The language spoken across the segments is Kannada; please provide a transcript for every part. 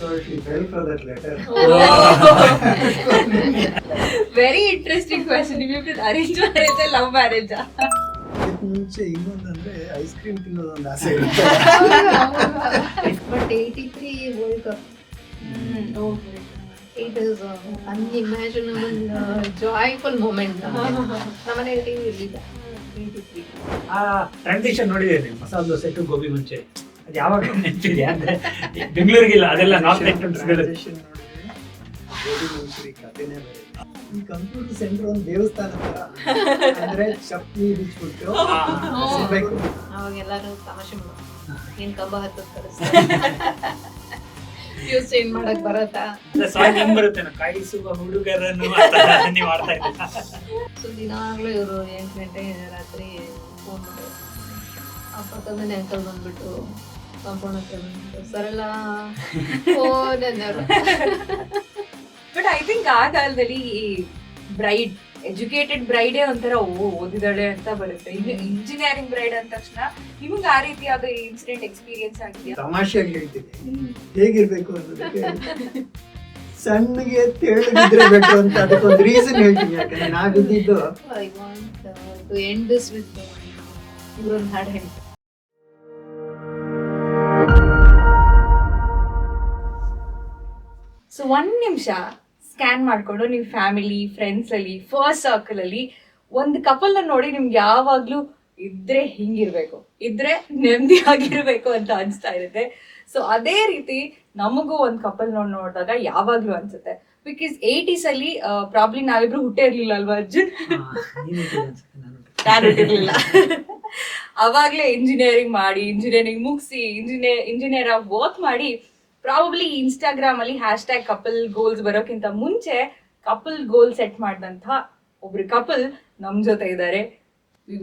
So she fell for that letter. Very interesting question. ನಿಮಗೆ ಅರೇಂಜ್ ಮ್ಯಾರೇಜ್ ಲವ್ ಮ್ಯಾರೇಜಾ? ಇದಕ್ಕೆ ಮುಂಚೆ ಇನ್ನೊಂದಂದ್ರೆ ಐಸ್ ಕ್ರೀಮ್ ತಿನ್ನೋದೊಂದು ಆಸೆ ಇರುತ್ತೆ. But 83 World Cup, it is unimaginable, joyful moment. ನಮ್ಮನೆ ಟಿವಿ ಇರಲಿಲ್ಲ 83. ಆ ಟ್ರಾನ್ಸಿಷನ್ ನೋಡಿದ್ದೇನೆ, ಮಸಾಲೆ ದೋಸೆ ಟು ಗೋಬಿ ಮಂಚೂರಿ. ಅದು ಯಾವಾಗ ನೆನಪಿದೆ ಅಂದ್ರೆ ಬೆಂಗಳೂರಿಗಿಲ್ಲ, ಅದೆಲ್ಲ ನಾರ್ತ್ ಐಟಮ್ಸ್. Transition ನೋಡಿದ್ರೆ ಗೋಬಿ ಮಂಚೂರಿ ಕಥೆನೇ ಬೇರೆ. ಈ ಕಂಪ್ಯೂಟರ್ ಸೆಂಟರ್ ಒಂದು ದೇವಸ್ಥಾನ ತರ, ಅಂದ್ರೆ ಚಪ್ಪಲಿ ಬಿಚ್ಬಿಟ್ಟು ಸಿಗ್ಬೇಕು. ಅವಾಗ ಎಲ್ಲರೂ ತಮಾಷೆ ಮಾಡೋದು, ಏನ್ ಕಂಬ ಹತ್ತದ ಕಲಿಸ್ತಾರೆ, ಫ್ಯೂಸ್ ಚೇಂಜ್ ಮಾಡಕ್ ಬರತ್ತಾ, ಸಾಂಗ್ ಹೆಂಗ್ ಬರುತ್ತೆ, ಕಾಯಿಸುವ ಹುಡುಗರನ್ನು ನೀವು ಮಾಡ್ತಾ ಇದ್ದೀರಾ. ಸೊ ದಿನಾಗ್ಲೂ ಇವರು 8 ಗಂಟೆ ರಾತ್ರಿ ಫೋನ್ ಮಾಡೋದು. ಆ ಪಕ್ಕದ ಮನೆ ಅಂಕಲ್ ಬಂದ್ಬಿಟ್ಟು ಕಾಂಪೌಂಡ್ ಹತ್ರ ಬಂದ್ಬಿಟ್ಟು ಸರಳ ಫೋನ್ ಅನ್ನೋರು. ಬಟ್ ಐ ಥಿಂಕ್ ಆ ಕಾಲದಲ್ಲಿ ಈ ಬ್ರೈಡ್, ಎಜುಕೇಟೆಡ್ ಬ್ರೈಡೇ ಒಂಥರ ಓದಿದಾಳೆ ಅಂತ ಬರುತ್ತೆ. ಇಂಜಿನಿಯರಿಂಗ್ ಬ್ರೈಡ್ ಅಂದ ತಕ್ಷಣ ನಿಮ್ಗೆ ಆ ರೀತಿ ಯಾವ್ದು ಇನ್ಸಿಡೆಂಟ್ ಎಕ್ಸ್ಪೀರಿಯನ್ಸ್ ಆಗಿದೆಯಾ? ತಮಾಷೆಯಾಗಿ ಹೇಳ್ತೀನಿ, ಹೇಗಿರ್ಬೇಕು ಅನ್ನೋದಕ್ಕೆ ಸಣ್ಣಗೆ ತೆಳ್ಳಗಿದ್ರೆ ಬೇಕು ಅಂತ ಅದಕ್ಕೊಂದು ರೀಸನ್ ಹೇಳ್ತೀನಿ. ಯಾಕಂದ್ರೆ ನಾ ಬಿದ್ದಿದ್ದು I want to end this with ಇವ್ರೊಂದು ಹಾಡು ಹೇಳಿ. ಸೊ 1 ನಿಮಿಷ ಸ್ಕ್ಯಾನ್ ಮಾಡ್ಕೊಂಡು ನೀವು ಫ್ಯಾಮಿಲಿ, ಫ್ರೆಂಡ್ಸ್ ಅಲ್ಲಿ, ಫಸ್ಟ್ ಸರ್ಕಲ್ ಅಲ್ಲಿ ಒಂದು ಕಪಲ್ ನೋಡಿ ನಿಮ್ಗೆ ಯಾವಾಗ್ಲೂ ಇದ್ರೆ ಹಿಂಗಿರ್ಬೇಕು, ಇದ್ರೆ ನೆಮ್ಮದಿಯಾಗಿರ್ಬೇಕು ಅಂತ ಅನ್ಸ್ತಾ ಇರುತ್ತೆ. ಸೊ ಅದೇ ರೀತಿ ನಮಗೂ ಒಂದು ಕಪಲ್ ನೋಡಿದಾಗ ಯಾವಾಗ್ಲೂ ಅನ್ಸುತ್ತೆ. ಬಿಕಾಸ್ 80s ಅಲ್ಲಿ ಪ್ರಾಬ್ಲಿ ನಾವಿಬ್ರು ಹುಟ್ಟೇ ಇರ್ಲಿಲ್ಲ ಅಲ್ವಾ ಅರ್ಜುನ್? ನಾನು ಹುಟ್ಟಿರ್ಲಿಲ್ಲ. ಅವಾಗ್ಲೇ ಇಂಜಿನಿಯರಿಂಗ್ ಮಾಡಿ, ಇಂಜಿನಿಯರಿಂಗ್ ಮುಗಿಸಿ, ಇಂಜಿನಿಯರ್ ಆಗಿ ವರ್ಕ್ ಮಾಡಿ, ಪ್ರಾಬಬ್ಲಿ ಇನ್ಸ್ಟಾಗ್ರಾಮ್ ಅಲ್ಲಿ ಹ್ಯಾಶ್ಟ್ಯಾಗ್ ಕಪಲ್ ಗೋಲ್ಸ್ ಬರೋಕ್ಕಿಂತ ಮುಂಚೆ ಕಪಲ್ ಗೋಲ್ ಸೆಟ್ ಮಾಡಿದಂತ ಒಬ್ರು ಕಪಲ್ ನಮ್ ಜೊತೆ ಇದ್ದಾರೆ.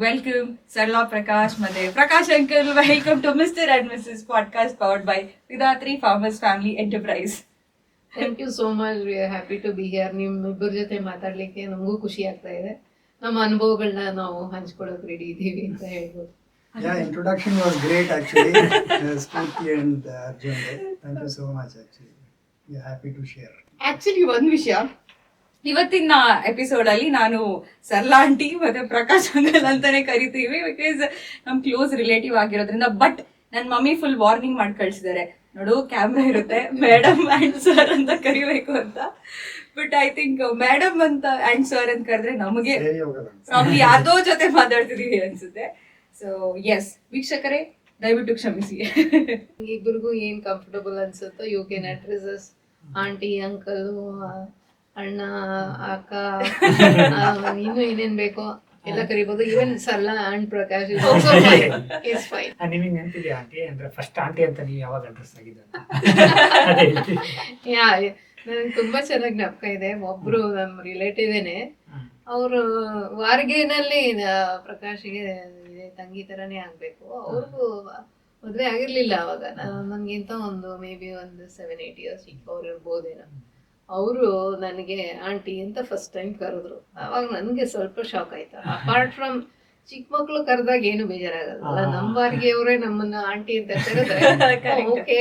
ವೆಲ್ಕಮ್ ಸರಳಾ ಪ್ರಕಾಶ್ ಮತ್ತೆ Prakash uncle. Welcome to mister and Mrs podcast powered by Vidhatri farmers family enterprise. Thank you so much, we are happy to be here. ನಿಮ್ಮಿಬ್ಬರ ಜೊತೆ ಮಾತಾಡ್ಲಿಕ್ಕೆ ನಮಗೂ ಖುಷಿ ಆಗ್ತಾ ಇದೆ. ನಮ್ಮ ಅನುಭವಗಳನ್ನ ನಾವು ಹಂಚ್ಕೊಳ್ಳೋಕೆ ರೆಡಿ ಇದ್ದೀವಿ ಅಂತ ಹೇಳ್ಬೋದು. Yeah, introduction was great actually. Spooky and Arjun. Thank you so much actually. We are happy to share. Actually ಒಂದ್ ವಿಷಯ, ಇವತ್ತಿನ ಎಪಿಸೋಡ್ ಅಲ್ಲಿ ನಾನು ಸರಳಾ ಆಂಟಿ ಮತ್ತೆ ಪ್ರಕಾಶ್ ಅಂಕಲ್ ಅಂತಾನೆ ಕರಿತೀವಿ, ಬಿಕಾಸ್ ನಮ್ ಕ್ಲೋಸ್ ರಿಲೇಟಿವ್ ಆಗಿರೋದ್ರಿಂದ. ಬಟ್ ನನ್ ಮಮ್ಮಿ ಫುಲ್ ವಾರ್ನಿಂಗ್ ಮಾಡಿ ಕಳ್ಸಿದ್ದಾರೆ, ನೋಡು ಕ್ಯಾಮ್ರಾ ಇರುತ್ತೆ, ಮೇಡಮ್ ಅಂಡ್ ಸರ್ ಅಂತ ಕರಿಬೇಕು ಅಂತ. ಬಟ್ ಐ ಥಿಂಕ್ ಮೇಡಮ್ ಅಂತ ಅಂಡ್ ಸರ್ ಅಂತ ಕರೆದ್ರೆ ನಮಗೆ ಪ್ರಾಬ್ಲಿ ಯಾವ್ದೋ ಜೊತೆ ಮಾತಾಡ್ತಿದೀವಿ ಅನ್ಸುತ್ತೆ. ಸೊ ಎಸ್ ವೀಕ್ಷಕರೇ, ದಯವಿಟ್ಟು ಕ್ಷಮಿಸಿ. ಇಬ್ಬರಿಗೂ ಏನ್ ಕಂಫರ್ಟಬಲ್ ಅನ್ಸುತ್ತೋ you can address us aunty, uncle, ಅಣ್ಣ, ಅಕ್ಕ, ಇನ್ನು ಏನೇನ್ ಬೇಕೋ ಎಲ್ಲ ಕರಿಬಹುದು. Even Sarala and Prakash is fine. ನಿಮಗೆ ನೆನಪಿದೆಯಾ ಆಂಟಿ ಅಂದ್ರೆ ಫಸ್ಟ್ ಆಂಟಿ ಅಂತ ನೀವು ಯಾವಾಗ ಅಡ್ರೆಸ್ ಆಗಿದ್ದು? ಯಾ, ನನಗೆ ತುಂಬಾ ಚೆನ್ನಾಗಿ ಜ್ಞಾಪಕ ಇದೆ. ಒಬ್ರು ನಮ್ಮ ರಿಲೇಟಿವೇನೆ, ಅವರು ವಾರ್ಗೇನಲ್ಲಿ ಪ್ರಕಾಶ್ಗೆ ತಂಗಿ ತರಾನೇ ಆಗ್ಬೇಕು. ಅವ್ರಿಗೂ ಮದ್ವೆ ಆಗಿರ್ಲಿಲ್ಲ ಅವಾಗ. ನನ್ಗಿಂತ ಒಂದು ಮೇ ಬಿ ಒಂದು 7-8 years ಚಿಕ್ಕವ್ರು ಇರ್ಬೋದೇನೋ. ಅವರು ನನಗೆ ಆಂಟಿ ಅಂತ ಫಸ್ಟ್ ಟೈಮ್ ಕರೆದ್ರು. ಅವಾಗ ನನಗೆ ಸ್ವಲ್ಪ ಶಾಕ್ ಆಯ್ತು. ಅಪಾರ್ಟ್ ಫ್ರಮ್ ಚಿಕ್ಕ ಮಕ್ಳು ಕರೆದಾಗ ಏನು ಬೇಜಾರಾಗಲ್ಲ, ನಮ್ಮ ವಾರ್ಗೆಯವರೇ ನಮ್ಮನ್ನ ಆಂಟಿ ಅಂತ ಕರೆದ್ರೆ ಓಕೆ.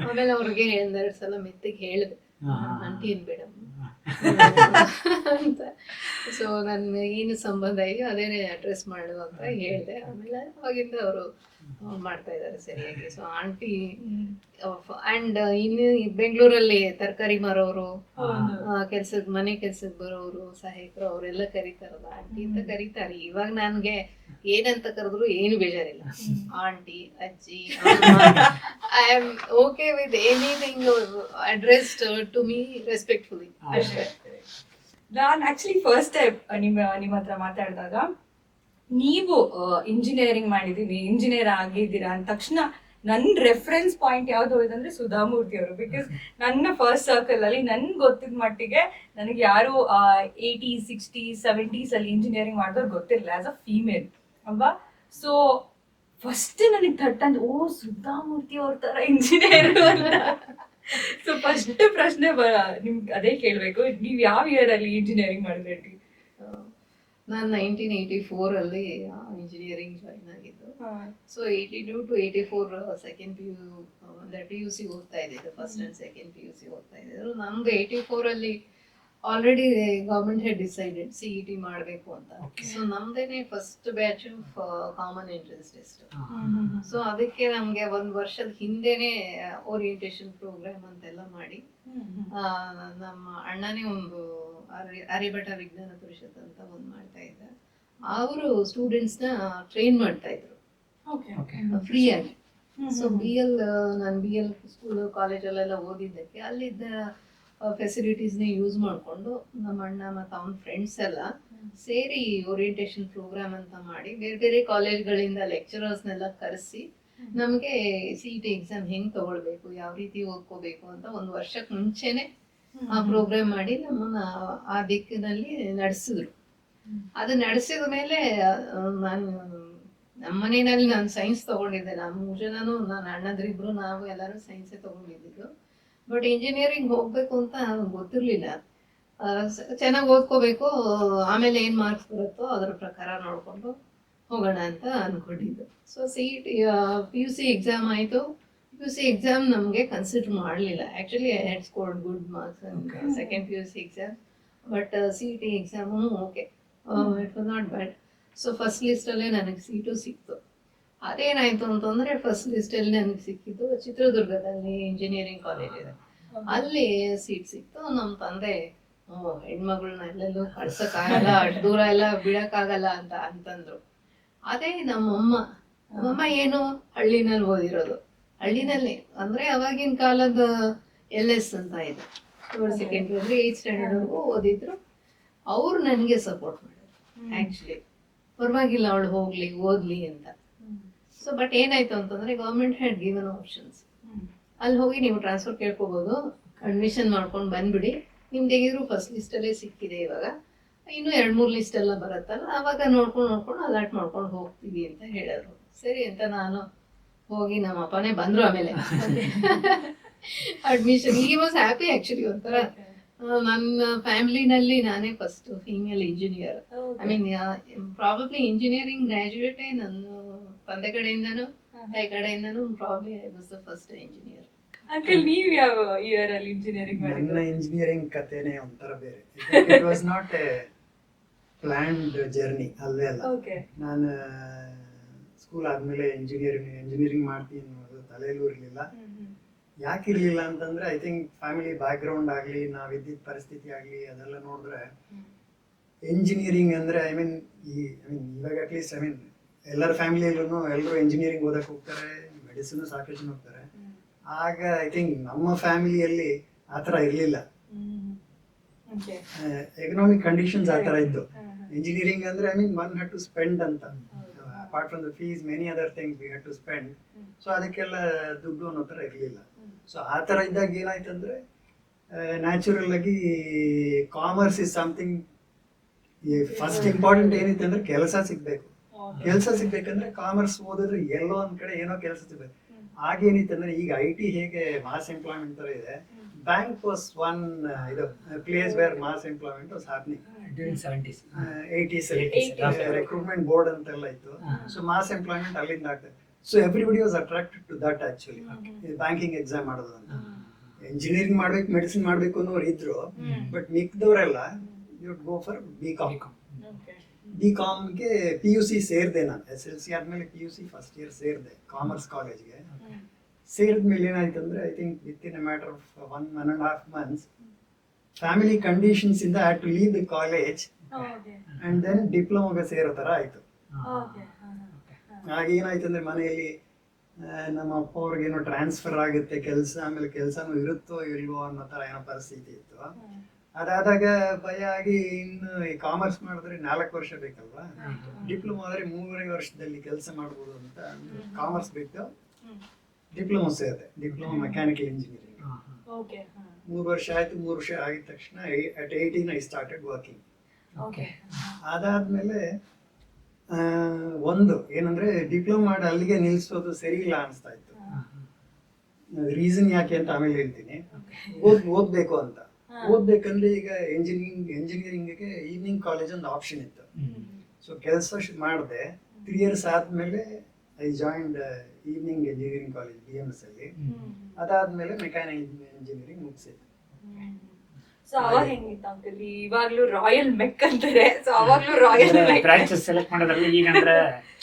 ಆಮೇಲೆ ಅವ್ರಿಗೆ 1-2 ಸಲ ಮೆತ್ತಿಗೆ ಹೇಳಿದೆ, ಆಂಟಿ ಏನ್ ಬೇಡ ಅಂತ. ಸೊ ನನ್ನ ಏನು ಸಂಬಂಧ ಇದೆಯೋ ಅದೇನೇ ಅಡ್ರೆಸ್ ಮಾಡು ಅಂತ ಹೇಳಿದೆ. ಆಮೇಲೆ ಅವಾಗಿಂದ ಅವರು ಮಾಡ್ತಾ ಇದ್ದಾರೆ ಸರಿಯಾಗಿ. ಸೊ ಆಂಟಿ ಅಂಡ್ ಇನ್ನು ಬೆಂಗಳೂರಲ್ಲಿ ತರಕಾರಿ ಮಾರೋರು, ಕೆಲ್ಸಕ್ಕೆ ಮನೆ ಕೆಲ್ಸಕ್ಕೆ ಬರೋರು, ಸಹಾಯಕರು, ಅವರೆಲ್ಲ ಕರೀತಾರಲ್ಲ ಆಂಟಿ ಅಂತ ಕರೀತಾರೆ. ಇವಾಗ ನನ್ಗೆ ಏನಂತ ಕರೆದ್ರು ಏನು ಬೇಜಾರಿಲ್ಲ. ಆಂಟಿ, ಅಜ್ಜಿ, I am okay with anything addressed to me respectfully. ನಾನು ಆಕ್ಚುಲಿ ಫಸ್ಟ್ ಟೈಮ್ ನಿಮ್ಮ ಹತ್ರ ಮಾತಾಡಿದಾಗ ನೀವು ಇಂಜಿನಿಯರಿಂಗ್ ಮಾಡಿದೀನಿ, ಇಂಜಿನಿಯರ್ ಆಗಿದ್ದೀರಾ ಅಂದ ತಕ್ಷಣ ನನ್ನ ರೆಫರೆನ್ಸ್ ಪಾಯಿಂಟ್ ಯಾವ್ದು ಹೋಯ್ತಂದ್ರೆ ಸುಧಾಮೂರ್ತಿ ಅವರು. ಬಿಕಾಸ್ ನನ್ನ ಫಸ್ಟ್ ಸರ್ಕಲ್ ಅಲ್ಲಿ ನನ್ಗೆ ಗೊತ್ತಿದ ಮಟ್ಟಿಗೆ ನನಗೆ ಯಾರು 80s, 60s, 70s ಅಲ್ಲಿ ಇಂಜಿನಿಯರಿಂಗ್ ಮಾಡಿದವ್ರು ಗೊತ್ತಿರಲಿಲ್ಲ ಆಸ್ ಅ ಫೀಮೇಲ್ ಅಲ್ವಾ. ಸೊ ಫಸ್ಟ್ ನನಗೆ ಥಟ್ಟಂದು, ಓ ಸುಧಾಮೂರ್ತಿ ಅವ್ರ ತರ ಇಂಜಿನಿಯರ್ ಅಂತ. ಸೊ ಫಸ್ಟ್ ಪ್ರಶ್ನೆ ನಿಮ್ಗೆ ಅದೇ ಕೇಳ್ಬೇಕು, ನೀವ್ ಯಾವ ಇಯರ್ ಅಲ್ಲಿ ಇಂಜಿನಿಯರಿಂಗ್ ಮಾಡಿದ್ರಿ? ನಾನು 1984 ಅಲ್ಲಿ ಇಂಜಿನಿಯರಿಂಗ್ ಜಾಯಿನ್ ಆಗಿದ್ದು. ಸೊ 82 to 84 ಸೆಕೆಂಡ್ PU ಅಂದ್ರೆ PUC ಓದ್ತಾ ಇದ್ದಿದ್ದು, ಫಸ್ಟ್ ಅಂಡ್ ಸೆಕೆಂಡ್ PUC ಓದ್ತಾ ಇದ್ದಿದ್ರು. ನಮ್ದು 84 ಅಲ್ಲಿ already government had decided CET ಮಾಡಬೇಕು ಅಂತ. ಸೊ ನಮ್ದೇನೆ first batch of common entrance test. So ಅದಕ್ಕೆ ನಮ್ಗೆ ಒಂದ್ ವರ್ಷದ ಹಿಂದೆನೆ ಓರಿಯೆಂಟೇಶನ್ ಪ್ರೋಗ್ರಾಮ್ ಅಂತೆಲ್ಲ ಮಾಡಿ, ನಮ್ಮ ಅಣ್ಣನೇ ಒಂದು ಆರ್ಯಭಟ ವಿಜ್ಞಾನ ಪರಿಷತ್ ಅಂತ ಒಂದು ಮಾಡ್ತಾ ಇದ್ದ. ಅವರು ಸ್ಟೂಡೆಂಟ್ಸ್ ನ ಟ್ರೈನ್ ಮಾಡ್ತಾ ಇದ್ರು ಫ್ರೀ ಆಗಿ. ಸೊ ನಾನು BL ಸ್ಕೂಲ್ ಕಾಲೇಜಲ್ಲೆಲ್ಲ ಓದಿದ್ದಕ್ಕೆ ಅಲ್ಲಿದ್ದ ಫೆಸಿಲಿಟೀಸ್ನ ಯೂಸ್ ಮಾಡಿಕೊಂಡು ನಮ್ಮ ಅಣ್ಣ ಮತ್ತು ಅವನ ಫ್ರೆಂಡ್ಸ್ ಎಲ್ಲ ಸೇರಿ ಓರಿಯೆಂಟೇಷನ್ ಪ್ರೋಗ್ರಾಮ್ ಅಂತ ಮಾಡಿ ಬೇರೆ ಬೇರೆ ಕಾಲೇಜ್ಗಳಿಂದ ಲೆಕ್ಚರರ್ಸ್ನೆಲ್ಲ ಕರೆಸಿ ನಮಗೆ CET ಎಕ್ಸಾಮ್ ಹೆಂಗ್ ತಗೊಳ್ಬೇಕು, ಯಾವ ರೀತಿ ಓದ್ಕೋಬೇಕು ಅಂತ ಒಂದು ವರ್ಷಕ್ಕೆ ಮುಂಚೆನೆ ಆ ಪ್ರೋಗ್ರಾಮ್ ಮಾಡಿ ನಮ್ಮನ್ನ ಆ ದಿಕ್ಕಿನಲ್ಲಿ ನಡೆಸಿದ್ರು. ಅದು ನಡೆಸಿದ ಮೇಲೆ ನಮ್ಮ ಮನೆಯಲ್ಲಿ ನಾನು ಸೈನ್ಸ್ ತಗೊಂಡಿದ್ದೆ. ನಾವು 3 ಜನನು, ನನ್ನ ಅಣ್ಣದ್ರಿಬ್ರು, ನಾವು ಎಲ್ಲರೂ ಸೈನ್ಸೇ ತಗೊಂಡಿದ್ದು. ಬಟ್ ಇಂಜಿನಿಯರಿಂಗ್ ಹೋಗ್ಬೇಕು ಅಂತ ಗೊತ್ತಿರ್ಲಿಲ್ಲ. ಚೆನ್ನಾಗಿ ಓದ್ಕೋಬೇಕು, ಆಮೇಲೆ ಏನ್ ಮಾರ್ಕ್ಸ್ ಬರುತ್ತೋ ಅದರ ಪ್ರಕಾರ ನೋಡ್ಕೊಂಡು ಹೋಗೋಣ ಅಂತ ಅನ್ಕೊಂಡಿದ್ದು. ಸೊ CET PUC ಎಕ್ಸಾಮ್ ಆಯ್ತು. PUC ಎಕ್ಸಾಮ್ ನಮ್ಗೆ ಕನ್ಸಿಡರ್ ಮಾಡಲಿಲ್ಲ. Actually I had scored good marks second PUC exam. But CET exam okay, it was not bad. So first ಲಿಸ್ಟಲ್ಲೇ ನನಗೆ ಸೀಟು ಸಿಕ್ತು. ಅದೇನಾಯ್ತು ಅಂತಂದ್ರೆ ಫಸ್ಟ್ ಲಿಸ್ಟಲ್ಲಿ ನನಗೆ ಸಿಕ್ಕಿದ್ದು ಚಿತ್ರದುರ್ಗದಲ್ಲಿ ಇಂಜಿನಿಯರಿಂಗ್ ಕಾಲೇಜ್ ಇದೆ, ಅಲ್ಲಿ ಸೀಟ್ ಸಿಕ್ತು. ನಮ್ಮ ತಂದೆ ಹೆಣ್ಮಗಳನ್ನ ಎಲ್ಲೆಲ್ಲೂ ಕಳ್ಸಕ್ಕಾಗಲ್ಲ, ಅಷ್ಟು ದೂರ ಎಲ್ಲ ಬಿಡಕ್ಕಾಗಲ್ಲ ಅಂತಂದ್ರು. ಅದೇ ನಮ್ಮಮ್ಮ ಏನು ಹಳ್ಳಿನಲ್ಲಿ ಓದಿರೋದು, ಹಳ್ಳಿನಲ್ಲಿ ಅಂದ್ರೆ ಅವಾಗಿನ ಕಾಲದ LS ಅಂತ ಇದೆ, ಸೆಕೆಂಡ್ರಿ ಅಂದ್ರೆ 8th ಸ್ಟ್ಯಾಂಡರ್ಡ್ವರೆಗೂ ಓದಿದ್ರು. ಅವ್ರು ನನಗೆ ಸಪೋರ್ಟ್ ಮಾಡಿದ್ರು. ಆಕ್ಚುಲಿ ಪರವಾಗಿಲ್ಲ ಅವಳು ಹೋಗ್ಲಿ ಓದ್ಲಿ ಅಂತ. ಸೊ ಬಟ್ ಏನಾಯ್ತು ಅಂತಂದ್ರೆ ಗವರ್ಮೆಂಟ್ ಹ್ಯಾಡ್ ಗಿವನ್ ಆಪ್ಷನ್ಸ್. ಅಲ್ಲಿ ಹೋಗಿ ನೀವು ಟ್ರಾನ್ಸ್ಫರ್ ಕೇಳ್ಕೋಬಹುದು, ಅಡ್ಮಿಷನ್ ಮಾಡ್ಕೊಂಡು ಬಂದ್ಬಿಡಿ, ನಿಮ್ಗೆ ಹೇಗಿದ್ರು ಫಸ್ಟ್ ಲಿಸ್ಟಲ್ಲೇ ಸಿಕ್ಕಿದೆ, ಇವಾಗ ಇನ್ನು 2-3 ಲಿಸ್ಟ್ ಎಲ್ಲ ಬರುತ್ತಲ್ಲ, ಅವಾಗ ನೋಡ್ಕೊಂಡು ಅಲಾಟ್ ಮಾಡ್ಕೊಂಡು ಹೋಗ್ತೀವಿ ಅಂತ ಹೇಳಿದ್ರು. ಸರಿ ಅಂತ ನಾನು ಹೋಗಿ, ನಮ್ಮ ಅಪ್ಪನೇ ಬಂದ್ರು ಆಮೇಲೆ admission. He was happy actually. ಒಂಥರ ನನ್ನ ಫ್ಯಾಮಿಲಿನಲ್ಲಿ ನಾನೇ first female engineer. I mean probably engineering ಗ್ರಾಜ್ಯುಯೇಟೇ ನನ್ನ ತಂದೆ ಕಡೆಯಿಂದನೂ ಕೈ ಕಡೆಯಿಂದನೂ probably I was the first engineer. Uncle, ನೀವ್ ಯಾವ ಇಯರ್ ಅಲ್ಲಿ ಇಂಜಿನಿಯರಿಂಗ್ ಮಾಡಿದ್ರಿ? ನನ್ನ ಇಂಜಿನಿಯರಿಂಗ್ ಕಥೆನೇ ಒಂಥರ ಬೇರೆ. It was not A planned journey ಅಲ್ವೇ ಅಲ್ಲ. ನಾನು ಸ್ಕೂಲ್ ಆದ್ಮೇಲೆ ಇಂಜಿನಿಯರಿಂಗ್ ಮಾಡ್ತೀನಿ ಅನ್ನೋದು ತಲೆಯಲ್ಲೂ ಇರಲಿಲ್ಲ. ಯಾಕೆ ಇರಲಿಲ್ಲ ಅಂತಂದ್ರೆ, ಐ ಥಿಂಕ್ ಫ್ಯಾಮಿಲಿ ಬ್ಯಾಕ್ಗ್ರೌಂಡ್ ಆಗಲಿ, ನಾವಿದ್ದಿದ್ದ ಪರಿಸ್ಥಿತಿ ಆಗಲಿ, ಅದೆಲ್ಲ ನೋಡಿದ್ರೆ ಇಂಜಿನಿಯರಿಂಗ್ ಅಂದ್ರೆ ಇವಾಗ ಅಟ್ಲೀಸ್ಟ್ ಎಲ್ಲರ ಫ್ಯಾಮಿಲಿಯಲ್ಲೂ ಎಲ್ಲರೂ ಇಂಜಿನಿಯರಿಂಗ್ ಓದಕ್ಕೆ ಹೋಗ್ತಾರೆ, ಮೆಡಿಸಿನ್ ಸಾಕಷ್ಟು ಜನ ಹೋಗ್ತಾರೆ. ಆಗ ಐ ಥಿಂಕ್ ನಮ್ಮ ಫ್ಯಾಮಿಲಿಯಲ್ಲಿ ಆ ಥರ ಇರಲಿಲ್ಲ. ಎಕನಾಮಿಕ್ ಕಂಡೀಷನ್ಸ್ ಆ ಥರ ಇದ್ದು. ಇಂಜಿನಿಯರಿಂಗ್ ಅಂದ್ರೆ ಒನ್ ಹ್ಯಾಡ್ ಟು ಸ್ಪೆಂಡ್ ಅಂತ, apart from the fees many other things we had to spend. So ಅದಕ್ಕೆಲ್ಲ ದುಡ್ಡು ಅನ್ನೋ ಥರ ಇರಲಿಲ್ಲ. ಸೊ ಆ ಥರ ಇದ್ದಾಗ ಏನಾಯ್ತಂದ್ರೆ, ನ್ಯಾಚುರಲ್ ಆಗಿ commerce is something. First important ಏನಿತ್ತು ಅಂದ್ರೆ ಕೆಲಸ ಸಿಗ್ಬೇಕು. ಕೆಲಸ ಸಿಗ್ಬೇಕಂದ್ರೆ ಕಾಮರ್ಸ್ ಓದಿದ್ರೆ ಎಲ್ಲೋ ಒಂದ್ ಕಡೆ ಏನೋ ಕೆಲಸ ಸಿಗ್ಬೇಕು. ಆಗೇನಿತ್ತಂದ್ರೆ, ಈಗ IT ಹೇಗೆ ಮಾಸ್ ಎಂಪ್ಲಾಯ್ಮೆಂಟ್ ತರ ಇದೆ, bank was one place where mass employment was happening. 80s recruitment board ಅಂತೆಲ್ಲ ಇತ್ತು. ಸೊ ಮಾಸ್ ಎಂಪ್ಲಾಯ್ಮೆಂಟ್ ಅಲ್ಲಿಂದ ಆಗ್ತದೆ. So everybody was attracted to that actually. Banking exam ಮಾಡೋದು ಅಂತ. ಇಂಜಿನಿಯರಿಂಗ್ ಮಾಡ್ಬೇಕು, ಮೆಡಿಸಿನ್ ಮಾಡ್ಬೇಕು ಅನ್ನೋರು ಇದ್ರು. ಬಟ್ ಮಿಕ್ದವರೆಲ್ಲ ಯು ಗೋ ಫಾರ್ BComಗೆ PUC ಸೇರಿದೆ. ನಾನು SLC ಆದ್ಮೇಲೆ PUC ಫಸ್ಟ್ ಇಯರ್ ಸೇರಿದೆ ಕಾಮರ್ಸ್ ಕಾಲೇಜ್ಗೆ. ಸೇರಿದ್ಮೇಲೆ ಏನಾಯ್ತು ಅಂದ್ರೆ, I think within a matter of 1.5 months family conditions ಇಂದ had to leave the college and then ಡಿಪ್ಲೊಮಾಗೆ ಸೇರೋ ತರ ಆಯ್ತು. ಆಗ ಏನಾಯ್ತು ಅಂದ್ರೆ, ಮನೆಯಲ್ಲಿ ನಮ್ಮ ಅಪ್ಪ ಅವ್ರಿಗೇನೋ ಟ್ರಾನ್ಸ್ಫರ್ ಆಗುತ್ತೆ ಕೆಲಸ, ಆಮೇಲೆ ಕೆಲಸನೂ ಇರುತ್ತೋ ಇಲ್ವೋ ಅನ್ನೋ ತರ ಏನೋ ಪರಿಸ್ಥಿತಿ ಇತ್ತು. ಅದಾದಾಗ ಭಯ ಆಗಿ, ಇನ್ನು ಕಾಮರ್ಸ್ ಮಾಡಿದ್ರೆ 4 ವರ್ಷ ಬೇಕಲ್ವಾ, ಡಿಪ್ಲೊಮಾ ಆದ್ರೆ 3.5 ವರ್ಷದಲ್ಲಿ ಕೆಲಸ ಮಾಡ್ಬೋದು ಅಂತ ಕಾಮರ್ಸ್ ಬಿಟ್ಟು ಡಿಪ್ಲೊಮಾ ಸೇರಿದೆ. ಡಿಪ್ಲೊಮಾ ಮೆಕ್ಯಾನಿಕಲ್ ಇಂಜಿನಿಯರಿಂಗ್ 3 ವರ್ಷ ಆಯ್ತು. 3 ವರ್ಷ ಆಗಿದ ತಕ್ಷಣ at 18 ಐ ಸ್ಟಾರ್ಟೆಡ್ ವರ್ಕಿಂಗ್. ಅದಾದ್ಮೇಲೆ ಒಂದು ಏನಂದ್ರೆ, ಡಿಪ್ಲೊಮಾ ಮಾಡಿ ಅಲ್ಲಿಗೆ ನಿಲ್ಸೋದು ಸರಿ ಇಲ್ಲ ಅನಿಸ್ತಾ ಇತ್ತು. ರೀಸನ್ ಯಾಕೆ ಅಂತ ಆಮೇಲೆ ಹೇಳ್ತೀನಿ. ಓದ್ಬೇಕು ಅಂತ. ಓದ್ಬೇಕಂದ್ರೆ ಈಗ ಇಂಜಿನಿಯರಿಂಗ್ಗೆ ಈವ್ನಿಂಗ್ ಕಾಲೇಜ್ ಒಂದು ಆಪ್ಷನ್ ಇತ್ತು. ಸೊ ಕೆಲಸ ಮಾಡಿದೆ. 3 years ಆದ್ಮೇಲೆ I joined evening engineering college BMS ಅಲ್ಲಿ. ಅದಾದ್ಮೇಲೆ ಮೆಕ್ಯಾನಿಕಲ್ ಇಂಜಿನಿಯರಿಂಗ್ ಮುಗಿಸಿದೆ. ಸೊ ಅವಾಗ ಹೆಂಗಿತ್ತು ಅಂಕಲ್? ಇವಾಗ್ಲೂ ರಾಯಲ್ ಮೆಕ್ ಅಂತಾರೆ, ಸೊ ಅವಾಗ್ಲೂ ರಾಯಲ್ ಮೆಕ್ ಬ್ರಾಂಚಸ್ ಸೆಲೆಕ್ಟ್ ಮಾಡೋದ್ರಲ್ಲಿ ಈಗ ಅಂದ್ರೆ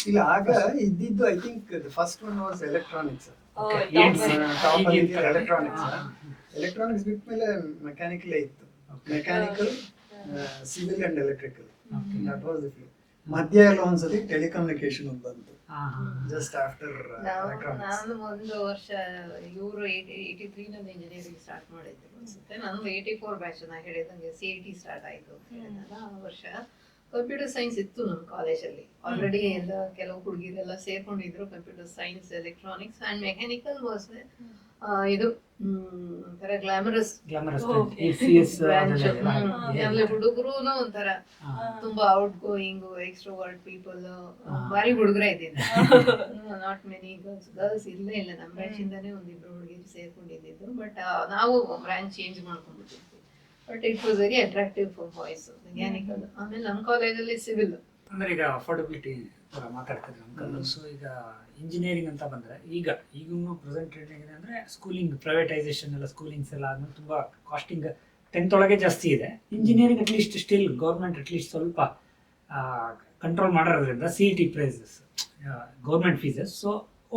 ಇಲ್ಲ, ಆಗ ಇದ್ದಿದ್ದು I think first one was electronics. Electronics ಬಿಟ್ಮೇಲೆ ಮೆಕ್ಯಾನಿಕಲ್ ಇತ್ತು. Mechanical, civil and electrical, that was the few. ಮಧ್ಯ ಎಲ್ಲ ಒಂದ್ಸತಿ ಟೆಲಿಕಮ್ಯುನಿಕೇಶನ್ ಬಂತು ಜಸ್ಟ್ ಆಫ್ಟರ್ ಎಲೆಕ್ಟ್ರಾನಿಕ್ಸ್. ನಾನು ಒಂದು ವರ್ಷ ಇವರು 83 ನಲ್ಲಿ ಇಂಜಿನಿಯರಿಂಗ್ ಸ್ಟಾರ್ಟ್ ಮಾಡಿದ್ರು ಅನ್ಸುತ್ತೆ. ನಂದು 84 ಬ್ಯಾಚ್. ನಾ ಹೇಳಿದಂಗೆ CIT ಸ್ಟಾರ್ಟ್ ಆಯ್ತು ಆ ವರ್ಷ. ಕಂಪ್ಯೂಟರ್ ಸೈನ್ಸ್ ಇತ್ತು ನಮ್ಮ ಕಾಲೇಜಲ್ಲಿ ಆಲ್ರೆಡಿ. ಎಲ್ಲ ಕೆಲವು ಹುಡುಗಿರೆಲ್ಲ ಸೇರ್ಕೊಂಡಿದ್ರು. Computer science, electronics and mechanical was ಇದು ಒಂಥರ ಗ್ಲಾಮರಸ್ ಆಮೇಲೆ ಹುಡುಗರು ಒಂಥರ ತುಂಬಾ ಔಟ್ ಗೋಯಿಂಗ್ ಎಕ್ಸ್ಟ್ರೋವರ್ಟ್ ಪೀಪಲ್, ಭಾರಿ ಹುಡುಗರ ಇದ್ದಿದ್ದು. ನಾಟ್ ಮೆನಿ ಗರ್ಲ್ಸ್ ಇಲ್ಲೇ ಇಲ್ಲ. ನಮ್ಮ ಬ್ರಾಂಚ್ ಇಂದಾನೆ ಒಂದಿಬ್ರು ಹುಡುಗಿರು ಸೇರ್ಕೊಂಡಿದ್ದು. ಬಟ್ ನಾವು ಬ್ರಾಂಚ್ ಚೇಂಜ್ ಮಾಡ್ಕೊಂಡ್ಬಿಟ್ಟಿದ್ವಿ. But it was very attractive for boys mechanical. ಆಮೇಲೆ ನಮ್ಮ ಕಾಲೇಜಲ್ಲಿ ಸಿವಿಲ್. ಅಂದ್ರೆ ಈಗ ಅಫೋರ್ಡಬಿಲಿಟಿ ಮಾತಾಡ್ತಿದ್ರು ಅಂಕಲ್. ಸೊ ಈಗ ಇಂಜಿನಿಯರಿಂಗ್ ಅಂತ ಬಂದ್ರೆ ಈಗೂ ಪ್ರೆಸೆಂಟ್ ಟ್ರೆಂಡ್ ಏನಿದೆ ಅಂದ್ರೆ ಸ್ಕೂಲಿಂಗ್ ಪ್ರೈವೇಟೈಸೇಷನ್ ಎಲ್ಲ, ಸ್ಕೂಲಿಂಗ್ಸ್ ಎಲ್ಲ ಆದ್ಮೇಲೆ ತುಂಬಾ ಕಾಸ್ಟಿಂಗ್ 10th ಒಳಗೆ ಜಾಸ್ತಿ ಇದೆ. Engineering at least still government at least ಸ್ವಲ್ಪ ಕಂಟ್ರೋಲ್ ಮಾಡಿರೋದ್ರಿಂದ CET prices, government fees, so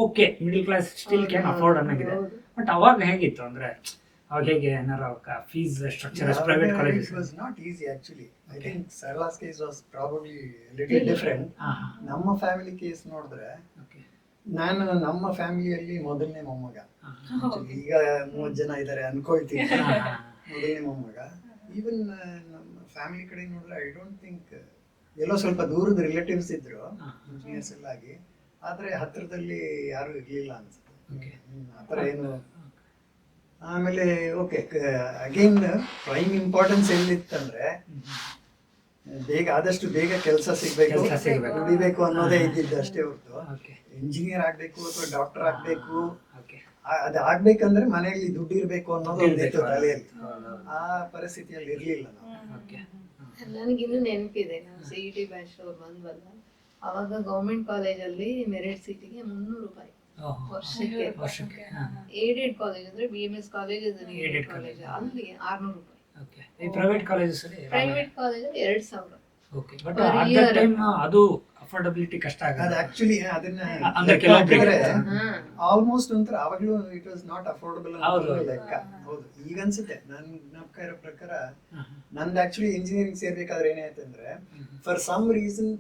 okay middle class still can afford ಅನ್ನೋಗಿದೆ. ಬಟ್ ಅವಾಗ ಹೇಗಿತ್ತು ಅಂದ್ರೆ ಅವಾಗ ಹೇಗೆ ಏನಾರ fees structure private colleges? It was not easy actually. I think Sarla's case was probably a little different. ನಮ್ಮ ಫ್ಯಾಮಿಲಿ ಕೇಸ್ ನೋಡಿದ್ರೆ ನಾನು ನಮ್ಮ ಫ್ಯಾಮಿಲಿಯಲ್ಲಿ ಮೊದಲನೇ ಮೊಮ್ಮಗ. ಈಗ 30 ಜನ ಇದ್ದಾರೆ ಅನ್ಕೊಳ್ತೀನಿ. ಮೊದಲನೇ ಮೊಮ್ಮಗ. ಈವನ್ ನಮ್ಮ ಫ್ಯಾಮಿಲಿ ಕಡೆ ನೋಡಿದ್ರೆ ಐ ಡೋಂಟ್ ಥಿಂಕ್, ಎಲ್ಲೋ ಸ್ವಲ್ಪ ದೂರದ ರಿಲೇಟಿವ್ಸ್ ಇದ್ರು ಇಂಜಿನಿಯರ್ಸ್ ಎಲ್ಲ ಆಗಿ, ಆದ್ರೆ ಹತ್ರದಲ್ಲಿ ಯಾರು ಇರ್ಲಿಲ್ಲ ಅನ್ಸುತ್ತೆ ಆತರ ಏನು. ಆಮೇಲೆ ಓಕೆ, ಅಗೈನ್ ಪ್ರೈಮ್ ಇಂಪಾರ್ಟೆನ್ಸ್ ಎಲ್ಲಿತ್ತಂದ್ರೆ ಆದಷ್ಟು ಬೇಗ ಕೆಲಸ ಸಿಗ್ಬೇಕು, ದುಡಿಬೇಕು ಅನ್ನೋದೇ ಇದ್ದಿದ್ದು ಅಷ್ಟೇ ಹೊರತು ಇಂಜಿನಿಯರ್ ಆಗ್ಬೇಕು ಅಥವಾ ಡಾಕ್ಟರ್ ಆಗ್ಬೇಕು, ಅದು ಆಗ್ಬೇಕಂದ್ರೆ ಮನೆಯಲ್ಲಿ ದುಡ್ಡು ಇರ್ಬೇಕು ಅನ್ನೋದು ಒಂದಿತ್ತು ತಲೆಯಲ್ಲಿ. ಆ ಪರಿಸ್ಥಿತಿಯಲ್ಲಿ ಇರ್ಲಿಲ್ಲ ನಾವು. ನನಗಿನ್ನೂ ನೆನಪಿದೆ, ನಾವು CET ಬ್ಯಾಚ್ ಅವ್ರು ಬಂದ್ವಲ್ಲ, ಅವಾಗ ಗೌರ್ಮೆಂಟ್ ಕಾಲೇಜಲ್ಲಿ ಮೆರಿಟ್ ಸೀಟಿಗೆ 300 ರೂಪಾಯಿ ವರ್ಷಕ್ಕೆ. ಏಡೆಡ್ ಕಾಲೇಜ್ ಅಂದ್ರೆ BMS ಕಾಲೇಜ್ ಏಡೆಡ್ ಕಾಲೇಜ್, ಅಲ್ಲಿ 600 ರೂಪಾಯಿ. ಪ್ರೈವೇಟ್ ಕಾಲೇಜಸ್ ಪ್ರೈವೇಟ್ ಕಾಲೇಜಲ್ಲಿ 2000. Okay, but at the time ಅದು ಅಫೋರ್ಡಬಿಲಿಟಿ ಕಷ್ಟ ಆಗುತ್ತೆ. ಅದು ಆಕ್ಚುಲಿ ಅದನ್ನ ಅಂದ್ರೆ ಕೆಲವೊಬ್ಬರಿಗೆ ಆಲ್ಮೋಸ್ಟ್ ಒಂಥರ ಅವಾಗ್ಲೂ ಇಟ್ ವಾಸ್ ನಾಟ್ ಅಫೋರ್ಡಬಲ್ ಅಂತ ಲೆಕ್ಕ. ಹೌದು, ಈಗ ಅನ್ಸುತ್ತೆ ನನ್ ಜ್ಞಾಪಕ ಇರೋ ಪ್ರಕಾರ. ನಂದು ಆಕ್ಚುಲಿ ಇಂಜಿನಿಯರಿಂಗ್ ಸೇರ್ಬೇಕಾದ್ರೆ ಏನಾಯ್ತಂದ್ರೆ, for some reason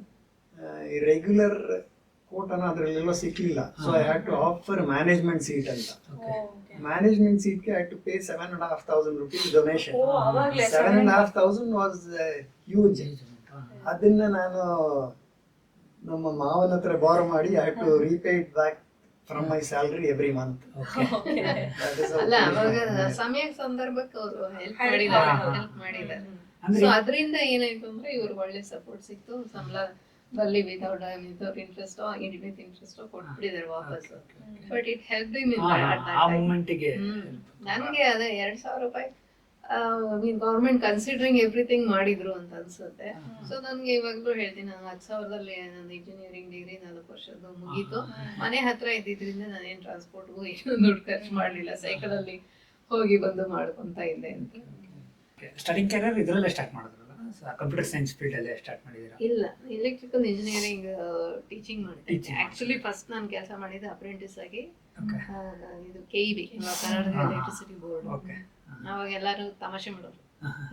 regular quota ಅನ್ನೋ ಅದ್ರಲ್ಲೆಲ್ಲ ಸಿಕ್ಲಿಲ್ಲ. So I had to offer management seat ಅಂತ. ಮ್ಯಾನೇಜ್ಮೆಂಟ್ ಸೀಟ್ಗೆ I to pay 7,500 rupees donation. 7,500 was huge. ಅದನ್ನ ನಾನು ನಮ್ಮ ಮಾವನ ಹತ್ರ ಬಾರೋ ಮಾಡಿ I had to repay it back from my salary every month. ಅಲ್ಲ, ಅವಾಗ ಸಮಯ ಸಂದರ್ಭಕ್ಕೆ ಅವರು ಹೆಲ್ಪ್ ಮಾಡಿದ್ದಾರೆ. ಸೊ ಅದರಿಂದ ಏನಾಯ್ತು ಅಂದ್ರೆ ಇವ್ರಿಗೆ ಒಳ್ಳೆ ಸಪೋರ್ಟ್ ಸಿಕ್ತು. ಸಂಬಳದಲ್ಲಿ ವಿತೌಟ್ ಇಂಟ್ರೆಸ್ಟ್ ವಿತ್ ಇಂಟ್ರೆಸ್ಟ್ ಕೊಟ್ಬಿಟ್ಟಿದ್ದಾರೆ ವಾಪಸ್. ಬಟ್ ಇಟ್ ಹೆಲ್ಪ್ ನನಗೆ ಅದೇ 2,000 ರೂಪಾಯಿ ಗೌರ್ಮೆಂಟ್ ಕನ್ಸಿಡರಿಂಗ್ ಎವ್ರಿಥಿಂಗ್ ಮಾಡಿದ್ರು ಅಂತ ಅನ್ಸುತ್ತೆ. ಸೊ ನನ್ಗೆ ಇವಾಗ್ಲೂ ಹೇಳ್ತೀನಿ, ನಾನು 10,000ದಲ್ಲಿ ನನ್ನ ಇಂಜಿನಿಯರಿಂಗ್ ಡಿಗ್ರಿ 4 ವರ್ಷದ್ದು ಮುಗೀತು. ಮನೆ ಹತ್ರ ಇದ್ದಿದ್ರಿಂದ ನಾನೇನ್ ಟ್ರಾನ್ಸ್ಪೋರ್ಟ್ಗೂ ಏನು ದುಡ್ಡು ಖರ್ಚು ಮಾಡ್ಲಿಲ್ಲ. ಸೈಕಲ್ ಅಲ್ಲಿ ಹೋಗಿ ಬಂದು ಮಾಡ್ಕೊಂತ ಇದ್ದೆ ಅಂತ. ಸ್ಟಾರ್ಟಿಂಗ್ ಕ್ಯಾರಿಯರ್ ಇದರಲ್ಲೇ ಸ್ಟಾರ್ಟ್ ಮಾಡಿದ್ರಲ್ಲ, ಕಂಪ್ಯೂಟರ್ ಸೈನ್ಸ್ ಫೀಲ್ಡ್ ಅಲ್ಲೇ ಸ್ಟಾರ್ಟ್ ಮಾಡಿದ್ದೀರಾ? ಇಲ್ಲ, ಎಲೆಕ್ಟ್ರಿಕಲ್ ಇಂಜಿನಿಯರಿಂಗ್ ಟೀಚಿಂಗ್ ಮಾಡಿದ್ದೆ. ಆಕ್ಚುಲಿ ಫಸ್ಟ್ ನಾನು ಕೆಲಸ ಮಾಡಿದ್ದೆ ಅಪ್ರೆಂಟಿಸ್ ಆಗಿ. ಇದು KEB, ಕರ್ನಾಟಕ ಎಲೆಕ್ಟ್ರಿಸಿಟಿ ಬೋರ್ಡ್. ಅವಾಗ ಎಲ್ಲಾರು ತಮಾಷೆ ಮಾಡೋರು,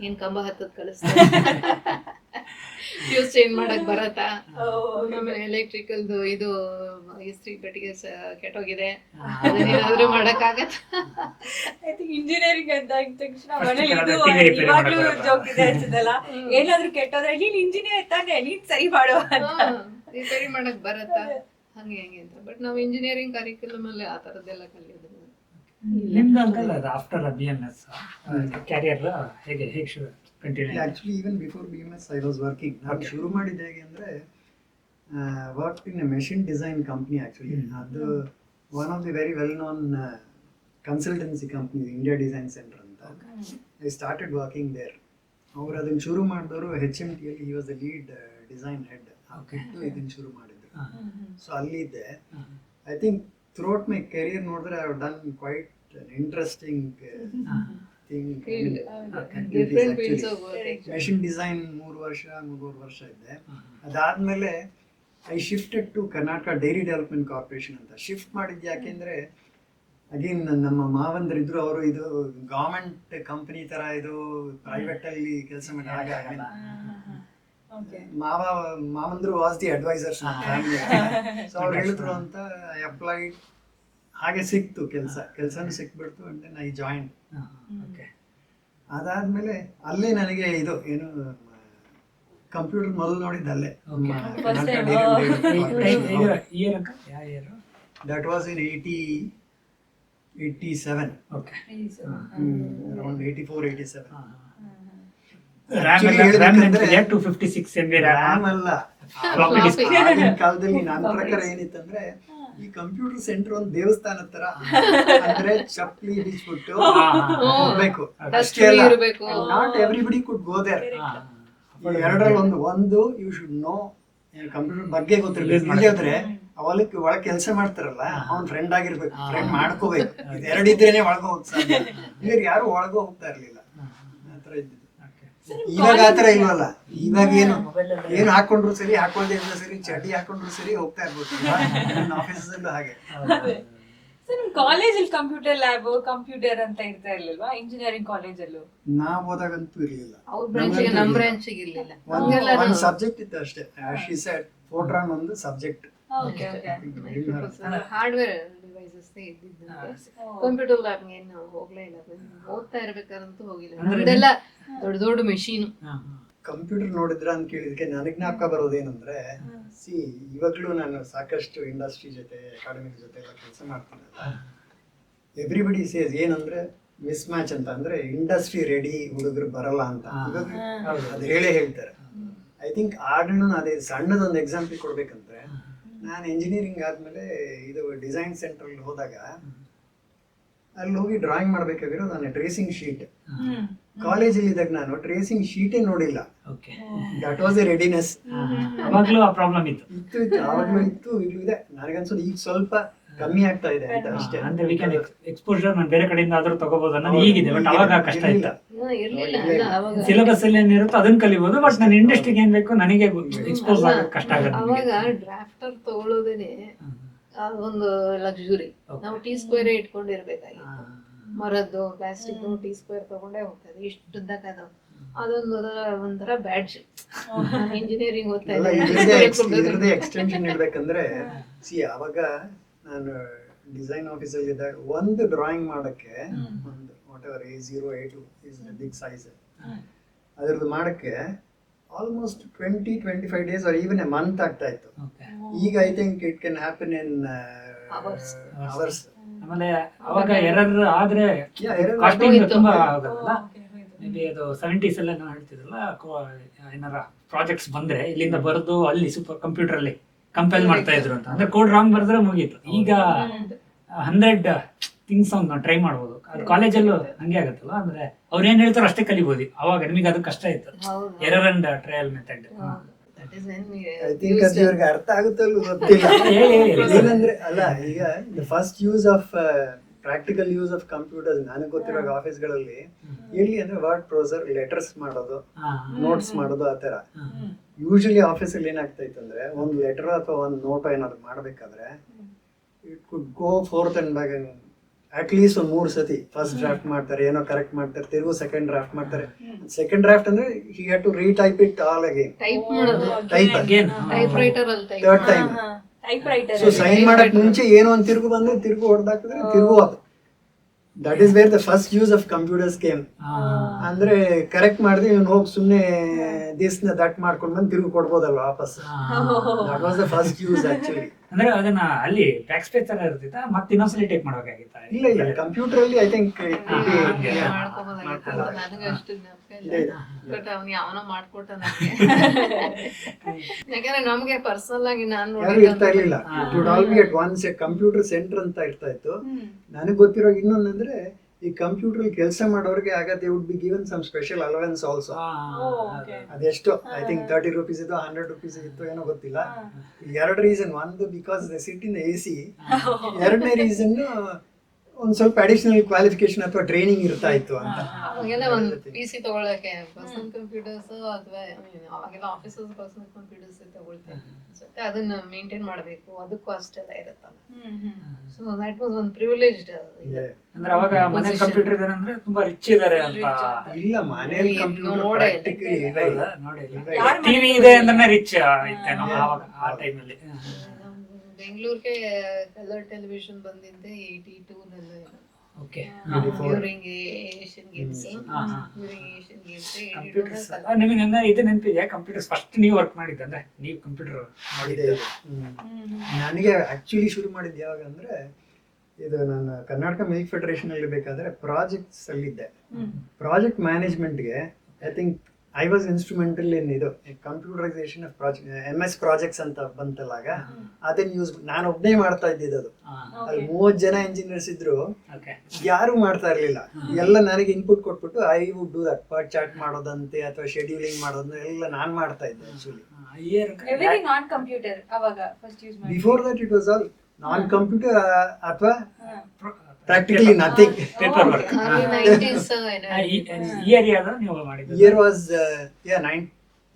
ಏನ್ ಕಂಬ ಹತ್ತದ್ ಕಲಿಸ್ತಾರೆ, ಫ್ಯೂಸ್ ಚೇಂಜ್ ಮಾಡಕ್ ಬರತ್ತಾ, ಆಮೇಲೆ ಎಲೆಕ್ಟ್ರಿಕಲ್ದು ಇದು ಇಸ್ತ್ರಿ ಪೆಟ್ಟಿಗೆ ಕೆಟ್ಟೋಗಿದೆ, ಅದನ್ನೇನಾದ್ರೂ ಮಾಡಕ್ ಆಗತ್ತ. ಇಂಜಿನಿಯರಿಂಗ್ ಅಂತ ಆಗಿದ ತಕ್ಷಣ ಮನೇಲಿ ಇದು ಇವಾಗ್ಲೂ ಜೋಕ್ ಇದೆ ಅನ್ಸುತ್ತಲ್ಲ, ಏನಾದ್ರೂ ಕೆಟ್ಟೋದ್ರೆ ನೀನ್ ಇಂಜಿನಿಯರ್ ತಾನೆ, ನೀನ್ ಸರಿ ಮಾಡುವ ರಿಪೇರಿ ಮಾಡಕ್ ಬರತ್ತಾ, ಹಂಗೆ ಹೆಂಗೆ ಅಂತ. ಬಟ್ ನಾವು ಇಂಜಿನಿಯರಿಂಗ್ ಕರಿಕ್ಯುಲಮ್ ಅಲ್ಲಿ ಆ ತರದ್ದೆಲ್ಲ ಕಲಿಯೋದು. ನಿಮ್ದು ಅಂಕಲ್ ಅದು ಆಫ್ಟರ್ BMS ಕ್ಯಾರಿಯರ್ ಹೇಗೆ continue? Actually even before BMS I was working. ನಾನು ಶುರು ಮಾಡಿದ್ದೆ ಹೇಗೆ ಅಂದ್ರೆ, work in a machine design company. Actually ಅದು one of the very well known consultancy company, India design centre ಅಂತ. I started working there. ಅವ್ರು ಅದನ್ನ ಶುರು ಮಾಡಿದವರು HMT ಅಲ್ಲಿ. He was the lead design head. ಇದನ್ನ ಶುರು ಮಾಡಿದ್ರು. ಸೊ ಅಲ್ಲಿದ್ದೆ. I think throughout my career ನೋಡಿದ್ರೆ I have done quite interesting thing. Different fields of work. Machine design 3 ವರ್ಷ ಇದ್ದೆ. ಅದಾದ್ಮೇಲೆ I shifted to Karnataka dairy development corporation ಅಂತ. ಶಿಫ್ಟ್ ಮಾಡಿದ್ದು ಯಾಕೆಂದ್ರೆ ಅಗೇನ್ ನಮ್ಮ ಮಾವಂದ್ರಿದ್ರು, ಅವರು ಇದು ಗವರ್ಮೆಂಟ್ ಕಂಪನಿ ತರ ಇದು ಪ್ರೈವೇಟ್ ಅಲ್ಲಿ ಕೆಲಸ ಮಾಡಿ ಹಾಗೆ ಮಾವಂದ್ರು was the advisors family. So ಅವ್ರು ಹೇಳಿದ್ರು ಅಂತ ಐ ಅಪ್ಲೈಡ್. ಹಾಗೆ ಸಿಕ್ತು ಕೆಲಸನೂ ಸಿಕ್ಬಿಡ್ತು. And then I join. ಅದಾದ್ಮೇಲೆ ಅಲ್ಲೇ ನನಗೆ ಇದು ಏನು ಕಂಪ್ಯೂಟರ್ ಮೊದಲು ನೋಡಿದ್ದು ಅಲ್ಲೇ. That was in 87. Around 84-87. RAM ಅಲ್ಲ, ಆಗಿನ ಕಾಲದಲ್ಲಿ ನನ್ನ ಪ್ರಕಾರ ಏನಿತ್ತಂದ್ರೆ ಈ ಕಂಪ್ಯೂಟರ್ ಸೆಂಟರ್ ಒಂದು ದೇವಸ್ಥಾನ ತರ. ಅಂದ್ರೆ ಚಪ್ಪಲಿ ಬಿಚ್ಬಿಟ್ಟು ಹೋಗ್ಬೇಕು ಅಷ್ಟೇ ಅಲ್ಲ. Not everybody could go there. ಎರಡರಲ್ಲಿ ಒಂದು ಯು ಶುಡ್ ನೋ ಕಂಪ್ಯೂಟರ್ ಬಗ್ಗೆ ಗೊತ್ತಿರ್ಬೇಕು. ಇಲ್ಲದ್ರೆ ಅವಲಕ್ಕೆ ಒಳಗೆ ಕೆಲಸ ಮಾಡ್ತಾರಲ್ಲ, ಅವ್ನ್ ಫ್ರೆಂಡ್ ಆಗಿರ್ಬೇಕು, ಫ್ರೆಂಡ್ ಮಾಡ್ಕೋಬೇಕು. ಎರಡಿದ್ರೇನೆ ಒಳಗೆ ಹೋಗ್ ಸಾಧ್ಯ. ಇವ್ರು ಯಾರು ಒಳಗೂ ಹೋಗ್ತಾ ಇರ್ಲಿಲ್ಲ. ಆತರ ಇದ್ದಿದ್ದು. ಇವಾಗ ಆತರ ಇಲ್ವಲ್ಲ. ಇವಾಗ ಏನು ಹಾಕೊಂಡ್ರು ಸರಿ, ಹಾಕೊಂಡೇ ಇದ್ರು ಸರಿ, ಚಡ್ಡಿ ಹಾಕೊಂಡ್ರು ಸರಿ ಹೋಗ್ತಾ ಇರ್ಬೋದು. ಆಫೀಸಸ್ ಅಲ್ಲೂ ಹಾಗೆ. ನಿಮ್ ಕಾಲೇಜಲ್ಲಿ ಕಂಪ್ಯೂಟರ್ ಲ್ಯಾಬ್, ಕಂಪ್ಯೂಟರ್ ಅಂತ ಇರ್ತಾ ಇರ್ಲಿಲ್ವಾ ಇಂಜಿನಿಯರಿಂಗ್ ಕಾಲೇಜಲ್ಲೂ? ನಾವ್ ಹೋದಾಗಂತೂ ಇರ್ಲಿಲ್ಲ. ಅವ್ರ ಬ್ರಾಂಚಿಗೆ ನಮ್ಮ ಬ್ರಾಂಚಿಗೆ ಇರ್ಲಿಲ್ಲ. ಒಂದು ಸಬ್ಜೆಕ್ಟ್ ಇತ್ತು ಅಷ್ಟೇ. ಶಿ ಸೆಡ್ ಫೋಟ್ರಾನ್ ಒಂದು ಸಬ್ಜೆಕ್ಟ್. ಹಾರ್ಡ್ವೇರ್ ಡಿವೈಸಸ್ ಇದ್ದಿದ್ದಂತೆ. ಕಂಪ್ಯೂಟರ್ ಲ್ಯಾಬ್ ಏನು ಹೋಗ್ಲೇ ಇಲ್ಲ. ಓದ್ತಾ ಇರ್ಬೇಕಾರಂತೂ ಹೋಗಿಲ್ಲ. ನಮ್ದೆಲ್ಲ ದೊಡ್ಡ ದೊಡ್ಡ ಮೆಷಿನ್. ಕಂಪ್ಯೂಟರ್ ನೋಡಿದ್ರ ಅಂತ ಕೇಳಿದಕ್ಕೆ ನನಗ್ ಜ್ಞಾಪಕ ಬರೋದೇನಂದ್ರೆ, ಇವಾಗ್ಲೂ ನಾನು ಸಾಕಷ್ಟು ಇಂಡಸ್ಟ್ರಿ ಜೊತೆ, ಅಕಾಡೆಮಿಕ್ ಜೊತೆ ಎಲ್ಲ ಕೆಲಸ ಮಾಡ್ತೀನಲ್ಲ, ಎವ್ರಿಬಡಿ ಸೇಸ್ ಏನಂದ್ರೆ ಮಿಸ್ ಮ್ಯಾಚ್ ಅಂತ. ಅಂದ್ರೆ ಇಂಡಸ್ಟ್ರಿ ರೆಡಿ ಹುಡುಗರು ಬರಲ್ಲ ಅಂತ ಅದು ಹೇಳ್ತಾರೆ. ಐ ಥಿಂಕ್ ಆಗ್ಲೂ ಅದೇ ಸಣ್ಣದೊಂದು ಎಕ್ಸಾಂಪಲ್ ಕೊಡ್ಬೇಕಂದ್ರೆ, ನಾನು ಇಂಜಿನಿಯರಿಂಗ್ ಆದ್ಮೇಲೆ ಇದು ಡಿಸೈನ್ ಸೆಂಟರ್ ಹೋದಾಗ ಅಲ್ಲಿ ಹೋಗಿ ಡ್ರಾಯಿಂಗ್ ಮಾಡ್ಬೇಕಾಗಿರೋ ನಾನು ಟ್ರೇಸಿಂಗ್ ಶೀಟ್. ಕಾಲೇಜಲ್ಲಿ ಇದ್ದಾಗ ನಾನು ಟ್ರೇಸಿಂಗ್ ಶೀಟೇ ನೋಡಿಲ್ಲ. That was a readiness. ಅವಾಗ್ಲೂ ಆ ಪ್ರಾಬ್ಲಮ್ ಇತ್ತು. ಆವಾಗ್ಲೂ ಇತ್ತು, ಈಗಲೂ ಇದೆ. ನನಗನ್ಸೋದು ಈಗ ಸ್ವಲ್ಪ ಕಮ್ಮಿ ಆಗ್ತಾ ಇದೆ ಅಂತ ಅಷ್ಟೇ. ಅಂದ್ರೆ ವಿ ಕ್ಯಾನ್ ಎಕ್ಸ್ಪೋಜರ್ ನಾನು ಬೇರೆ ಕಡೆಯಿಂದ ಆದ್ರೂ ತಗೋಬಹುದು ಅನ್ನೋದು ಈಗಿದೆ. ಬಟ್ ಅವಾಗ ಕಷ್ಟ ಇತ್ತು. ಸಿಲೆಬಸ್ ಅಲ್ಲಿ ಏನಿರುತ್ತೋ ಅದನ್ನ ಕಲಿಬಹುದು. ಬಟ್ ನಾನು ಇಂಡಸ್ಟ್ರಿಗೆ ಏನ್ ಬೇಕು ನನಗೆ ಎಕ್ಸ್ಪೋಸ್ ಆಗೋದು ಕಷ್ಟ ಆಗುತ್ತೆ. ಅವಾಗ ಡ್ರಾಫ್ಟರ್ ತಗೊಳ್ಳೋದೇನೆ ಒಂದು ಲಕ್ಸುರಿ. ನಾವು T² ಇಟ್ಕೊಂಡಿರ್ಬೇಕಾಗಿತ್ತು. ಮರದ್ದು, ಪ್ಲಾಸ್ಟಿಕ್ T² ತಗೊಂಡೇ ಹೋಗ್ತದೆ. ಇಷ್ಟು ಉದ್ದಕ್ಕದು ಅದೊಂದು ಒಂಥರ ಬ್ಯಾಡ್ಜ್. ಇಂಜಿನಿಯರಿಂಗ್ ಓದ್ತಾ ಇದ್ದೆ. ಎಕ್ಸ್ಟೆನ್ಷನ್ ಹೇಳ್ಬೇಕಂದ್ರೆ ಅವಾಗ ನಾನು ಡಿಸೈನ್ ಆಫೀಸಲ್ಲಿ ಇದ್ದಾಗ ಒಂದು ಡ್ರಾಯಿಂಗ್ ಮಾಡಕ್ಕೆ ಒಂದು whatever A0 A2 is big size, ಅದ್ರದ್ದು ಮಾಡಕ್ಕೆ almost 20-25 days or even a month ಆಗ್ತಾ ಇತ್ತು. ಈಗ I think it can happen in hours. ಆಮೇಲೆ ಅವಾಗ ಎರರ್ ಆದ್ರೆ ಕಾಸ್ಟಿಂಗ್ ತುಂಬಾ ಆಗೋದಲ್ಲ. ಮೇ ಬಿ ಅದು 70s ಎಲ್ಲ ನಾವು ಹೇಳ್ತಿದ್ರಲ್ಲ, ಏನಾರ ಪ್ರಾಜೆಕ್ಟ್ಸ್ ಬಂದ್ರೆ ಇಲ್ಲಿಂದ ಬರೆದು ಅಲ್ಲಿ ಸೂಪರ್ ಕಂಪ್ಯೂಟರ್ ಅಲ್ಲಿ ಕಂಪೈಲ್ ಮಾಡ್ತಾ ಇದ್ರು ಅಂತ. ಅಂದ್ರೆ ಕೋಡ್ ರಾಂಗ್ ಬರೆದ್ರೆ ಮುಗೀತು. ಈಗ 100 ಥಿಂಗ್ಸ್ ನಾವು ಟ್ರೈ ಮಾಡ್ಬೋದು. ಅದು ಕಾಲೇಜಲ್ಲೂ ಹಂಗೆ ಆಗುತ್ತಲ್ಲ. ಅಂದ್ರೆ ಅವ್ರು ಏನ್ ಹೇಳ್ತಾರೋ ಅಷ್ಟೇ ಕಲಿಬಹುದು. ಅವಾಗ ನಿಮಗೆ ಅದು ಕಷ್ಟ ಇತ್ತು. Error and trial method. I think ಅದು ಇವ್ರಿಗೆ ಅರ್ಥ ಆಗುತ್ತಲ್ಲೂ ಗೊತ್ತಿಲ್ಲ. ಏನಂದ್ರೆ ಅಲ್ಲ, ಈಗ the first use of practical use of computers ನನಗೆ ಗೊತ್ತಿರೋ ಆಫೀಸ್ಗಳಲ್ಲಿ ಎಲ್ಲಿ ಅಂದ್ರೆ ವರ್ಡ್ ಪ್ರೊಸೆಸರ್, ಲೆಟರ್ಸ್ ಮಾಡೋದು, ನೋಟ್ಸ್ ಮಾಡೋದು, ಆ ತರ. ಯೂಶಲಿ ಆಫೀಸಲ್ಲಿ ಏನಾಗ್ತಾ ಇತ್ತು ಅಂದ್ರೆ ಒಂದು ಲೆಟರ್ ಅಥವಾ ಒಂದು ನೋಟ್ ಏನಾದ್ರು ಮಾಡ್ಬೇಕಾದ್ರೆ it could go forth and back. At least ಒಂದು 3 ಸತಿ ಫಸ್ಟ್ ಡ್ರಾಫ್ಟ್ ಮಾಡ್ತಾರೆ, ಏನೋ ಕರೆಕ್ಟ್ ಮಾಡ್ತಾರೆ, ತಿರುಗು ಸೆಕೆಂಡ್ ಡ್ರಾಫ್ಟ್ ಮಾಡ್ತಾರೆ. ಸೆಕೆಂಡ್ ಡ್ರಾಫ್ಟ್ ಅಂದ್ರೆ he had to retype it all again. Type again third time. So sign ಮಾಡಕ್ ಮುಂಚೆ ಏನೋ ಒಂದು ತಿರುಗು ಬಂದ್ರೆ ತಿರುಗು ಹೊಡೆದಾಕಿದ್ರೆ ತಿರುಗು ಅದು. That is where the first use of computers came. ಅಂದ್ರೆ ಕರೆಕ್ಟ್ ಮಾಡಿದ್ರೆ ಇವ್ನು ಹೋಗಿ ಸುಮ್ನೆ ದಿಸ್ನ ದಟ್ ಮಾಡ್ಕೊಂಡು ಬಂದು ತಿರುಗು ಕೊಡ್ಬೋದಲ್ಲ ವಾಪಸ್. That was the first use actually. ಅಂದ್ರೆ ಅದನ್ನ ಅಲ್ಲಿ ಬ್ಯಾಕ್ ಸ್ಪೇಸ್ ತರ ಇರ್ತಿತ್ತ, ಮತ್ತೆ ಇನ್ನೊಂದ್ಸಲಿ ಟೈಪ್ ಮಾಡ್ಬೇಕಾಗಿತ್ತ? ಇಲ್ಲ, ಕಂಪ್ಯೂಟರ್ ಅಲ್ಲಿ ಐ ಥಿಂಕ್ ನನಗೆ ಅಷ್ಟು ಬಟ್ ಅವ್ನು ಯಾವನೋ ಮಾಡ್ಕೊಟ್ಟ. ಯಾಕಂದ್ರೆ ನಮ್ಗೆ ಪರ್ಸನಲ್ ಆಗಿ ನಾನು ಇರ್ತಾ ಇರ್ಲಿಲ್ಲ. It would all be at once A computer centre ಅಂತ ಇರ್ತಾ ಇತ್ತು. ನನಗೆ ಗೊತ್ತಿರೋ ಇನ್ನೊಂದಂದ್ರೆ ಈ ಕಂಪ್ಯೂಟರ್ ಕೆಲಸ ಮಾಡೋರಿಗೆ ಆಗ they would be given some special allowance also. ಅದೆಷ್ಟು ಐ ಥಿಂಕ್ 30 rupees ಇತ್ತು, 100 rupees ಇತ್ತು, ಏನೋ ಗೊತ್ತಿಲ್ಲ. ಎರಡು ರೀಸನ್, ಒಂದು because the sit in AC, ಎರಡನೇ ರೀಸನ್ ಒಂದ್ ಸ್ವಲ್ಪ ಅಡಿಷನಲ್ ಕ್ವಾಲಿಫಿಕೇಶನ್ ಅಥವಾ ಟ್ರೈನಿಂಗ್ ಇರ್ತಾ ಇತ್ತು ಅಂತ. ಅವಾಗೆಲ್ಲ ಒಂದು PC ತಗೊಳಕ್ಕೆ ಪರ್ಸನಲ್ ಕಂಪ್ಯೂಟರ್ಸ್ ಅಥವಾ ಅವಾಗೆಲ್ಲ ಆಫೀಸಸ್ ಪರ್ಸನಲ್ ಕಂಪ್ಯೂಟರ್ಸ್ ತಗೊಳ್ತಾರೆ ಅನ್ಸುತ್ತೆ. ಅದನ್ನ ಮೇಂಟೈನ್ ಮಾಡಬೇಕು, ಅದಕ್ಕೂ ಅಷ್ಟೆಲ್ಲ ಇರುತ್ತಲ್ಲ. ಸೊ ದಟ್ ವಾಸ್ ಒಂದು ಪ್ರಿವಿಲೇಜ್ಡ್. ಅಂದ್ರೆ ಅವಾಗ ಮನೆ ಕಂಪ್ಯೂಟರ್ ಇದಾರೆ ಅಂದ್ರೆ ತುಂಬಾ ರಿಚ್ ಇದಾರೆ ಅಂತ. ಇಲ್ಲ, ಮನೇಲಿ ಕಂಪ್ಯೂಟರ್ ಟಿವಿ ಇದೆ ಅಂದ್ರೆ ರಿಚ್ ಇತ್ತೇನೋ ಅವಾಗ ಆ ಟೈಮಲ್ಲಿ. ಬೆಂಗಳೂರಿಗೆ ಕಲರ್ ಟೆಲಿವಿಷನ್ ಬಂದಿದ್ದೆ 82 ನಲ್ಲಿ. Okay, during Asian games. Computers ನಿಮಗೆ ಹಂಗ ಇದು ನೆನಪಿದೆ? ಕಂಪ್ಯೂಟರ್ಸ್ ಫಸ್ಟ್ ನೀವು ವರ್ಕ್ ಮಾಡಿದ್ದೆ ಅಂದ್ರೆ ನೀವು ಕಂಪ್ಯೂಟರ್ ಮಾಡಿದ್ದೆ? ನನಗೆ ಆಕ್ಚುಲಿ ಶುರು ಮಾಡಿದ್ದು ಯಾವಾಗ ಅಂದ್ರೆ, ಇದು ನಾನು ಕರ್ನಾಟಕ ಮಿಲ್ಕ್ ಫೆಡರೇಷನ್ ಅಲ್ಲಿ ಬೇಕಾದ್ರೆ ಪ್ರಾಜೆಕ್ಟ್ಸ್ ಅಲ್ಲಿದ್ದೆ. ಪ್ರಾಜೆಕ್ಟ್ ಮ್ಯಾನೇಜ್ಮೆಂಟ್ಗೆ I think I was instrumental in ಇದು computerization of project, MS projects ಅಂತ ಬಂತಲ್ಲಾಗ ಅದನ್ನ ಯೂಸ್ ನಾನು ಒಬ್ಬನೇ ಮಾಡ್ತಾ ಇದ್ದಿದ್ದು. ಅದು ಅಲ್ಲಿ 30 ಜನ ಇಂಜಿನಿಯರ್ಸ್ ಇದ್ರು, ಯಾರು ಮಾಡ್ತಾ ಇರ್ಲಿಲ್ಲ. ಎಲ್ಲ ನನಗೆ ಇನ್ಪುಟ್ ಕೊಟ್ಬಿಟ್ಟು I would do that. Part chart ಮಾಡೋದಂತೆ ಅಥವಾ ಶೆಡ್ಯೂಲಿಂಗ್ ಮಾಡೋದು ಎಲ್ಲ ನಾನು ಮಾಡ್ತಾ ಇದ್ದೆ ಆಕ್ಚುಲಿ. ಎವ್ರಿಥಿಂಗ್ ಆನ್ ಕಂಪ್ಯೂಟರ್ ಅವಾಗ ಫಸ್ಟ್ ಯೂಸ್ ಮಾಡಿ. Before that it was all non computer ಅಥವಾ practically nothing. Paper work. 90s year ಯಾವ್ದು ನೀವು ಮಾಡಿದ್ದು? Year was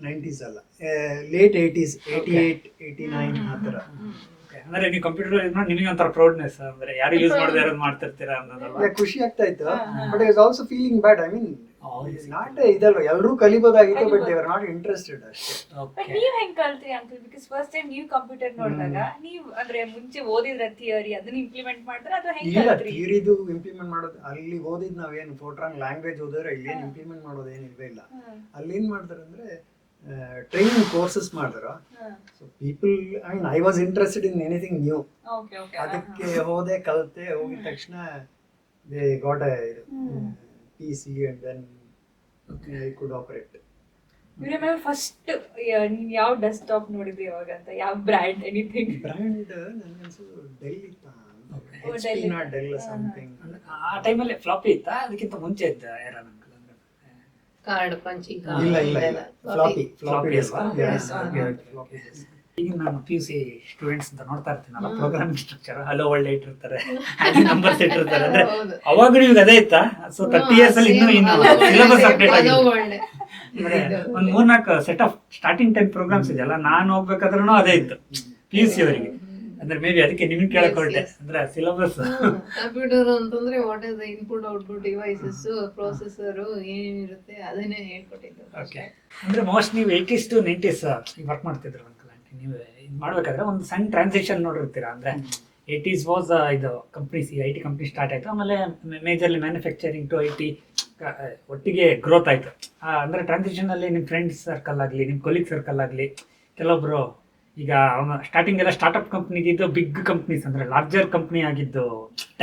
90s ಅಲ್ಲ, late 80s, 88, 89 ಆ ಥರ. ಅಂದ್ರೆ ನೀವು ಕಂಪ್ಯೂಟರ್ ಯೂಸ್ ಮಾಡಿ ನಿಮಗೆ ಒಂಥರ ಪ್ರೌಡ್ನೆಸ್, ಅಂದ್ರೆ ಯಾರು ಯೂಸ್ ಮಾಡದೆ ಇರೋದು ಮಾಡ್ತಿರ್ತೀರಾ ಅನ್ನೋದಲ್ಲ? ಖುಷಿ ಆಗ್ತಾ ಇತ್ತು. But I was also feeling bad. I mean not ಇದಲ್ವ, ಎಲ್ಲರೂ ಕಲಿಬೋದಾಗಿತ್ತು, but they are not interested ಅಷ್ಟೇ. ಬಟ್ ನೀವ್ ಹೆಂಗ್ ಕಲ್ತ್ರಿ ಅಂಕಲ್? ಬಿಕಾಸ್ ಫಸ್ಟ್ ಟೈಮ್ ನೀವು ಕಂಪ್ಯೂಟರ್ ನೋಡಿದಾಗ ನೀವು ಅಂದ್ರೆ ಮುಂಚೆ ಓದಿದ್ರ ಥಿಯರಿ ಅದನ್ನ ಇಂಪ್ಲಿಮೆಂಟ್ ಮಾಡಿದ್ರ ಅಥವಾ ಹೆಂಗ್ ಇಲ್ಲ, ಕಲ್ತ್ರಿ? ಥಿಯರಿದು ಇಂಪ್ಲಿಮೆಂಟ್ ಮಾಡೋದು ಅಲ್ಲಿ ಓದಿದ್ ನಾವೇನು ಫೋರ್ಟ್ರಾನ್ ಲ್ಯಾಂಗ್ವೇಜ್ ಓದಿದ್ರೆ ಇಲ್ಲಿ ಏನು ಇಂಪ್ಲಿಮೆಂಟ್ ಮಾಡೋದು ಏನಿಲ್ವೇ ಇಲ್ಲ. ಅಲ್ಲಿ ಏನ್ ಮಾಡ್ತಾರೆ ಅಂದ್ರೆ ಟ್ರೈನಿಂಗ್ ಕೋರ್ಸಸ್ ಮಾಡಿದ್ರು. So people, I mean I was interested in anything new. ಅದಕ್ಕೆ ಹೋದೆ, ಕಲಿತೆ. ಹೋಗಿದ ತಕ್ಷಣ they got A PC and then I could operate. You remember first ನೀವು ಯಾವ ಡೆಸ್ಕ್ಟಾಪ್ ನೋಡಿದ್ರಿ ಯಾವಾಗ ಅಂತ? ಯಾವ ಬ್ರ್ಯಾಂಡ್? ಎನಿಥಿಂಗ್ ಬ್ರ್ಯಾಂಡ್ ನನಗನ್ಸು ಡೆಲ್ ಇತ್ತಾ, HP not Dell something. ಆ ಟೈಮಲ್ಲಿ ಫ್ಲಾಪಿ ಇತ್ತಾ? ಅದಕ್ಕಿಂತ ಮುಂಚೆ ಇದ್ದ ಯಾರು ಅಂಕಲ್? ಕಾರ್ಡ್ ಪಂಚಿಂಗ್ ಇಲ್ಲ ಫ್ಲಾಪಿ ಅಲ್ವಾ? ಫ್ಲಾಪಿ. ಈಗ ನಾನು PUC ಸ್ಟೂಡೆಂಟ್ಸ್ ಅಂತ ನೋಡ್ತಾ ಇರ್ತೀನಲ್ಲ, ಪ್ರೋಗ್ರಾಮಿಂಗ್ ಸ್ಟ್ರಕ್ಚರ್ ಹಲೋ ವರ್ಲ್ಡ್ ಇಟ್ಟಿರ್ತಾರೆ, ನಂಬರ್ಸ್ ಇಟ್ಟಿರ್ತಾರೆ. ಅಂದ್ರೆ ಅವಾಗ ನಿಮ್ಗೆ ಅದೇ ಇತ್ತಾ? ಸೊ 30 years ಅಲ್ಲಿ ಇನ್ನೂ ಸಿಲೆಬಸ್ ಅಪ್ಡೇಟ್ ಆಗಿದೆ. ಒಂದ್ 3-4 set of starting time programmes ಇದೆಯಲ್ಲ, ನಾನು ಹೋಗ್ಬೇಕಾದ್ರೂ ಅದೇ ಇತ್ತು PUC ಅವರಿಗೆ. ಅಂದ್ರೆ ಮೇ ಬಿ ಅದಕ್ಕೆ ನಿಮ್ಗೆ ಕೇಳಕ್ ಹೊರಟೆ, ಅಂದ್ರೆ ಸಿಲೆಬಸ್. ಕಂಪ್ಯೂಟರ್ ಅಂತಂದ್ರೆ what is the input output devices, processor ಏನಿರುತ್ತೆ ಅದನ್ನೇ ಹೇಳ್ಕೊಟ್ಟಿದ್ದು. ಓಕೆ, ಅಂದ್ರೆ ಮೋಸ್ಟ್ ನೀವು 80s to 90s ವರ್ಕ್ ಮಾಡ್ತಿದ್ರು ಅಂಕಲ್. ನೀವು ಇದು ಮಾಡ್ಬೇಕಾದ್ರೆ ಒಂದು ಸಣ್ಣ ಟ್ರಾನ್ಸಿಷನ್ ನೋಡಿರ್ತೀರಾ. ಅಂದ್ರೆ 80s ವಾಸ್ ಇದು ಕಂಪ್ನೀಸ್, IT ಕಂಪ್ನಿ ಸ್ಟಾರ್ಟ್ ಆಯ್ತು. ಆಮೇಲೆ ಮೇಜರ್ಲಿ ಮ್ಯಾನುಫ್ಯಾಕ್ಚರಿಂಗ್ ಟು IT ಒಟ್ಟಿಗೆ ಗ್ರೋತ್ ಆಯ್ತು. ಅಂದ್ರೆ ಟ್ರಾನ್ಸಿಷನ್ ಅಲ್ಲಿ ನಿಮ್ಮ ಫ್ರೆಂಡ್ಸ್ ಸರ್ಕಲ್ ಆಗಲಿ, ನಿಮ್ಮ ಕೊಲೀಗ್ ಸರ್ಕಲ್ ಆಗಲಿ, ಕೆಲವೊಬ್ರು ಈಗ ಅವನು ಸ್ಟಾರ್ಟಿಂಗ್ ಎಲ್ಲ ಸ್ಟಾರ್ಟ್ಅಪ್ ಕಂಪ್ನಿ ಇದ್ದು ಬಿಗ್ ಕಂಪ್ನೀಸ್ ಅಂದ್ರೆ ಲಾರ್ಜರ್ ಕಂಪ್ನಿ ಆಗಿದ್ದು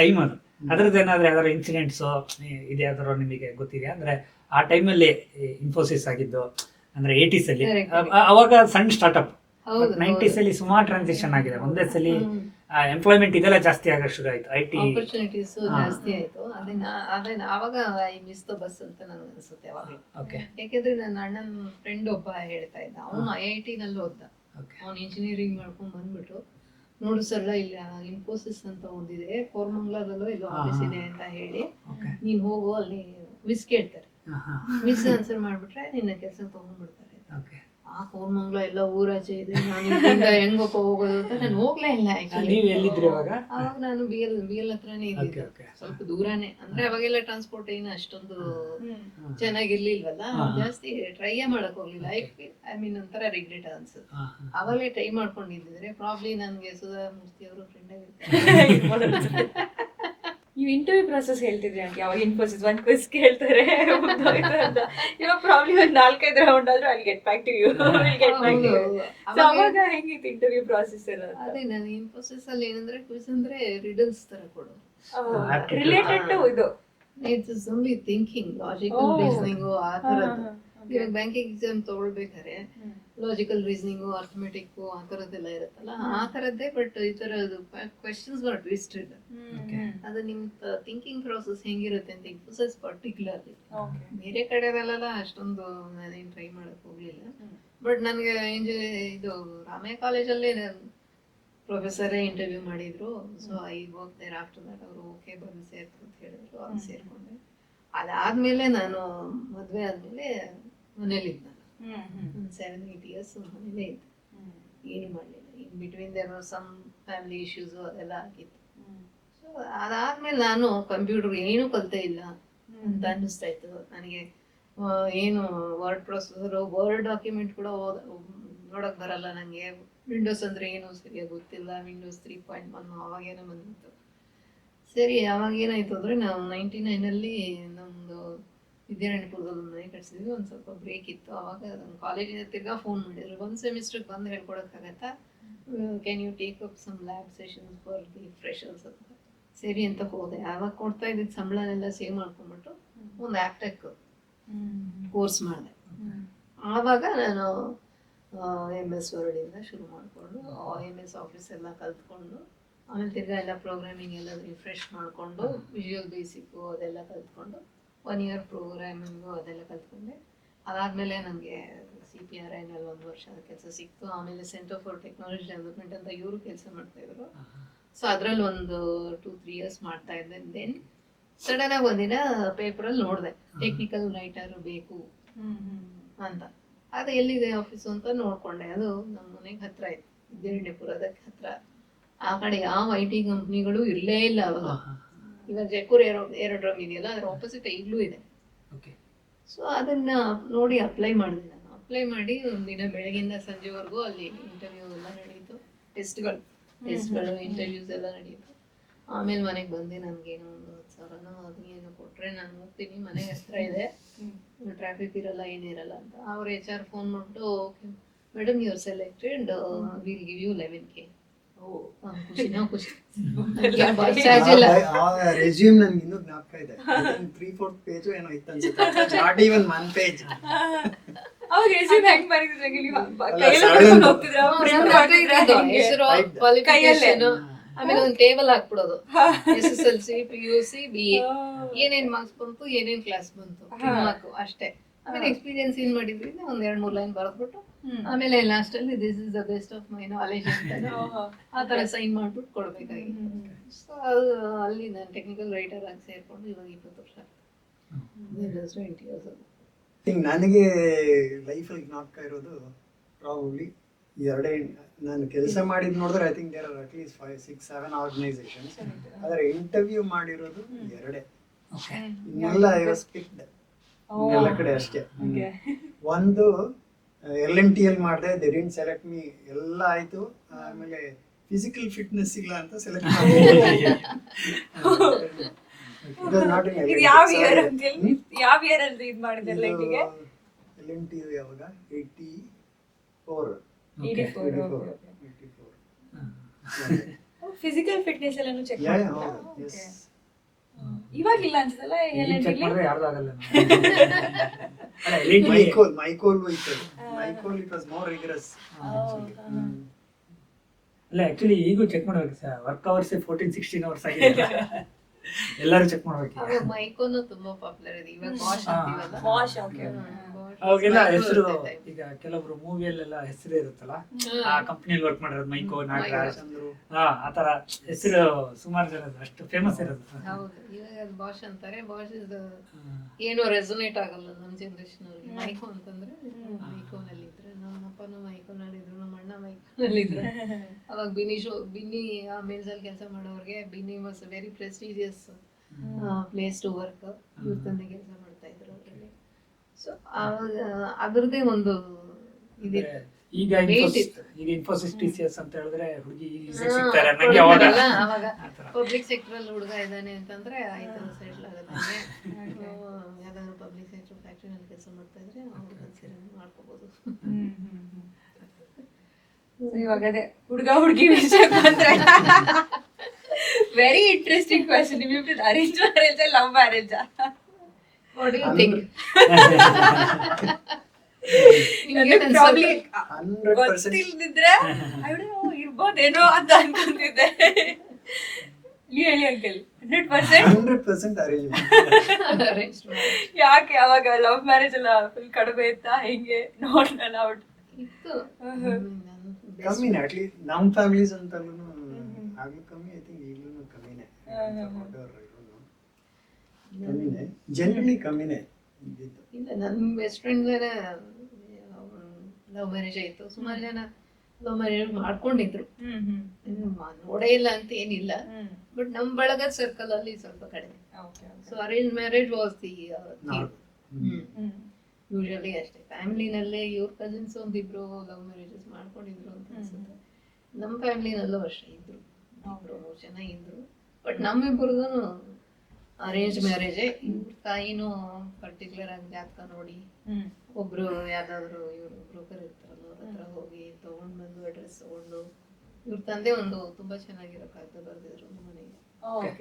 ಟೈಮ್ ಅದು. ಅದ್ರದ್ದು ಏನಾದ್ರು ಯಾವ್ದಾದ್ರು ಇನ್ಸಿಡೆಂಟ್ಸು ಇದೆ ಯಾವ್ದಾದ್ರು ನಿಮಗೆ ಗೊತ್ತಿದೆಯಾ? ಅಂದ್ರೆ ಆ ಟೈಮಲ್ಲಿ ಇನ್ಫೋಸಿಸ್ ಆಗಿದ್ದು ಅಂದ್ರೆ 80s ಅಲ್ಲಿ, ಅವಾಗ ಸಣ್ಣ ಸ್ಟಾರ್ಟ್ಅಪ್. 90s ಅಲ್ಲಿ ಸುಮಾರು ಟ್ರಾನ್ಸಿಷನ್ ಆಗಿದೆ. ಒಂದೇ ಸಲ ಎಂಪ್ಲಾಯ್ಮೆಂಟ್ ಇದೆಲ್ಲ ಜಾಸ್ತಿ ಆಗ ಶುರು ಆಯ್ತು, IT ಆಪರ್ಚುನಿಟೀಸ್ ಜಾಸ್ತಿ ಆಯ್ತು. ಅದನ್ನ ಆವಾಗ ಐ ಮಿಸ್ ದ ಬಸ್ ಅಂತ ನನಗೆ ಅನ್ಸುತ್ತೆ ಅವಾಗ. ಯಾಕೆಂದ್ರೆ ನನ್ನ ಅಣ್ಣನ ಫ್ರೆಂಡ್ ಒಬ್ಬ ಹೇಳ್ತಾ ಇದ್ದ, ಅವನು IIT ನಲ್ಲಿ ಓದ್ದ. ಅವ್ನು ಇಂಜಿನಿಯರಿಂಗ್ ಮಾಡ್ಕೊಂಡ್ ಬಂದ್ಬಿಟ್ಟು, ನೋಡು ಸರ್ ಇಲ್ಲ ಇನ್ಫೋಸಿಸ್ ಅಂತ ಒಂದಿದೆ ಕೋರ್ಮಂಗ್ಲಾದಲ್ಲೂ ಎಲ್ಲೋ ಆಫೀಸ್ ಇದೆ ಅಂತ ಹೇಳಿ ನೀನ್ ಹೋಗು, ಅಲ್ಲಿ ವಿಸ್ ಕೇಳ್ತಾರೆ. ವಿಸ್ ಆನ್ಸರ್ ಮಾಡ್ಬಿಟ್ರೆ ನಿನ್ನ ಕೆಲಸ ತಗೊಂಡ್ಬಿಡ್ತಾರೆ. ಆ ಕೋರ್ಮಂಗ್ಲ ಎಲ್ಲ ಊರಾಚೆ ಇದೆ, ನಾನು ಇಲ್ಲಿಂದ ಹೆಂಗಪ್ಪ ಹೋಗೋದು ಅಂತ ನಾನು ಹೋಗ್ಲೇ ಇಲ್ಲ. ಅವಾಗ ನಾನು BL ಹತ್ರನೇ ಇದ್ದಿದ್ದೆ, ಸ್ವಲ್ಪ ದೂರನೇ. ಅಂದ್ರೆ ಅವಾಗೆಲ್ಲ ಟ್ರಾನ್ಸ್ಪೋರ್ಟ್ ಏನು ಅಷ್ಟೊಂದು ಚೆನ್ನಾಗಿರ್ಲಿಲ್ವಲ್ಲ, ಜಾಸ್ತಿ ಟ್ರೈ ಮಾಡಕ್ ಹೋಗ್ಲಿಲ್ಲ. ಐ ಮೀನ್ ಒಂಥರ ರಿಗ್ರೆಟ್ ಅನ್ಸುತ್ತೆ. ಅವಾಗಲೇ ಟ್ರೈ ಮಾಡ್ಕೊಂಡಿದ್ರೆ ಪ್ರಾಬ್ಲಿ ನನ್ಗೆ ಸುಧಾ ಮೂರ್ತಿ ಅವರು ಫ್ರೆಂಡ್ ಆಗಿರ್ತಾರೆ. ನೀವು ಇಂಟರ್ವ್ಯೂ ಪ್ರೊಸೆಸ್ ಹೇಳ್ತಿದ್ರಿ ಅಂತ, ಯಾವಾಗ ಇನ್ಫೋಸಿಸ್ ಒಂದು ಕ್ವಿಸ್ ಕೇಳ್ತಾರೆ ಅಂತ, ಇವಾಗ ಪ್ರಾಬ್ಲಿ ಒಂದು 4-5 ರೌಂಡ್ ಆದ್ರೂ ಅಲ್ಲಿ ಗೆಟ್ ಬ್ಯಾಕ್ ಟು ಯು, ಅವಾಗ ಹೆಂಗಿತ್ತು ಇಂಟರ್ವ್ಯೂ ಪ್ರೊಸೆಸ್ ಎಲ್ಲ? ಅದೇ ನಾನು ಇನ್ಫೋಸಿಸ್ ಅಲ್ಲಿ ಏನಂದ್ರೆ ಕ್ವಿಸ್ ಅಂದ್ರೆ ರಿಡಲ್ಸ್ ತರ ಕೊಡೋದು, ರಿಲೇಟೆಡ್ ಟು ಇದು it's only thinking, logical reasoning ಆ ತರದ್ದು. ಇವಾಗ ಬ್ಯಾಂಕಿಂಗ್ ಎಕ್ಸಾಮ್ ತಗೊಳ್ಬೇಕಾದ್ರೆ ಲಾಜಿಕಲ್ ರೀಸನಿಂಗು, ಅರ್ಥಮೆಟಿಕ್ಕು, ಆ ಥರದ್ದೆಲ್ಲ ಇರುತ್ತಲ್ಲ, ಆ ಥರದ್ದೇ. ಬಟ್ ಈ ಥರದ್ದು ಕ್ವೆಶನ್ಸ್ ವರ್ ಟ್ವಿಸ್ಟೆಡ್. ಅದು ನಿಮ್ಮ ಥಿಂಕಿಂಗ್ ಪ್ರೋಸೆಸ್ ಹೆಂಗಿರುತ್ತೆ ಅಂತ ಇನ್ಫೋಸಿಸ್ ಪರ್ಟಿಕ್ಯುಲರ್ಲಿ. ಬೇರೆ ಕಡೆದಲ್ಲೆಲ್ಲ ಅಷ್ಟೊಂದು ನಾನೇನು ಟ್ರೈ ಮಾಡಕ್ಕೆ ಹೋಗಲಿಲ್ಲ. ಬಟ್ ನನಗೆ ಇದು ರಾಮಯ್ಯ ಕಾಲೇಜಲ್ಲಿ ಪ್ರೊಫೆಸರೇ ಇಂಟರ್ವ್ಯೂ ಮಾಡಿದ್ರು. So I work there. After that ಅವರು ಓಕೆ ಬಂದು ಸೇರ್ತು ಅಂತ ಹೇಳಿದ್ರು. ಅವ್ರು ಸೇರ್ಕೊಂಡೆ. ಅದಾದ್ಮೇಲೆ ನಾನು ಮದುವೆ ಆದ್ಮೇಲೆ ಮನೇಲಿದ್ದೆ. ಒಂದು 7-8 ಇಯರ್ಸ್ ಮನೇಲೇ ಇದ್ದೆ, ಏನು ಮಾಡಲಿಲ್ಲ. In between there was some family issues ಅದೆಲ್ಲ ಆಗಿತ್ತು. ಸೊ ಅದಾದ್ಮೇಲೆ ನಾನು ಕಂಪ್ಯೂಟರ್ ಏನೂ ಕಲಿತೇ ಇಲ್ಲ ಅಂತ ಅನ್ನಿಸ್ತಾ ಇತ್ತು ನನಗೆ. ಏನು ವರ್ಡ್ ಪ್ರೊಸೆಸರು, ವರ್ಡ್ ಡಾಕ್ಯುಮೆಂಟ್ ಕೂಡ ನೋಡೋಕೆ ಬರಲ್ಲ ನನಗೆ. ವಿಂಡೋಸ್ ಅಂದರೆ ಏನು ಸರಿಯಾಗಿ ಗೊತ್ತಿಲ್ಲ. ವಿಂಡೋಸ್ 3.1 ಅವಾಗೇನೋ ಬಂದಿತ್ತು. ಸರಿ, ಅವಾಗ ಏನಾಯಿತು ಅಂದರೆ ನಾವು 99ನಲ್ಲಿ ನಮ್ಮದು ವಿದ್ಯಾರಣ್ಯಪುರದಲ್ಲಿ ಒಂದು ಮನೆ ಕಟ್ಸಿದ್ವಿ. ಒಂದು ಸ್ವಲ್ಪ ಬ್ರೇಕ್ ಇತ್ತು. ಆವಾಗ ನಮ್ಮ ಕಾಲೇಜಿಂದ ತಿರ್ಗಾ ಫೋನ್ ಮಾಡಿದ್ರು, ಒಂದು ಸೆಮಿಸ್ಟ್ರಿಗೆ ಬಂದು ಹೇಳ್ಕೊಡೋಕ್ಕಾಗತ್ತಾ, can you take up some lab sessions for the freshers ಅಂತ. ಸರಿ ಅಂತ ಹೋದೆ. ಆವಾಗ ಕೊಡ್ತಾ ಇದ್ದಿದ್ದು ಸಂಬಳನೆಲ್ಲ ಸೇವ್ ಮಾಡ್ಕೊಂಡ್ಬಿಟ್ಟು ಒಂದು ಆ್ಯಪ್ಟೆಕ್ ಕೋರ್ಸ್ ಮಾಡಿದೆ. ಆವಾಗ ನಾನು MS ವರ್ಡಿಂದ ಶುರು ಮಾಡಿಕೊಂಡು MS ಆಫೀಸ್ ಎಲ್ಲ ಕಲ್ತ್ಕೊಂಡು, ಆಮೇಲೆ ತಿರ್ಗಾ ಎಲ್ಲ ಪ್ರೋಗ್ರಾಮಿಂಗ್ ಎಲ್ಲ ರಿಫ್ರೆಶ್ ಮಾಡಿಕೊಂಡು, ವಿಜುವಲ್ ಬೇಸಿಕ್ಕು ಅದೆಲ್ಲ ಕಲ್ತ್ಕೊಂಡು, 1 ಇಯರ್ ಪ್ರೋಗ್ರಾಮಿಂಗು ಅದೆಲ್ಲ ಕಲ್ತ್ಕೊಂಡೆ. ಅದಾದಮೇಲೆ ನನಗೆ CPRIನಲ್ಲಿ 1 ವರ್ಷದ ಕೆಲಸ ಸಿಕ್ತು. ಆಮೇಲೆ ಸೆಂಟರ್ ಫಾರ್ ಟೆಕ್ನಾಲಜಿ ಡೆವಲಪ್ಮೆಂಟ್ ಅಂತ ಇವರು ಕೆಲಸ ಮಾಡ್ತಾಯಿದ್ರು. ಸೊ ಅದರಲ್ಲಿ ಒಂದು 2-3 ಇಯರ್ಸ್ ಮಾಡ್ತಾ ಇದ್ದೆ. ದೆನ್ ಸಡನ್ನಾಗಿ ಒಂದಿನ ಪೇಪರಲ್ಲಿ ನೋಡಿದೆ, ಟೆಕ್ನಿಕಲ್ ರೈಟರ್ ಬೇಕು ಅಂತ. ಅದು ಎಲ್ಲಿದೆ ಆಫೀಸು ಅಂತ ನೋಡಿಕೊಂಡೆ. ಅದು ನಮ್ಮ ಮನೆಗೆ ಹತ್ತಿರ ಇತ್ತು, ವಿದ್ಯಾರಣ್ಯಪುರದಕ್ಕೆ ಹತ್ತಿರ. ಆ ಕಡೆ ಯಾವ IT ಕಂಪ್ನಿಗಳು ಇರಲೇ ಇಲ್ಲ ಅವಾಗ. ಇವಾಗ ಜೈಪುರ್ ಏರೋಡ್ರಮ್ ಇದೆಯಲ್ಲ, ಅದ್ರ ಆಪೋಸಿಟ್ ಈಗಲೂ ಇದೆ. ಸೊ ಅದನ್ನ ನೋಡಿ ಅಪ್ಲೈ ಮಾಡಿದೆ ನಾನು. ಅಪ್ಲೈ ಮಾಡಿ ಒಂದಿನ ಬೆಳಗಿಂದ ಸಂಜೆವರೆಗೂ ಅಲ್ಲಿ ಇಂಟರ್ವ್ಯೂ ಎಲ್ಲ ನಡೆಯಿತು. ಟೆಸ್ಟ್ಗಳು ಇಂಟರ್ವ್ಯೂಸ್ ಎಲ್ಲ ನಡೆಯಿತು. ಆಮೇಲೆ ಮನೆಗೆ ಬಂದೆ. ನನಗೇನೋ ಒಂದು 10,000 ಅದೇನೋ ಕೊಟ್ಟರೆ ನಾನು ಹೋಗ್ತೀನಿ, ಮನೆಗೆ ಹತ್ರ ಇದೆ, ಟ್ರಾಫಿಕ್ ಇರಲ್ಲ, ಏನಿರಲ್ಲ ಅಂತ. ಅವ್ರ HR ಫೋನ್ ಮಾಡಿಬಿಟ್ಟು, okay madam you are selected, will give you 11K. ಖುಷಿ. ರೆಸ್ಯೂಮ್ ನನ್ಗೆ ಇನ್ನೂ ಜ್ಞಾಪಕ ಇದೆ. 3/4 ಪೇಜ್ ಏನೋ ಇತ್ತು ಅನ್ಸುತ್ತೆ, ನಾಟ್ ಈವನ್ 1 ಪೇಜ್. ಅವಾಗ ರೆಸ್ಯೂಮ್ ಹೆಂಗ್ ಬರೀತಿದ್ರೆ ಕೈಯಲ್ಲಿ ಬರ್ಕೊಂಡು ಹೋಗ್ತಿದ್ರು, ಹೆಸರು, ಕ್ವಾಲಿಫಿಕೇಶನ್, ಆಮೇಲೆ ಒಂದು ಟೇಬಲ್ ಹಾಕ್ಬಿಡೋದು. SSLC, PUC, BA ಏನೇನ್ ಮಾರ್ಕ್ಸ್ ಬಂತು, ಏನೇನ್ ಕ್ಲಾಸ್ ಬಂತು, ಮಾರ್ಕ್ ಅಷ್ಟೇ. ಆಮೇಲೆ ಎಕ್ಸ್ಪೀರಿಯನ್ಸ್ ಏನ್ ಮಾಡಿದ್ರಿ ಒಂದ್ 2-3 ಲೈನ್ ಬರೆದ್ಬಿಟ್ಟು, ಆಮೇಲೆ ಲಾಸ್ಟ್ ಅಲ್ಲಿ this is the best of my knowledge ಅಂತ ಆ ತರ ಸೈನ್ ಮಾಡ್ಬಿಟ್ಟು ಕೊಡ್ಬೇಕಾಗಿತ್ತು. ಸೊ ಅದು ಅಲ್ಲಿ ನಾನು ಟೆಕ್ನಿಕಲ್ ರೈಟರ್ ಆಗಿ ಸೇರ್ಕೊಂಡು ಇವಾಗ 20 ವರ್ಷ ಆಯ್ತು. 20 years. ನನಗೆ ಲೈಫಲ್ಲಿ ಜ್ಞಾಪಕ ಇರೋದು ಪ್ರಾಬಬ್ಲಿ ಎರಡೇ. ನಾನು ಕೆಲಸ ಮಾಡಿದ್ ನೋಡಿದ್ರೆ I think there are at least 5-6-7 organisations. ಆದರೆ ಇಂಟರ್ವ್ಯೂ ಮಾಡಿರೋದು 2. ಇನ್ನೆಲ್ಲ ಐ ವಾಸ್ ಪಿಕ್ಡ್ ಎಲ್ಲ ಕಡೆ ಅಷ್ಟೇ. ಒಂದು LNT ಅಲ್ಲಿ ಮಾಡಿದೆ, ದೇ ಡಿಡ್ಂಟ್ ಸೆಲೆಕ್ಟ್ ಮೀ, ಎಲ್ಲ ಆಯ್ತು. ಆಮೇಲೆ ಫಿಸಿಕಲ್ ಫಿಟ್ನೆಸ್ ಇಲ್ಲ ಅಂತ ಸೆಲೆಕ್ಟ್ ಮಾಡಿದೆ. ಇದು ಯಾವ ಇಯರ್ ಅಂತ ಹೇಳಿ, ಯಾವ ಇಯರ್ ಅಲ್ಲಿ ಇದು ಮಾಡಿದ್ರಲ್ಲ LNTಗೆ? LNT ಯಾವಾಗ 84. ಫಿಸಿಕಲ್ ಫಿಟ್ನೆಸ್ ಎಲ್ಲಾನು ಚೆಕ್ Yeah, ಮಾಡ್ತಾರೆ. yes. ಇವಾಗಿಲ್ಲ ಅನ್ಸುತ್ತಲ್ಲ ಚೆಕ್ LNT ಮಾಡಿದ್ರೆ ಯಾರ್ದು ಆಗಲ್ಲ. ಮೈಕೋಲ್ ಇತ್ತು. Micol it was more rigorous. ಅಲ್ಲ ಆಕ್ಚುಲಿ ಈಗೂ ಚೆಕ್ ಮಾಡ್ಬೇಕು ಸರ್. ವರ್ಕ್ ಅವರ್ಸ್ 14-16 ಅವರ್ಸ್ ಆಗಿದೆ. ಎಲ್ಲರೂ ಚೆಕ್ ಮಾಡ್ಬೇಕು. ಅವಾಗ ಮೈಕೋನು ತುಂಬಾ ಪಾಪ್ಯುಲರ್ ಇದೆ. ಇವಾಗ ವಾಶ್ ಅಂತೀವಲ್ಲ, ವಾಶ್. ಓಕೆ. ಅವಾಗೆಲ್ಲ ಹೆಸರು, ಈಗ ಕೆಲವೊಬ್ರು ಮೂವಿಯಲ್ಲೆಲ್ಲ ಹೆಸರು ಇರುತ್ತಲ್ಲ, ಆ ಕಂಪ್ನಿಯಲ್ಲಿ ವರ್ಕ್ ಮಾಡಿರೋದು ಮೈಕೋ, ನಾಗರಾಜ್, ಆತರ ಹೆಸರು ಸುಮಾರು ಜನ ಅಷ್ಟು ಫೇಮಸ್ ಇರೋದು. ಹೌದು, ಇವಾಗ ಅದು ಬಾಷ್ ಅಂತಾರೆ. ಬಾಷ್ ಏನೋ ರೆಸೊನೇಟ್ ಆಗಲ್ಲ ನಮ್ಮ ಜನರೇಷನ್ ಅವ್ರಿಗೆ. ಮೈಕೋ ಅಂತಂದ್ರೆ ಮೈಕೋನಲ್ಲಿ ಇದ್ರೆ, ನಮ್ಮ ಅಪ್ಪನೂ ಮೈಕೋನಲ್ಲಿ ಇದ್ರು, ನಮ್ಮ ಅಣ್ಣ ಮೈಕೋನಲ್ಲಿ ಇದ್ರು. ಅವಾಗ ಬಿನ್ನಿ ಮೇಲ್ಸ್ ಅಲ್ಲಿ ಕೆಲಸ ಮಾಡೋರಿಗೆ Binny was very prestigious place to work. ಇವ್ರ ತಂದೆ ಕೆಲಸ ಮಾಡ್ತಾ ಇದ್ರು ಅವರಲ್ಲಿ. ಸೊ ಅದ್ರದ್ದೇ ಒಂದು ಇದಿತ್ತು. ಈಗ ಇನ್ಫೋಸಿಸ್ TCS ಅಂತ ಹೇಳಿದ್ರೆ ಹುಡುಗಿ ಸಿಗ್ತಾರೆ ನಂಗೆ. ಅವಾಗ ಪಬ್ಲಿಕ್ ಸೆಕ್ಟರ್ ಅಲ್ಲಿ ಹುಡುಗ ಇದ್ದಾನೆ ಅಂತಂದ್ರೆ ಆಯ್ತು, ಸೆಟ್ಲ್ ಆಗುತ್ತೆ. ಯಾವ್ದಾದ್ರು ಪಬ್ಲಿಕ್ ಸೆಕ್ಟರ್ ಫ್ಯಾಕ್ಟರಿನಲ್ಲಿ ಕೆಲಸ ಮಾಡ್ತಾ ಇದ್ರೆ ಅವ್ರು ಮಾಡ್ಕೋಬಹುದು. ಇವಾಗ ಅದೇ ಹುಡುಗ ಹುಡುಗಿ ವಿಷಯ ಬಂದ್ರೆ ವೆರಿ ಇಂಟ್ರೆಸ್ಟಿಂಗ್ ಕ್ವೆಶ್ಚನ್. ನಿಮ್ಗೆ arrange marriage love marriage? What do you think? ನಿಮ್ಗೆ ಪ್ರಾಬ್ಲಿ 100% ಗೊತ್ತಿಲ್ದಿದ್ರೆ ಇರ್ಬೋದೇನೋ ಅಂತ ಅನ್ಕೊಂತಿದ್ದೆ. ನೀವು ಹೇಳಿ ಅಂಕಲ್. 100% ಅರೇಂಜ್ ಯಾಕೆ ಅವಾಗ ಲವ್ ಮ್ಯಾರೇಜ್ ಎಲ್ಲ ಫುಲ್ ಕಡಿಮೆ ಇತ್ತಾ ಹೆಂಗೆ ನೋಡ್ನಲ್ಲ ಔಟ್ ಇತ್ತು. ಕಮ್ಮಿನೇ ಅಟ್ಲೀಸ್ಟ್ ನಮ್ಮ ಫ್ಯಾಮಿಲೀಸ್ ಅಂತಲೂ ಆಗ್ಲೂ ಕಮ್ಮಿ. ಐ ಥಿಂಕ್ ಈಗಲೂ ಕಮ್ಮಿನೇ, ಕಮ್ಮಿನೇ, ಜನರಲಿ ಕಮ್ಮಿನೇ ಇದ್ದಿದ್ದು. ಇಲ್ಲ, ನನ್ನ ಬೆಸ್ಟ್ ಫ್ರೆಂಡ್ ಲವ್ ಮ್ಯಾರೇಜ್ ಆಯ್ತು. ಸುಮಾರು ಜನ ಲವ್ ಮ್ಯಾರೇಜ್ ಮಾಡ್ಕೊಂಡಿದ್ರು, ನೋಡೇ ಇಲ್ಲ ಅಂತ ಏನಿಲ್ಲ. ಬಟ್ ನಮ್ ಬಳಗದ ಸರ್ಕಲ್ ಅಲ್ಲಿ ಸ್ವಲ್ಪ ಕಡಿಮೆ. So arrange marriage was the usually ಅಷ್ಟೇ. ಫ್ಯಾಮಿಲಿನಲ್ಲೇ ಇವ್ರ ಕಸಿನ್ಸ್ ಒಂದಿಬ್ರು ಲವ್ ಮ್ಯಾರೇಜಸ್ ಮಾಡ್ಕೊಂಡಿದ್ರು ಅಂತ ಅನ್ಸುತ್ತೆ. ನಮ್ಮ ಫ್ಯಾಮಿಲಿನಲ್ಲೂ ಅಷ್ಟೇ ಇದ್ರು, 2-3 ಜನ ಇದ್ರು. ಬಟ್ ನಮ್ಮಿಬ್ಬರದು ಅರೇಂಜ್ ಮ್ಯಾರೇಜೇ. ಇವ್ರ ತಾಯಿನೂ ಪರ್ಟಿಕ್ಯುಲರ್ ಆಗಿ ಜಾತಕ ನೋಡಿ ಒಬ್ರು ಯಾವ್ದಾದ್ರು ಇವ್ರು ಬ್ರೋಕರ್ ಇರ್ತಾರಲ್ಲ ಅವ್ರ ಹತ್ರ ಹೋಗಿ ತಗೊಂಡ್ ಬಂದು ಅಡ್ರೆಸ್ ತಗೊಂಡು, ಇವ್ರ ತಂದೆ ಒಂದು ತುಂಬಾ ಚೆನ್ನಾಗಿರೋ ಕಾಗದ ಬರ್ದಿದ್ರು ನಮ್ಮ ಮನೆಗೆ.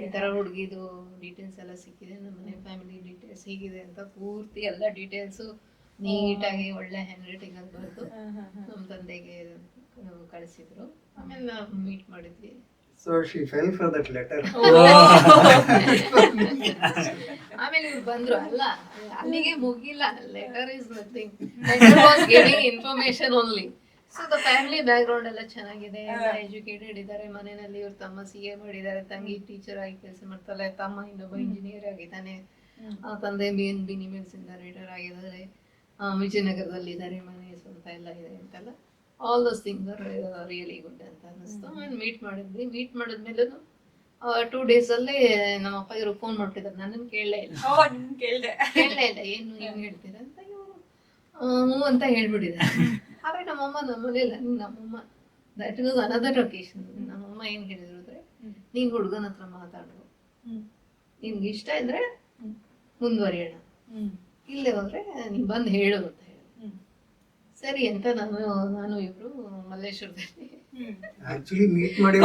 ಈ ತರ ಹುಡುಗಿದು ಡೀಟೇಲ್ಸ್ ಎಲ್ಲ ಸಿಕ್ಕಿದೆ, ನಮ್ಮ ಮನೆ ಫ್ಯಾಮಿಲಿ ಡೀಟೇಲ್ಸ್ ಹೀಗಿದೆ ಅಂತ ಪೂರ್ತಿ ಎಲ್ಲ ಡೀಟೇಲ್ಸ್ ನೀಟಾಗಿ ಒಳ್ಳೆ ಹ್ಯಾಂಡ್ ರೈಟಿಂಗ್ ಅಲ್ಲಿ ಬರೆದು ನಮ್ಮ ತಂದೆಗೆ ಕಳಿಸಿದ್ರು. ಆಮೇಲೆ ನಾವು ಮೀಟ್ ಮಾಡಿದ್ವಿ. So she fell for that letter. ಆಮೇಲೆ ಇವ್ರು ಬಂದ್ರು. ಅಲ್ಲ, ಅಲ್ಲಿಗೆ ಮುಗಿಲ್ಲ. Letter is nothing, letter was giving information only. So the family background ಎಲ್ಲ ಚೆನ್ನಾಗಿದೆ, ಎಲ್ಲ ಎಜುಕೇಟೆಡ್ ಇದ್ದಾರೆ. ಮನೆಯಲ್ಲಿ ಇವ್ರ ತಮ್ಮ CA ಮಾಡಿದ್ದಾರೆ, ತಂಗಿ ಟೀಚರ್ ಆಗಿ ಕೆಲಸ ಮಾಡ್ತಾಳೆ, ತಮ್ಮ ಇನ್ನೊಬ್ಬ ಇಂಜಿನಿಯರ್ ಆಗಿದ್ದಾನೆ, ತಂದೆ BNB ಮಿಲ್ಸ್ ಇಂದ ರಿಟೈರ್ ಆಗಿದ್ದಾರೆ, ವಿಜಯನಗರದಲ್ಲಿ ಇದ್ದಾರೆ, ಮನೆ ಸ್ವಂತ ಎಲ್ಲ ಇದೆ ಅಂತೆಲ್ಲ. All those things are really good ಅಂತ ಅನ್ನಿಸ್ತು. ಆಮೇಲೆ ಮೀಟ್ ಮಾಡಿದ್ವಿ. ಮೀಟ್ ಮಾಡಿದ್ಮೇಲೆ 2 days ಅಲ್ಲೇ ನಮ್ಮ ಅಪ್ಪ ಇವ್ರು ಫೋನ್ ಮಾಡ್ತಿದ್ದಾರೆ. ನನ್ನನ್ನು ಕೇಳಲೇ ಇಲ್ಲ ಏನು ಹೇಳ್ತೀರಾ ಅಂತ. ಇವರು ಹ್ಞೂ ಅಂತ ಹೇಳ್ಬಿಟ್ಟಿದ್ದಾರೆ. ಆದ್ರೆ ನಮ್ಮಮ್ಮ ನಮ್ಮನೇಲಿ, ನಮ್ಮಮ್ಮ ದಟ್ ವಾಸ್ ಅನದರ್ ಒಕೇಶನ್. ನಮ್ಮಮ್ಮ ಏನ್ ಹೇಳಿದ್ರು ಅಂದ್ರೆ, ನೀನ್ ಹುಡುಗನ ಹತ್ರ ಮಾತಾಡು, ನಿನ್ಗೆ ಇಷ್ಟ ಇದ್ರೆ ಮುಂದುವರಿಯೋಣ, ಇಲ್ಲೇ ಹೋದ್ರೆ ನೀನ್ ಬಂದು ಹೇಳು ಅಂತ ಹೇಳಿ. ಸರಿ ಅಂತ ನಾನು ಇಬ್ರು ಮಲ್ಲೇಶ್ವರದಲ್ಲಿ ಆಕ್ಚುಲಿ ಮೀಟ್ ಮಾಡಿ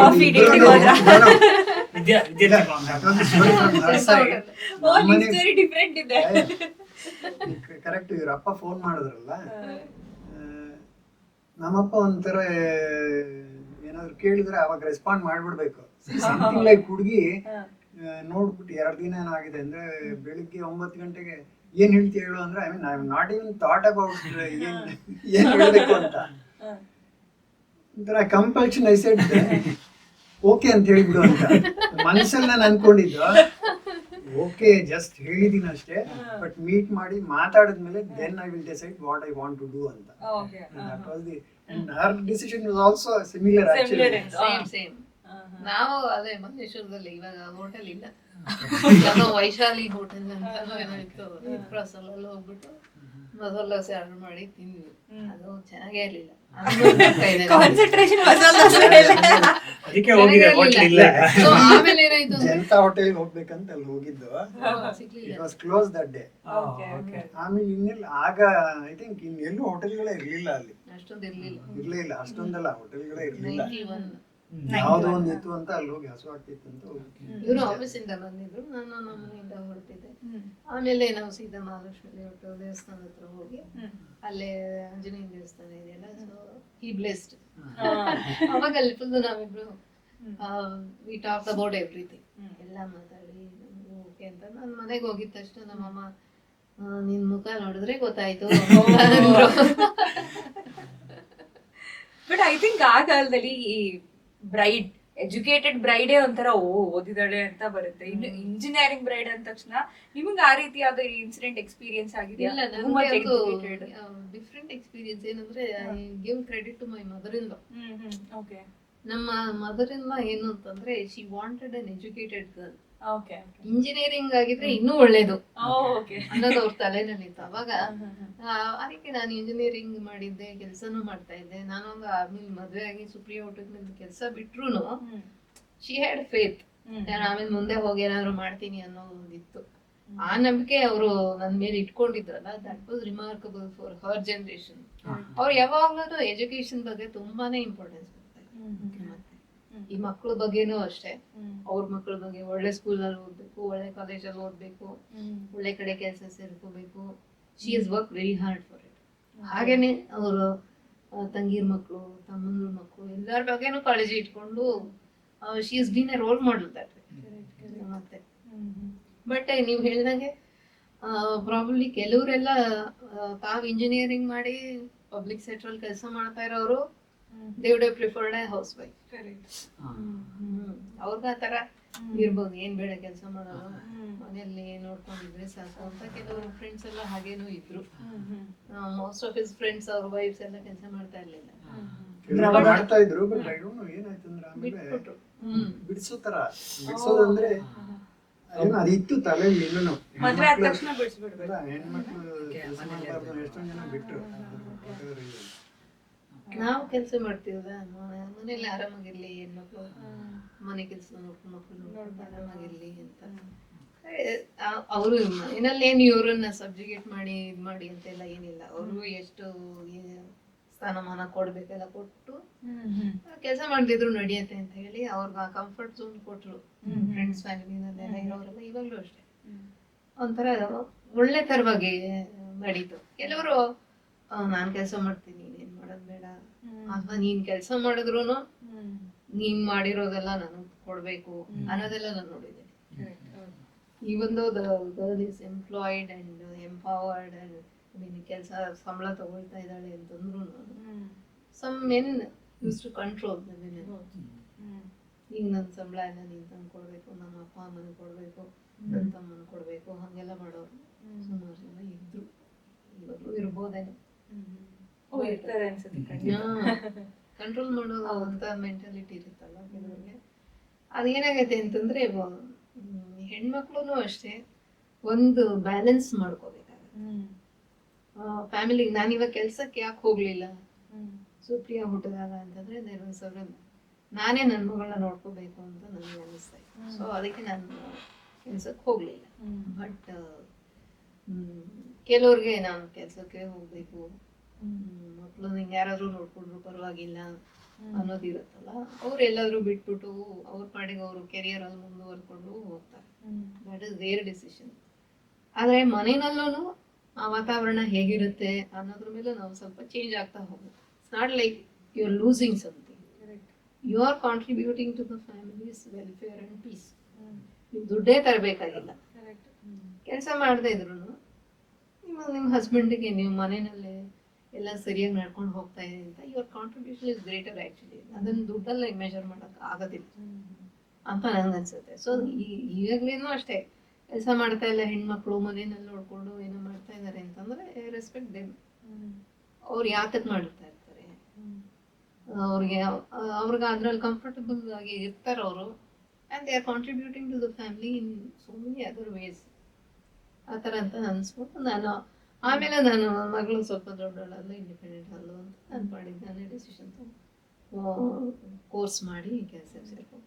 ಕರೆಕ್ಟ್. ಇವ್ರ ಅಪ್ಪ ಫೋನ್ ಮಾಡಿದ್ರಲ್ಲ, ನಮ್ಮಪ್ಪ ಒಂಥರ ಏನಾದ್ರು ಕೇಳಿದ್ರೆ ಅವಾಗ ರೆಸ್ಪಾಂಡ್ ಮಾಡ್ಬಿಡ್ಬೇಕು. ಸಮಥಿಂಗ್ ಲೈಕ್ ಹುಡುಗಿ ನೋಡ್ಬಿಟ್ಟು 2 ದಿನ ಏನಾಗಿದೆ ಅಂದ್ರೆ, ಬೆಳಿಗ್ಗೆ 9 ಗಂಟೆಗೆ ಏನ್ ಹೇಳ್ತಿ ಹೇಳು ಅಂದ್ರೆ, I mean I not even thought about ಏನ್ ಹೇಳ್ಬೇಕು ಅಂತ. ಒಂಥರ ಕಂಪಲ್ಷನ್. ಐ ಸೆಡ್ ಓಕೆ ಅಂತ ಹೇಳ್ಬಿಡು ಅಂತ ಮನಸ್ಸಲ್ಲಿ ನಾನು ಅನ್ಕೊಂಡಿದ್ದು. ಓಕೆ ಜಸ್ಟ್ ಹೇಳಿದೀನಿ ಅಷ್ಟೇ, ಬಟ್ ಮೀಟ್ ಮಾಡಿ ಮಾತಾಡಿದ್ಮೇಲೆ then I will decide what I want to do ಅಂತ. That was the, and her decision was also similar actually. Same. ನಾವು ಅದೇ ಮಲ್ಲೇಶ್ವರದಲ್ಲಿ ಇವಾಗ ಹೋಟೆಲ್ ಇಲ್ಲ, ವೈಶಾಲಿ ಹೋಟೆಲ್ ಅಂತ ಏನೋ ಇತ್ತು, ಕ್ರಾಸ್ ಅಲ್ಲೆಲ್ಲ ಹೋಗ್ಬಿಟ್ಟು ಮಸಾಲ ದೋಸೆ ಆರ್ಡರ್ ಮಾಡಿ ತಿಂದ್ವಿ. ಅದು ಚೆನ್ನಾಗೇ ಇರ್ಲಿಲ್ಲ. ಕಾನ್ಸಂಟ್ರೇಷನ್ ಆಮೇಲೆ ಏನಾಯ್ತು, ಜನತಾ ಹೋಟೆಲ್ ಹೋಗ್ಬೇಕಂತ ಅಲ್ಲಿ ಹೋಗಿದ್ದು, it was close that day. ಆಮೇಲೆ ಇನ್ನೆಲ್ಲ ಆಗ ಐ ಥಿಂಕ್ ಇನ್ನೆಲ್ಲೂ ಹೋಟೆಲ್ಗಳೇ ಇರ್ಲಿಲ್ಲ ಅಲ್ಲಿ. ಅಷ್ಟೊಂದು ಇರ್ಲಿಲ್ಲ, ಅಷ್ಟೊಂದೆಲ್ಲ ಹೋಟೆಲ್ಗಳೇ ಇರ್ಲಿಲ್ಲ. 91 ಯಾವ್ದೋ ಒಂದು ಇತ್ತು ಅಂತ ಅಲ್ಲಿ ಹೋಗಿ ಹಸು ಆಗ್ತಿತ್ತು ಅಂತ ಇವರು ಆಫೀಸಿಂದ ಬಂದಿದ್ರು, ನಾನು ನಮ್ಮ ಮನೆಯಿಂದ ಹೊರಟಿದ್ದೆ. ಆಮೇಲೆ ನಾವು ಸೀದಾ ಮಹಾಲಕ್ಷ್ಮಿ ಹೊರಟು ದೇವಸ್ಥಾನದ ಹತ್ರ ಹೋಗಿ, ಅಲ್ಲೇ ಆಂಜನೇಯ ದೇವಸ್ಥಾನ ಇದೆಯಲ್ಲ, ಸೊ ಹಿ ಬ್ಲೆಸ್ಡ್. ಅವಾಗ ಅಲ್ಲಿ ಫುಲ್ ನಾವಿಬ್ರು ವಿ ಟಾಕ್ ಅಬೌಟ್ ಎವ್ರಿಥಿಂಗ್, ಎಲ್ಲ ಮಾತಾಡಿ ಓಕೆ ಅಂತ. ನಾನು ಮನೆಗೆ ಹೋಗಿದ ತಕ್ಷಣ ನಮ್ಮಮ್ಮ, ನಿನ್ ಮುಖ ನೋಡಿದ್ರೆ ಗೊತ್ತಾಯ್ತು. ಬಟ್ ಐ ಥಿಂಕ್ ಆ ಕಾಲದಲ್ಲಿ ಈ ಬ್ರೈಡ್, ಎಜುಕೇಟೆಡ್ ಬ್ರೈಡೇ ಒಂಥರ ಓದಿದಾಳೆ ಅಂತ ಬರುತ್ತೆ. ಇನ್ನು ಇಂಜಿನಿಯರಿಂಗ್ ಬ್ರೈಡ್ ಅಂದ ತಕ್ಷಣ ನಿಮ್ಗೆ ಆ ರೀತಿ ಯಾವ್ದು ಇನ್ಸಿಡೆಂಟ್ ಎಕ್ಸ್ಪೀರಿಯನ್ಸ್ ಆಗಿದೆಯಾ? ಡಿಫ್ರೆಂಟ್ ಎಕ್ಸ್ಪೀರಿಯನ್ಸ್ ಏನಂದ್ರೆ, I give credit to my mother in law. Okay, ನಮ್ಮ ಮದರ್ ಇನ್ ಲಾ ಏನು ಅಂತಂದ್ರೆ, she wanted an educated girl. Okay, engineering ಆಗಿದ್ರೆ ಇನ್ನೂ ಒಳ್ಳೇದು ಅನ್ನೋದು ಅವ್ರ ತಲೆನಲ್ಲಿತ್ತು ಅವಾಗ. ಅದಕ್ಕೆ ನಾನು ಇಂಜಿನಿಯರಿಂಗ್ ಮಾಡಿದ್ದೆ, ಕೆಲಸನೂ ಮಾಡ್ತಾ ಇದ್ದೆ. ನಾನೊಂದು ಆಮೇಲೆ ಮದುವೆ ಆಗಿ ಸುಪ್ರಿಯಾ ಊಟದ ಮೇಲೆ ಕೆಲಸ ಬಿಟ್ರು ಶಿ ಹ್ಯಾಡ್ ಫೇತ್. ನಾನು ಆಮೇಲೆ ಮುಂದೆ ಹೋಗಿ ಏನಾದ್ರು ಮಾಡ್ತೀನಿ ಅನ್ನೋ ಒಂದಿತ್ತು. ಆ ನಂಬಿಕೆ ಅವರು ನನ್ನ ಮೇಲೆ ಇಟ್ಕೊಂಡಿದ್ರಲ್ಲ, that was remarkable for her generation. ಅವ್ರು ಯಾವಾಗ್ಲೂ ಎಜುಕೇಶನ್ ಬಗ್ಗೆ ತುಂಬಾನೇ ಇಂಪಾರ್ಟೆನ್ಸ್ ಕೊಡ್ತಾರೆ. ಈ ಮಕ್ಕಳ ಬಗ್ಗೆನೂ ಅಷ್ಟೇ, ಅವ್ರ ಮಕ್ಕಳ ಬಗ್ಗೆ ಒಳ್ಳೆ ಸ್ಕೂಲಲ್ಲಿ ಓದ್ಬೇಕು, ಒಳ್ಳೆ ಕಾಲೇಜಲ್ಲಿ ಓದ್ಬೇಕು, ಒಳ್ಳೆ ಕಡೆ ಕೆಲಸ ಸೇರ್ಕೋಬೇಕು. She has work very hard for it. ಹಾಗೇನೆ ಅವರು ತಂಗಿರ ಮಕ್ಕಳು, ತಮ್ಮನ ಮಕ್ಕಳು ಎಲ್ಲರ ಬಗ್ಗೆನೂ ಕಾಳಜಿ ಇಟ್ಕೊಂಡು she is been a role model that ಮತ್ತೆ. ಬಟ್ ನೀವು ಹೇಳ್ದಂಗೆ ಪ್ರಾಬಬ್ಲಿ ಕೆಲವರೆಲ್ಲ ತಾವು ಇಂಜಿನಿಯರಿಂಗ್ ಮಾಡಿ ಪಬ್ಲಿಕ್ ಸೆಕ್ಟರ್ ಅಲ್ಲಿ ಕೆಲಸ ಮಾಡ್ತಾ ಇರೋರು they would have preferred A house wife. ಅವ್ರಿಗ ಆ ತರ ಇರ್ಬೋದು, ಏನ್ ಬೇಡ ಕೆಲಸ ಮಾಡೋದು, ಮನೆಯಲ್ಲಿ ನೋಡ್ಕೊಂಡಿದ್ರೆ ಸಾಕು ಅಂತ. ಕೆಲವರು ಫ್ರೆಂಡ್ಸ್ ಎಲ್ಲ ಹಾಗೇನೂ ಇದ್ರು. ಮೋಸ್ಟ್ ಆಫ್ ಹಿಸ್ ಫ್ರೆಂಡ್ಸ್ ಅವ್ರ ವೈಫ್ಸ್ ಎಲ್ಲ ಕೆಲಸ ಮಾಡ್ತಾ ಇರ್ಲಿಲ್ಲ, ಮಾಡ್ತಾ ಇದ್ರು. ಬಟ್ ಐ ಡೋಂಟ್ ನೋ ಏನಾಯ್ತಂದ್ರೆ ಆಮೇಲೆ ಬಿಡಿಸೋ ತರ, ಬಿಡಿಸೋದಂದ್ರೆ ಅದಿತ್ತು ತಲೆಯಲ್ಲಿ ಇನ್ನೂ. ಮದ್ವೆ ಆದ ತಕ್ಷಣ ಬಿಡಿಸ್ಬಿಡ್ಬೇಕು. ಹೆಣ್ಮಕ್ಳು ಕೆಲಸ ಮಾಡಬಾರ್ದು ಎಷ್ಟೊಂದು ಜನ ಬಿಟ್ರು. ನಾವು ಕೆಲಸ ಮಾಡ್ತೀವಲ್ಲ, ಮನೇಲಿ ಆರಾಮಾಗಿರ್ಲಿ, ಹೆಣ್ಮಕ್ಳು ಮನೆ ಕೆಲಸ ನೋಡ್ಕೊಂಡು ಮಕ್ಕಳು ನೋಡ್ಕೊಂಡು ಆರಾಮಾಗಿರ್ಲಿ ಅಂತ. ಅವರು ಮನೆಯಲ್ಲಿ ಏನು ಇವ್ರನ್ನ ಸಬ್ಜುಗೇಟ್ ಮಾಡಿ ಇದ್ ಮಾಡಿ ಅಂತೆಲ್ಲ ಏನಿಲ್ಲ. ಅವರು ಎಷ್ಟು ಸ್ಥಾನಮಾನ ಕೊಡ್ಬೇಕೆಲ್ಲ ಕೊಟ್ಟು ಕೆಲಸ ಮಾಡ್ದಿದ್ರು ನಡೆಯುತ್ತೆ ಅಂತ ಹೇಳಿ ಅವ್ರಿಗೆ ಆ ಕಂಫರ್ಟ್ ಝೋನ್ ಕೊಟ್ರು. ಫ್ರೆಂಡ್ಸ್ ಫ್ಯಾಮಿಲಿನಲ್ಲೆಲ್ಲ ಇರೋರೆಲ್ಲ ಇವಾಗ್ಲೂ ಅಷ್ಟೇ ಒಂಥರ ಒಳ್ಳೆ ತರವಾಗಿ ನಡೀತು. ಕೆಲವರು ನಾನ್ ಕೆಲಸ ಮಾಡ್ತೀನಿ, ನೀನ್ ಮಾಡೋದ್ ಬೇಡ, ಅಥವಾ ನೀನ್ ಕೆಲಸ ಮಾಡಿದ್ರು ನೀನ್ ಮಾಡಿರೋದೆಲ್ಲ ನನಗ್ ಕೊಡ್ಬೇಕು ಅನ್ನೋದೆಲ್ಲ ನಾನು ನೋಡಿದ್ದೇನೆ. even though the girl is employed and empowered and ಕೆಲಸ ಸಂಬಳ ತಗೊಳ್ತಾ ಇದ್ದಾಳೆ ಅಂತಂದ್ರು some men used to control the women. ಈಗ ನನ್ನ ಸಂಬಳ ಎಲ್ಲ ನೀನ್ ತಂದು ಕೊಡ್ಬೇಕು, ನಮ್ಮ ಅಪ್ಪ ಅಮ್ಮನಿಗೆ ಕೊಡ್ಬೇಕು, ನನ್ನ ತಮ್ಮನ ಕೊಡ್ಬೇಕು, ಹಂಗೆಲ್ಲ ಮಾಡೋರು ಸುಮಾರು ಜನ ಇದ್ರು. ಇವಾಗ್ಲೂ ಇರ್ಬೋದೇನೋ ಕಂಟ್ರೋಲ್ ಮಾಡೋದು ಅಂತ ಮೆಂಟಾಲಿಟಿ ಇರುತ್ತಲ್ಲ ಕೆಲವರಿಗೆ. ಅದೇನಾಗೈತೆ ಅಂತಂದ್ರೆ ಹೆಣ್ಮಕ್ಳು ಅಷ್ಟೇ ಒಂದು ಬ್ಯಾಲೆನ್ಸ್ ಮಾಡ್ಕೋಬೇಕಾಗುತ್ತೆ ಫ್ಯಾಮಿಲಿಗೆ. ನಾನಿವಾಗ ಕೆಲ್ಸಕ್ಕೆ ಯಾಕೆ ಹೋಗ್ಲಿಲ್ಲ ಸುಪ್ರಿಯಾ ಹುಟ್ಟಿದಾಗ ಅಂತಂದ್ರೆ ನಾನೇ ನನ್ನ ಮಗಳನ್ನ ನೋಡ್ಕೋಬೇಕು ಅಂತ ನನಗೆ ಅನಿಸ್ತಾ ಇತ್ತು. ಸೊ ಅದಕ್ಕೆ ನಾನು ಕೆಲ್ಸಕ್ಕೆ ಹೋಗ್ಲಿಲ್ಲ. ಬಟ್ ಕೆಲವ್ರಿಗೆ ನಾನು ಕೆಲ್ಸಕ್ಕೆ ಹೋಗ್ಬೇಕು, ಮಕ್ಕಳು ನಿಂಗೆ ಯಾರಾದ್ರೂ ನೋಡ್ಕೊಂಡ್ರು ಪರವಾಗಿಲ್ಲ ಅನ್ನೋದಿರುತ್ತಲ್ಲ, ಅವ್ರು ಎಲ್ಲಾದ್ರೂ ಬಿಟ್ಬಿಟ್ಟು ಅವ್ರ ಪಾಡಿಗೆ ಅವರು ಕೆರಿಯರ್ ಅಲ್ಲಿ ಮುಂದುವರ್ಕೊಂಡು ಹೋಗ್ತಾರೆ. That is their decision. ಆದ್ರೆ ಮನೆಯಲ್ಲೂ ಆ ವಾತಾವರಣ ಹೇಗಿರುತ್ತೆ ಅನ್ನೋದ್ರ ಮೇಲೆ ನಾವು ಸ್ವಲ್ಪ ಚೇಂಜ್ ಆಗ್ತಾ ಹೋಗುತ್ತೆ. It's not like you are losing something, you are contributing to the family's welfare and peace. ನೀವು ದುಡ್ಡೇ ತರಬೇಕಾಗಿಲ್ಲ, ಕೆಲಸ ಮಾಡದೇ ಇದ್ರು ನಿಮ್ಮ ಹಸ್ಬೆಂಡ್ಗೆ ನೀವು ಮನೆಯಲ್ಲೇ ಎಲ್ಲ ಸರಿಯಾಗಿ ನಡ್ಕೊಂಡು ಹೋಗ್ತಾ ಇದೆ ಅಂತ your contribution is greater actually. ಅದನ್ನ ದುಡ್ಡಲ್ಲಿ ಮೆಜರ್ ಮಾಡಕ್ ಆಗೋದಿಲ್ಲ ಅಂತ ನನ್ಗನ್ಸುತ್ತೆ. ಸೊ ಈಗಾಗ್ಲೇನೂ ಅಷ್ಟೇ ಕೆಲಸ ಮಾಡ್ತಾ ಇಲ್ಲ ಹೆಣ್ಮಕ್ಳು, ಮನೆಯಲ್ಲಿ ನೋಡ್ಕೊಂಡು ಏನೋ ಮಾಡ್ತಾ ಇದಾರೆ ಅಂತಂದ್ರೆ ರೆಸ್ಪೆಕ್ಟ್ ದೇಮ್. ಅವ್ರು ಯಾತಕ್ ಮಾಡ್ತಾ ಇರ್ತಾರೆ, ಅವ್ರಿಗೆ ಅದ್ರಲ್ಲಿ ಕಂಫರ್ಟಬಲ್ ಆಗಿ ಇರ್ತಾರೆ ಅವರು. And they are contributing to the family in so many other ways. ಆ ಥರ ಅಂತ ಅನ್ಸ್ಬಿಟ್ಟು ನಾನು ಆಮೇಲೆ ನಾನು ಮಗಳು ಸ್ವಲ್ಪ ದೊಡ್ಡವಳಲ್ಲ, ಇಂಡಿಪೆಂಡೆಂಟ್ ಅಲ್ಲ ಅಂತ ನಾನು ಮಾಡಿದ್ದು, ನಾನೇ ಡಿಸಿಷನ್ ಕೋರ್ಸ್ ಮಾಡಿ ಕೆಲಸ ಸೇರ್ಕೊಂಡು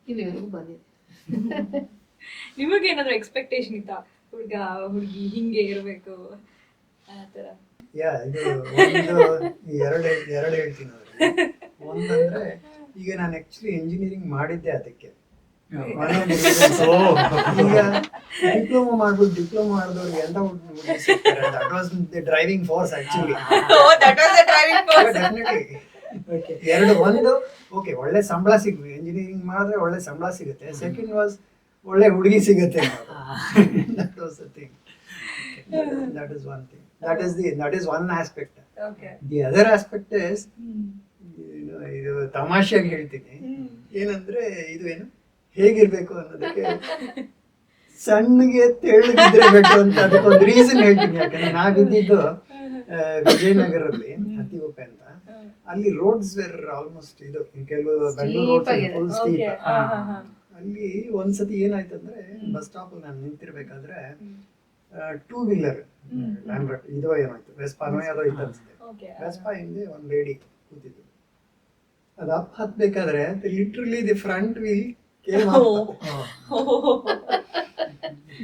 ಇಲ್ಲಿವರೆಗೂ ಬಂದಿದೆ. ನಿಮಗೇನಾದ್ರೂ ಎಕ್ಸ್ಪೆಕ್ಟೇಷನ್ ಇತ್ತಾ ಹುಡುಗ ಹುಡುಗಿ ಹಿಂಗೆ ಇರಬೇಕು ಆ ಥರ? ಇದು ಒಂದು ಎರಡು ಹೇಳ್ತೀನಿ ಅವ್ರಿಗೆ. ಒಂದಂದ್ರೆ ಈಗ ನಾನು ಆಕ್ಚುಲಿ ಇಂಜಿನಿಯರಿಂಗ್ ಮಾಡಿದ್ದೆ ಅದಕ್ಕೆ. ಈಗ ಡಿಪ್ಲೊಮಾ ಮಾಡ್ಬಿಟ್ಟು ಡಿಪ್ಲೊಮಾ ಮಾಡಿದವ್ರಿಗೆ ಎಂತ that was the driving force actually. ಎರಡು, ಒಂದು ಓಕೆ ಒಳ್ಳೆ ಸಂಬಳ ಸಿಗ್ಬೇಕು, ಇಂಜಿನಿಯರಿಂಗ್ ಮಾಡಿದ್ರೆ ಒಳ್ಳೆ ಸಂಬಳ ಸಿಗುತ್ತೆ. ಸೆಕೆಂಡ್ ವಾಸ್ ಒಳ್ಳೆ ಹುಡುಗಿ ಸಿಗುತ್ತೆ. That was the thing. That is one thing. That is one aspect. Okay. The other aspect is ಇದು ತಮಾಷೆಯಾಗಿ ಹೇಳ್ತೀನಿ ಏನಂದ್ರೆ ಇದು ಏನು ಹೇಗಿರ್ಬೇಕು ಅನ್ನೋದಕ್ಕೆ ಸಣ್ಣಗೆ ತೆಳ್ಳಗಿದ್ರೆ ಬೇಕು ಅಂತ ಅದಕ್ಕೊಂದು ರೀಸನ್ ಹೇಳ್ತೀನಿ. ಯಾಕಂದ್ರೆ ನಾವಿದ್ದಿದ್ದು ವಿಜಯನಗರಲ್ಲಿ ಹತ್ತಿಗುಪ್ಪೆ ಅಂತ, ಅಲ್ಲಿ ರೋಡ್ಸ್ ವೇರ್ ಆಲ್ಮೋಸ್ಟ್ ಇದು ಕೆಲವು ಬೆಂಗಳೂರು ಫುಲ್ ಸ್ಟೀಪ್. ಅಲ್ಲಿ ಒಂದ್ಸತಿ ಏನಾಯ್ತಂದ್ರೆ ಬಸ್ ಸ್ಟಾಪ್ ನಾನು ನಿಂತಿರ್ಬೇಕಾದ್ರೆ ಟೂ ವೀಲರ್ ಲ್ಯಾಂಬ್ರೆಟ್ ಇದೋ ಏನಾಯ್ತು ವೆಸ್ಪಾನೋ ಯಾವುದೋ ಇತ್ತು ಅನ್ಸುತ್ತೆ. ವೆಸ್ಪಾ ಹಿಂದೆ ಒಂದು ಲೇಡಿ ಕೂತಿದ್ದು. ಅದು ಅಪ್ ಹತ್ಬೇಕಾದ್ರೆ ಲಿಟ್ರಲಿ ದಿ ಫ್ರಂಟ್ ವೀಲ್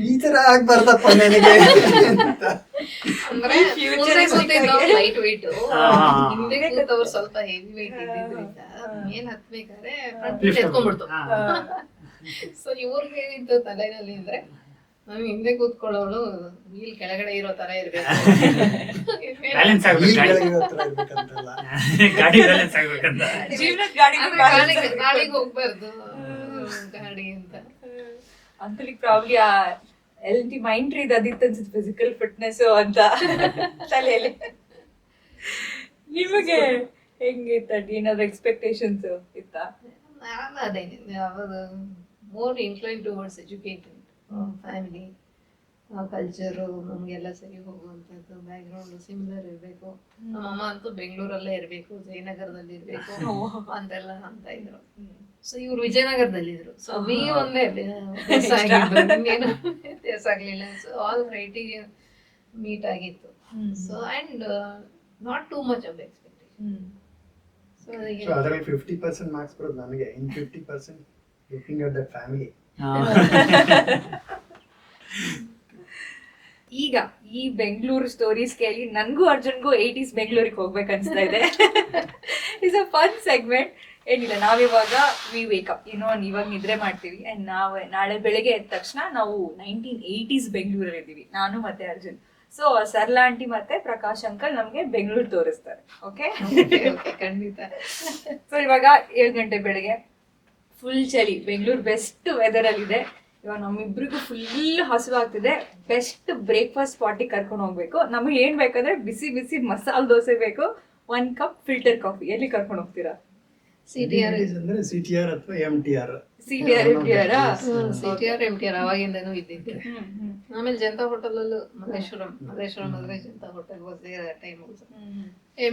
ಈ ತರ ಆಗ್ಬಾರ್ದಪ್ಪ ನನಗೆ ಅಂತ. ಲೈಟ್ ವೆಯ್ಟ್ ಹಿಂದೆ ಕೂತವ್ರು ಸ್ವಲ್ಪ ಹೆವಿ ವೆಯ್ಟ್ ಇದ್ದಿದ್ರಿಂದ ಮೇಲ್ ಹತ್ಬೇಕಾದ್ರೆ ಎತ್ಕೊಂಡ್ಬಿಡ್ತು. ಸೊ ಇವ್ರಿಗೆ ಏನಿತ್ತು ತಲೆನಲ್ಲಿ ಅಂದ್ರೆ ನಾನು ಹಿಂದೆ ಕೂತ್ಕೊಳ್ಳೋಳು ವೀಲ್ ಕೆಳಗಡೆ ಇರೋ ತರ ಇರ್ಬೇಕು. ಬ್ಯಾಲೆನ್ಸ್ ಆಗ್ಬೇಕು ಗಾಡಿ. ಈಗಲೇ ಹತ್ರ ಇರ್ಬೇಕಂತಲ್ಲ. ಗಾಡಿ ಬ್ಯಾಲೆನ್ಸ್ ಆಗ್ಬೇಕಂತ. ಜೀವನದ ಗಾಡಿಗೆ ಆದ್ರೆ balance ಗಾಳಿಗೆ ಹೋಗ್ಬಾರ್ದು ಗಾಡಿ ಅಂತ. ಅಂಕಲಿಗೆ ಪ್ರಾಬ್ಲಿ ಆ ಎಲ್ಟಿ ಮೈಂಡ್ ಇದು ಅದಿತ್ತು ಅನ್ಸುತ್ತೆ, ಫಿಸಿಕಲ್ ಫಿಟ್ನೆಸ್ ಅಂತ ತಲೆಯಲ್ಲಿ. ನಿಮಗೆ ಹೆಂಗಿತ್ತ, ಏನಾದ್ರು ಎಕ್ಸ್ಪೆಕ್ಟೇಷನ್ಸ್ ಇತ್ತಾ? ನಾನು ಅದೇನೆ ಯಾವುದು more incline towards educated family, culture ನಮಗೆಲ್ಲ ಸರಿ ಹೋಗುವಂಥದ್ದು, ಬ್ಯಾಕ್ಗ್ರೌಂಡ್ ಸಿಮಿಲರ್ ಇರಬೇಕು. ನಮ್ಮಮ್ಮ ಅಂತೂ ಬೆಂಗಳೂರಲ್ಲೇ ಇರಬೇಕು, ಜಯನಗರದಲ್ಲಿ ಇರಬೇಕು ಅಂತೆಲ್ಲ ಅಂತ ಇದ್ರು. ಸೊ ಇವ್ರು ವಿಜಯನಗರದಲ್ಲಿದ್ರು. ಸೊ ವಿ ಒಂದೇ ವ್ಯತ್ಯಾಸ ಆಗಿದ್ದು, ಇನ್ನೇನು ವ್ಯತ್ಯಾಸ ಆಗ್ಲಿಲ್ಲ. ಸೊ ಆಲ್ ಕ್ರೈಟೀರಿಯಾ ಮೀಟ್ ಆಗಿತ್ತು. So and not two much of expectation. So So ಅದರಲ್ಲಿ 50% ಮಾರ್ಕ್ಸ್ ಬರೋದು ನನಗೆ, ಇನ್ 50% ಲುಕಿಂಗ್ ಅಟ್ ದಟ್ ಫ್ಯಾಮಿಲಿ. ಈಗ ಈ ಬೆಂಗಳೂರು ಸ್ಟೋರೀಸ್ ಕೇಳಿ ನನ್ಗೂ ಅರ್ಜುನ್ಗೂ 80s ಬೆಂಗಳೂರಿಗೆ ಹೋಗ್ಬೇಕು ಅನ್ಸ್ತಾ ಇದೆ. It's a fun segment. ಏನಿಲ್ಲ, ನಾವಿವಾಗ ವಿ ವೇಕ್ ಅಪ್, ಇವಾಗ ನಿದ್ರೆ ಮಾಡ್ತೀವಿ ಅಂಡ್ ನಾವು ನಾಳೆ ಬೆಳಗ್ಗೆ ಎದ್ದ ತಕ್ಷಣ ನಾವು 1980s ಬೆಂಗಳೂರಲ್ಲಿ ಇದ್ದೀವಿ, ನಾನು ಮತ್ತೆ ಅರ್ಜುನ್. ಸೊ ಸರ್ಲಾ ಆಂಟಿ ಮತ್ತೆ ಪ್ರಕಾಶ್ ಅಂಕಲ್ ನಮ್ಗೆ ಬೆಂಗಳೂರು ತೋರಿಸ್ತಾರೆ. ಓಕೆ, ಖಂಡಿತ. ಸೊ ಇವಾಗ 7 ಗಂಟೆ ಬೆಳಗ್ಗೆ, ಫುಲ್ ಚಳಿ, ಬೆಂಗಳೂರು ಬೆಸ್ಟ್ ವೆದರ್ ಅಲ್ಲಿ ಇದೆ. ಇವಾಗ ನಮ್ಮಿಬ್ರಿಗೂ ಫುಲ್ ಹಸುವಾಗ್ತಿದೆ. ಬೆಸ್ಟ್ ಬ್ರೇಕ್ಫಾಸ್ಟ್ ಸ್ಪಾಟಿಗೆ ಕರ್ಕೊಂಡು ಹೋಗ್ಬೇಕು. ನಮಗೆ ಏನ್ ಬೇಕಂದ್ರೆ ಬಿಸಿ ಬಿಸಿ ಮಸಾಲೆ ದೋಸೆ ಬೇಕು, 1 ಕಪ್ ಫಿಲ್ಟರ್ ಕಾಫಿ. ಎಲ್ಲಿ ಕರ್ಕೊಂಡು ಹೋಗ್ತೀರಾ? CTR ಅಂದ್ರೆ CTR ಅಥವಾ MTR. CTR MTR CTR MTR ಅವಾಗಿಂದನೂ ಇದ್ದಿದ್ದೆ. ಆಮೇಲೆ ಜನತಾ ಹೋಟೆಲ್ ಅಲ್ಲೂ ಮಲ್ಲೇಶ್ವರಂ ಅಂದ್ರೆ Janata hotel was there time also.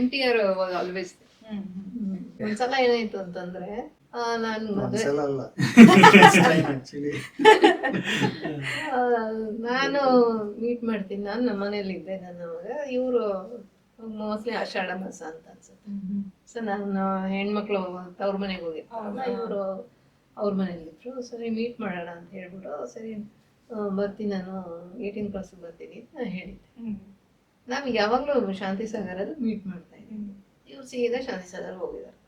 MTR was always. ಒಂದ್ಸಲ ಏನಾಯ್ತು ಅಂತಂದ್ರೆ ನಾನು ಒಂದ್ಸಲ ಅಲ್ಲ ಆಕ್ಚುಲಿ ನಾನು ಮೀಟ್ ಮಾಡ್ತೀನಿ. ನಾನು ನಮ್ಮ ಮನೇಲಿ ಇದ್ದೆ, ನನ್ನ ಮಗ. ಇವರು ಮೋಸ್ಟ್ಲಿ ಆಷಾಢ ಮಾಸ ಅಂತ ಅನ್ಸುತ್ತೆ. ಸೊ ನಾನು ಹೆಣ್ಮಕ್ಳು ತವ್ರ ಮನೆಗೆ ಹೋಗಿರ್ತಾರಲ್ಲ, ಇವರು ಅವ್ರ ಮನೇಲಿದ್ರು. ಸರಿ ಮೀಟ್ ಮಾಡೋಣ ಅಂತ ಹೇಳ್ಬಿಟ್ಟು, ಸರಿ ಬರ್ತೀನಿ ನಾನು 18 ಕ್ರಾಸ್ ಬರ್ತೀನಿ ಅಂತ ನಾನು ಹೇಳಿದ್ದೆ. ನಾವು ಯಾವಾಗಲೂ ಶಾಂತಿ ಸಾಗರಲ್ಲಿ ಮೀಟ್ ಮಾಡ್ತಾ ಇದ್ದೀವಿ. ಇವ್ರು ಸೀದಾ ಶಾಂತಿ ಸಾಗರ್ ಹೋಗಿದ್ದಾರೆ.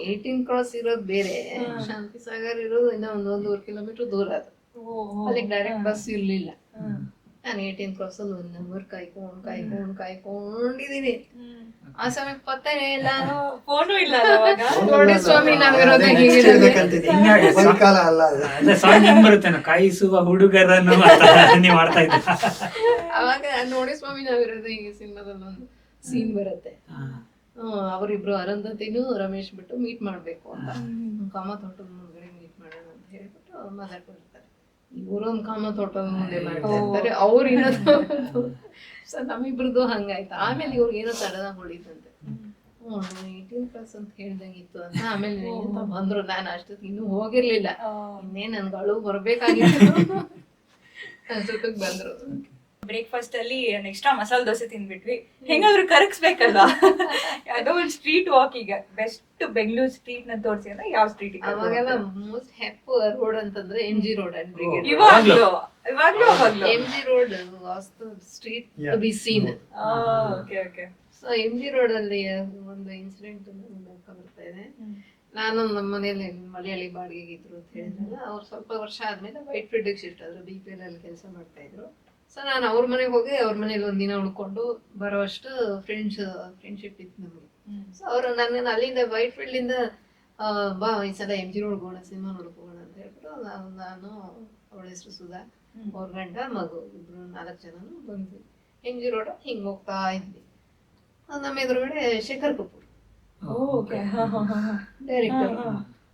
18 ಕ್ರಾಸ್ ಇರೋದು ಬೇರೆ, ಶಾಂತಿ ಸಾಗರ್ ಇರೋದು ಇನ್ನೂ 1.5 ಕಿಲೋಮೀಟರ್ ದೂರ. ಅದು ಅಲ್ಲಿಗೆ ಡೈರೆಕ್ಟ್ ಬಸ್ ಇರ್ಲಿಲ್ಲ. ನಾನು 18 ಕ್ರಾಸ್ ಅಲ್ಲಿ 1 ಅವರ್ ಕಾಯ್ಕೊಂಡಿದೀನಿ. ಆ ಸಮಯಕ್ಕೆ ಪತ್ತನೇ ಇಲ್ಲ, ಫೋನು ಇಲ್ಲ ಅವಾಗ. ನೋಡಿ ಸ್ವಾಮಿ, ನಾವಿರೋದು ಕಾಲ ಅಲ್ಲ ಅದು. ಅದೇ ಸಾಂಗ್ ಹೆಂಗ್ ಬರುತ್ತೇನೋ, ಕಾಯಿಸುವ ಹುಡುಗರನ್ನು ನೀವು ಮಾಡ್ತಾ ಇದ್ದ. ಅವಾಗ ನೋಡಿ ಸ್ವಾಮಿ ನಾವಿರೋದು ಹೀಗೆ ಸಿನಿಮಾದಲ್ಲಿ ಒಂದು ಸೀನ್ ಬರುತ್ತೆ. ಅವರಿಬ್ರು ಅರುಂಧತಿನೂ ರಮೇಶ್ ಬಿಟ್ಟು ಮೀಟ್ ಮಾಡ್ಬೇಕು ಅಂತ ಕಾಮತ್ ಹೋಟೆಲ್ ಮುಂದ್ಗಡೆ ಮೀಟ್ ಮಾಡೋಣ ಅಂತ ಹೇಳ್ಬಿಟ್ಟು ಮಾತಾಡ್ಕೊಂಡಿರ್ತಾರೆ. ಇವರೊಂದು ಕಾಮತ್ ಹೋಟೆಲ್ ಮುಂದೆ ಮಾಡ್ತಾ ಇರ್ತಾರೆ, ಅವ್ರು ಇನ್ನೊಂದು. ಸೊ ನಮ್ಮಿಬ್ರದ್ದು ಹಂಗಾಯ್ತು. ಆಮೇಲೆ ಇವ್ರಿಗೆ ಏನೋ ತಡದಾಗ ಹೊಡಿತಂತೆ. 18 ಕ್ಲಾಸ್ ಅಂತ ಹೇಳ್ದಂಗಿತ್ತು ಅಂತ. ಆಮೇಲೆ ಅಂತ ಬಂದ್ರು. ನಾನು ಅಷ್ಟೊತ್ತಿಗೆ ಇನ್ನೂ ಹೋಗಿರ್ಲಿಲ್ಲ. ಇನ್ನೇ ನನ್ಗಳು ಬರ್ಬೇಕಾಗಿತ್ತು ಅಷ್ಟೊತ್ತಿಗೆ ಬಂದ್ರು. ಬ್ರೇಕ್ಫಾಸ್ಟ್ ಅಲ್ಲಿ ಎಕ್ಸ್ಟ್ರಾ ಮಸಾಲೆ ದೋಸೆ ತಿನ್ಬಿಟ್ವಿ. ಹೆಂಗಾದ್ರು ಕರಗಿಸ್ಬೇಕಲ್ಲ, ಯಾವುದೋ ಒಂದು ಸ್ಟ್ರೀಟ್ ವಾಕ್. ಈಗ ಬೆಸ್ಟ್ ಬೆಂಗಳೂರು ಸ್ಟ್ರೀಟ್ ನ ತೋರಿಸಿ ಅಂದ್ರೆ ಯಾವ ಸ್ಟ್ರೀಟ್? ಅವಾಗೆಲ್ಲ ಮೋಸ್ಟ್ ಹೆಪ್ ರೋಡ್ ಅಂತಂದ್ರೆ MG ರೋಡ್ ಅಂಡ್ ಬ್ರಿಗೇಡ್. ಇವಾಗ್ಲೂ MG road was the street to be seen. Okay okay. So MG road ಅಲ್ಲಿ ಒಂದು ಇನ್ಸಿಡೆಂಟ್ ಬರ್ತಾ ಇದೆ. ನಾನು ನಮ್ಮ ಮನೇಲಿ ಮಲಯಾಳಿ ಬಾಡಿಗೆಗೆ ಇದ್ರು ಅಂತ ಹೇಳಿದ್ರಲ್ಲ, ಅವ್ರು ಸ್ವಲ್ಪ ವರ್ಷ ಆದ್ಮೇಲೆ ವೈಟ್ ಫೀಲ್ಡ್ ಶಿಫ್ಟ್ ಆದ್ರು. BPL ಅಲ್ಲಿ ಕೆಲಸ ಮಾಡ್ತಾ ಇದ್ರು. ಸೊ ನಾನು ಅವ್ರ ಮನೆಗೆ ಹೋಗಿ ಅವ್ರ ಮನೇಲಿ ಒಂದಿನ ಉಳ್ಕೊಂಡು ಬರೋವಷ್ಟು ಫ್ರೆಂಡ್ಶಿಪ್ ಇತ್ತು ನಮಗೆ. ಸೊ ಅವರು ನನ್ನ ಅಲ್ಲಿಂದ ವೈಟ್ ಫೀಲ್ಡ್ ಇಂದ ಬಾ ಈ ಸಲ MG ರೋಡ್ ಹೋಗೋಣ, ಸಿನಿಮಾ ನೋಡ್ಕೋಣ ಅಂತ ಹೇಳ್ಬಿಟ್ಟು ನಾನು ಅವಳ ಹೆಸರು ಸುಧಾ, ಅವ್ರ ಗಂಡ ಮಗು ಇಬ್ರು 4 ಜನನು ಬಂದ್ವಿ. MG ರೋಡ್ ಹಿಂಗ್ ಹೋಗ್ತಾ ಇದ್ವಿ. ನಮ್ಮ ಎದುರುಗಡೆ ಶೇಖರ್ ಕಪೂರ್ ಡೈರೆಕ್ಟರ್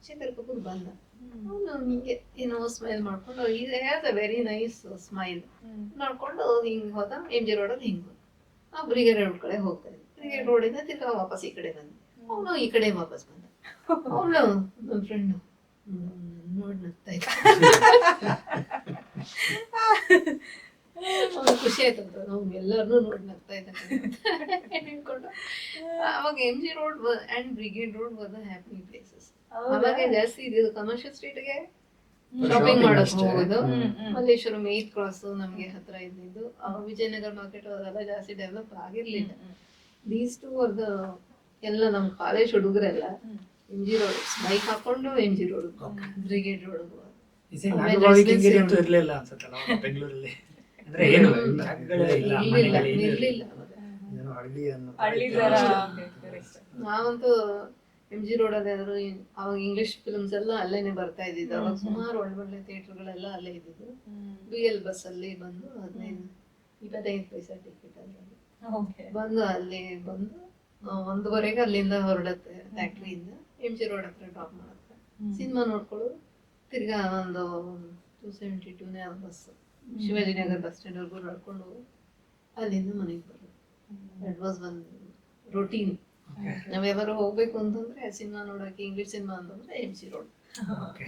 ಶೇಖರ್ ಕಪೂರ್ ಬಂದ. ಅವನು ಹಿಂಗೆ ಏನೋ ಸ್ಮೈಲ್ ಮಾಡ್ಕೊಂಡು, has a very nice smile ನೋಡ್ಕೊಂಡು ಹಿಂಗ್ ಹೋದ. MG ರೋಡಲ್ಲಿ ಹಿಂಗ್ ಹೋದ. ನಾವು ಬ್ರಿಗೇಡ್ ರೋಡ್ ಕಡೆ ಹೋಗ್ತಾ ಇದ್ವಿ. ಬ್ರಿಗೇಡ್ ರೋಡಿಂದ ತಿರ್ಗಾ ವಾಪಸ್ ಈ ಕಡೆ ಬಂದ್ವಿ. ಅವನು ಈ ಕಡೆ ವಾಪಸ್ ಬಂದ. ಅವಳು ನನ್ನ ಫ್ರೆಂಡ್ ನೋಡಿ ನಗ್ತಾ ಇದ್ದ. ಅವ್ನು ಖುಷಿ ಆಯ್ತಂತ, ನಾವು ಎಲ್ಲರನ್ನೂ ನೋಡಿ ನಗ್ತಾ ಇದ್ದಾನೆ ಹೇಳ್ಕೊಂಡು. ಅವಾಗ MG road and brigade road was the happy places. ಅವಾಗ ಜಾಸ್ತಿ ಇದು ಕಮರ್ಷಿಯಲ್ ಸ್ಟ್ರೀಟ್ಗೆ ಶಾಪಿಂಗ್ ಮಾಡಕ್ ಹೋಗೋದು. ಮಲ್ಲೇಶ್ವರಂ 8 ಕ್ರಾಸ್ ನಮ್ಗೆ ಹತ್ರ ಇದ್ದಿದ್ದು. ವಿಜಯನಗರ ಮಾರ್ಕೆಟ್ ಅದೆಲ್ಲ ಜಾಸ್ತಿ ಡೆವಲಪ್ ಆಗಿರ್ಲಿಲ್ಲ. ದೀಸ್ ಟು ಅದ ಎಲ್ಲ ನಮ್ ಕಾಲೇಜ್ ಹುಡುಗರೆಲ್ಲ MG ರೋಡ್ ಬೈಕ್ ಹಾಕೊಂಡು MG ರೋಡ್ ಬ್ರಿಗೇಡ್ ರೋಡ್. ಆಮೇಲೆ ಅನುಭವಿ expensive. ಕಿಂಗೇರಿ ಅಂತೂ ಇರ್ಲಿಲ್ಲ ಅನ್ಸುತ್ತಲ್ಲ ಅವಾಗ ಬೆಂಗಳೂರಲ್ಲಿ. ಅಂದ್ರೆ ಏನು ಜಾಗಗಳೇ ಇಲ್ಲ, ಇರ್ಲಿಲ್ಲ ಮನೆಗಳೇ ಏನೂ ಇರ್ಲಿಲ್ಲ ಅವಾಗ. ಏನೋ ಹಳ್ಳಿ ಅನ್ನೋ ಹಳ್ಳಿ ತರ ತರ ಇತ್ತು. ನಾವಂತೂ ಎಂ ಜಿ ರೋಡ್ ಅಲ್ಲಾದ್ರು ಅವಾಗ ಇಂಗ್ಲಿಷ್ ಫಿಲ್ಮ್ಸ್ ಎಲ್ಲ ಅಲ್ಲೇನೆ ಬರ್ತಾ ಇದ್ದಿದ್ದು. ಅವಾಗ ಸುಮಾರು ಒಳ್ಳೆ ಥಿಯೇಟರ್ಗಳೆಲ್ಲ ಅಲ್ಲೇ ಇದ್ದಿದ್ದು. BL ಬಸ್ ಅಲ್ಲಿ ಬಂದು 25 ಪೈಸಾ ಟಿಕೆಟ್ ಅಲ್ಲಿ ಓಕೆ ಬಂದು ಅಲ್ಲಿ ಬಂದು 1:30ಗೆ ಅಲ್ಲಿಂದ ಹೊರಡತ್ತೆ ಫ್ಯಾಕ್ಟ್ರಿಯಿಂದ ಎಂ ಜಿ ರೋಡ್ ಹತ್ರ ಡ್ರಾಪ್ ಮಾಡುತ್ತೆ. ಸಿನಿಮಾ ನೋಡ್ಕೊಳ್ಳೋದು, ತಿರ್ಗಾ ಒಂದು 272ನೇ ಬಸ್ ಶಿವಾಜಿನಗರ್ ಬಸ್ ಸ್ಟ್ಯಾಂಡ್ ವರ್ಗು ನಡ್ಕೊಂಡು ಹೋಗಿ ಅಲ್ಲಿಂದ ಮನೆಗೆ ಬರೋದು. That was one routine. ನಾವೆಲ್ಲರೂ ಹೋಗ್ಬೇಕು ಅಂತಂದ್ರೆ ಸಿನಿಮಾ ನೋಡಕ್ಕೆ ಇಂಗ್ಲಿಷ್ ಸಿನಿಮಾ ಅಂತಂದ್ರೆ ಎಂ ಸಿ ರೋಡ್.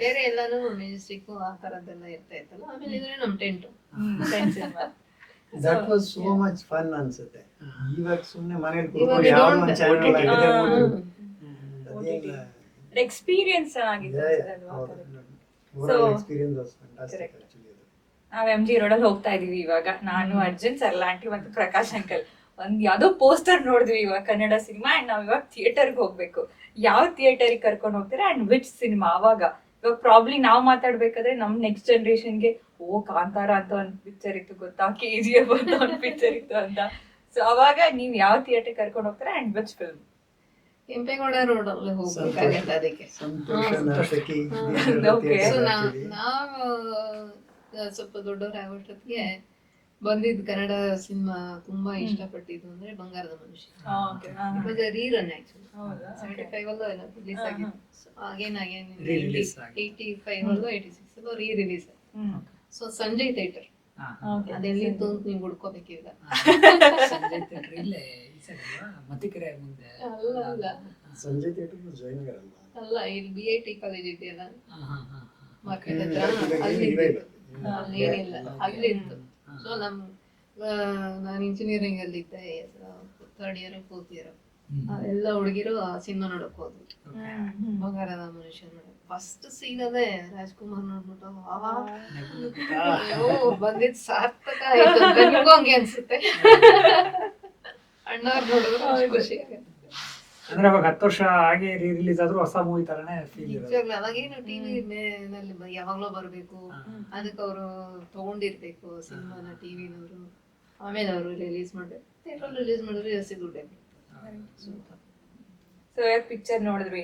ಬೇರೆ ಎಲ್ಲಾನು ಮೆಜೆಸ್ಟಿಕ್ ಆ ತರದ್ದೆಲ್ಲ ಇರ್ತಾ ಇತ್ತಲ್ಲ. ಆಮೇಲೆ ಇದ್ರೆ ನಮ್ tent cinema. That was so much fun ಅನ್ಸುತ್ತೆ. ಇವಾಗ ಸುಮ್ಮನೆ ಮನೇಲಿ ಇವಾಗ ಕೂತ್ಕೊಂಡು ಯಾವ್ದೋ ಒಂದು don't- ಚಾನೆಲ್ OTT. ಆಗಿದೆ ಹಾ. ನೋಡೋದು. OTT. ಅದೇನಿಲ್ಲ. ಎಕ್ಸ್ಪೀರಿಯನ್ಸ್ ಚೆನ್ನಾಗಿತ್ತು Yeah, ಅನ್ಸುತ್ತೆ yeah. ಅಲ್ವಾ? ಹೌದು. So- Overall experience was fantastic Correct. actually ಅದು. ನಾವ್ ಎಂ ಜಿ ರೋಡಲ್ಲಿ ಹೋಗ್ತಾ ಇದೀವಿ ಇವಾಗ. ನಾನು, ಅರ್ಜುನ್, ಸರ್ಲಾ ಆಂಟಿ ಮತ್ತು ಪ್ರಕಾಶ್ ಅಂಕಲ್ ಒಂದ್ ಯಾವ್ದೋ ಪೋಸ್ಟರ್ ನೋಡಿದ್ವಿ ಇವಾಗ ಕನ್ನಡ ಸಿನಿಮಾ. ಅಂಡ್ ನಾವ್ ಇವಾಗ ಥಿಯೇಟರ್ಗೆ ಹೋಗ್ಬೇಕು. ಯಾವ ಥಿಯೇಟರ್ಗೆ ಕರ್ಕೊಂಡು ಹೋಗ್ತೀರಾ ಅಂಡ್ ವಿಚ್ ಸಿನಿಮಾ? ಅವಾಗ ಇವಾಗ ಪ್ರಾಬ್ಲಿ ನಾವ್ ಮಾತಾಡ್ಬೇಕಾದ್ರೆ ನಮ್ ನೆಕ್ಸ್ಟ್ ಜನರೇಷನ್ಗೆ ಕಾಂತಾರ ಅಂತ ಒಂದ್ ಪಿಕ್ಚರ್ ಇತ್ತು ಗೊತ್ತಾ, KGF ಅಂತ ಒಂದ್ ಪಿಕ್ಚರ್ ಇತ್ತು ಅಂತ. ಸೊ ಅವಾಗ ನೀವ್ ಯಾವ ಥಿಯೇಟರ್ ಕರ್ಕೊಂಡು ಹೋಗ್ತೀರಾ and which film? Kempegowda road ಅಲ್ಲಿ ಹೋಗ್ಬೇಕಾಗತ್ತೆ ಅದಕ್ಕೆ. ಸಂತೋಷ ನರ್ತಕಿ Okay. So actually. ನಾವು ಸ್ವಲ್ಪ ದೊಡ್ಡವರಾಗೋಷ್ಟೊತ್ತಿಗೆ ಬಂದಿದ್ ಕನ್ನಡ ಸಿನಿಮಾ ತುಂಬಾ ಇಷ್ಟಪಟ್ಟಿದ್ದು ಅಂದ್ರೆ ಬಂಗಾರದ ಮನುಷ್ಯ. ರೀರನ್ ಆಕ್ಚುಲಿ ಹೌದಾ? 75 ಅಲ್ಲೋ ಏನೋ ರಿಲೀಸ್ ಹಾ, ಆಗಿತ್ತು. ಸೊ ಅಗೇನ್ Re-release ಆಗಿದೆ. 85 ಅಲ್ಲೋ 86 ಅಲ್ಲೋ ರೀ-ರಿಲೀಸ್. ಸೊ ಸಂಜಯ್ ಥಿಯೇಟರ್ ಅದೆಲ್ಲಿತ್ತು ಅಂತ ನೀವು ಹುಡ್ಕೋಬೇಕೀಗ. ಸಂಜಯ್ ಥಿಯೇಟರ್ ಇಲ್ಲೇ ಈ ಸೈಡ್ ಅಲ್ವಾ, ಮತ್ತಿಕೆರೆ ಮುಂದೆ. ಅಲ್ಲ ಸಂಜಯ್ ಥಿಯೇಟರ್ ಜಯನಗರ ಅಲ್ವಾ? ಅಲ್ಲ, ಇಲ್ಲಿ BIT ಕಾಲೇಜ್ ಇದೆಯಲ್ಲ ಮಾರ್ಕೆಟ್ ಹತ್ರ, ಇವಾಗ ಅಲ್ಲಿ ಇವೆ ಇತ್ತು. ಇಲ್ಲ. ಅಲ್ಲಿ ಏನಿಲ್ಲ, ಅಲ್ಲಿ ಇತ್ತು. ಸೊ ನಾನು ಇಂಜಿನಿಯರಿಂಗ್ ಅಲ್ಲಿ ಇದ್ದೆ, 3rd ಇಯರ್ 4th ಇಯರ್. ಎಲ್ಲ ಹುಡುಗಿರು ಆ ಸಿನಿಮಾ ನೋಡಕ್ ಹೋದ್ವಿ, ಬಂಗಾರದ ಮನುಷ್ಯ ನೋಡಕ್. ಫಸ್ಟ್ ಸೀನ್ ಅದೇ ರಾಜ್ಕುಮಾರ್ ನೋಡ್ಬಿಟ್ಟು ಬಂದಿದ್ ಸಾರ್ಥಕ ಆಯ್ತು. ನನಗೂ ಹಂಗೆ ಅನ್ಸುತ್ತೆ. ಅಣ್ಣವ್ರು ನೋಡಿದ್ರು ಅಷ್ಟ್ ಖುಷಿ ಆಗುತ್ತೆ. ಅಂದ್ರೆ ಅವಾಗ 10 ವರ್ಷ ಹಾಗೆ ರಿಲೀಸ್ ಆದ್ರೂ ಹೊಸ ಮೂವಿ ತರನೇ ಫೀಲ್ ಇರೋದು. ನಿಜವಾಗ್ಲೂ ಅವಾಗೇನು ಟಿವಿ ನಲ್ಲಿ ಯಾವಾಗ್ಲೋ ಬರ್ಬೇಕು, ಅದಕ್ಕೆ ಅವರು ತಗೊಂಡಿರ್ಬೇಕು ಸಿನಿಮಾನ ಟಿವಿನವರು. ಆಮೇಲೆ ಅವರು ರಿಲೀಸ್ ಮಾಡ್ಬೇಕು. ಥಿಯೇಟರ್ ರಿಲೀಸ್ ಮಾಡಿದ್ರೆ ಜಾಸ್ತಿ ದುಡ್ಡು ಸೊ ಇವಾಗ ಪಿಕ್ಚರ್ ನೋಡಿದ್ವಿ,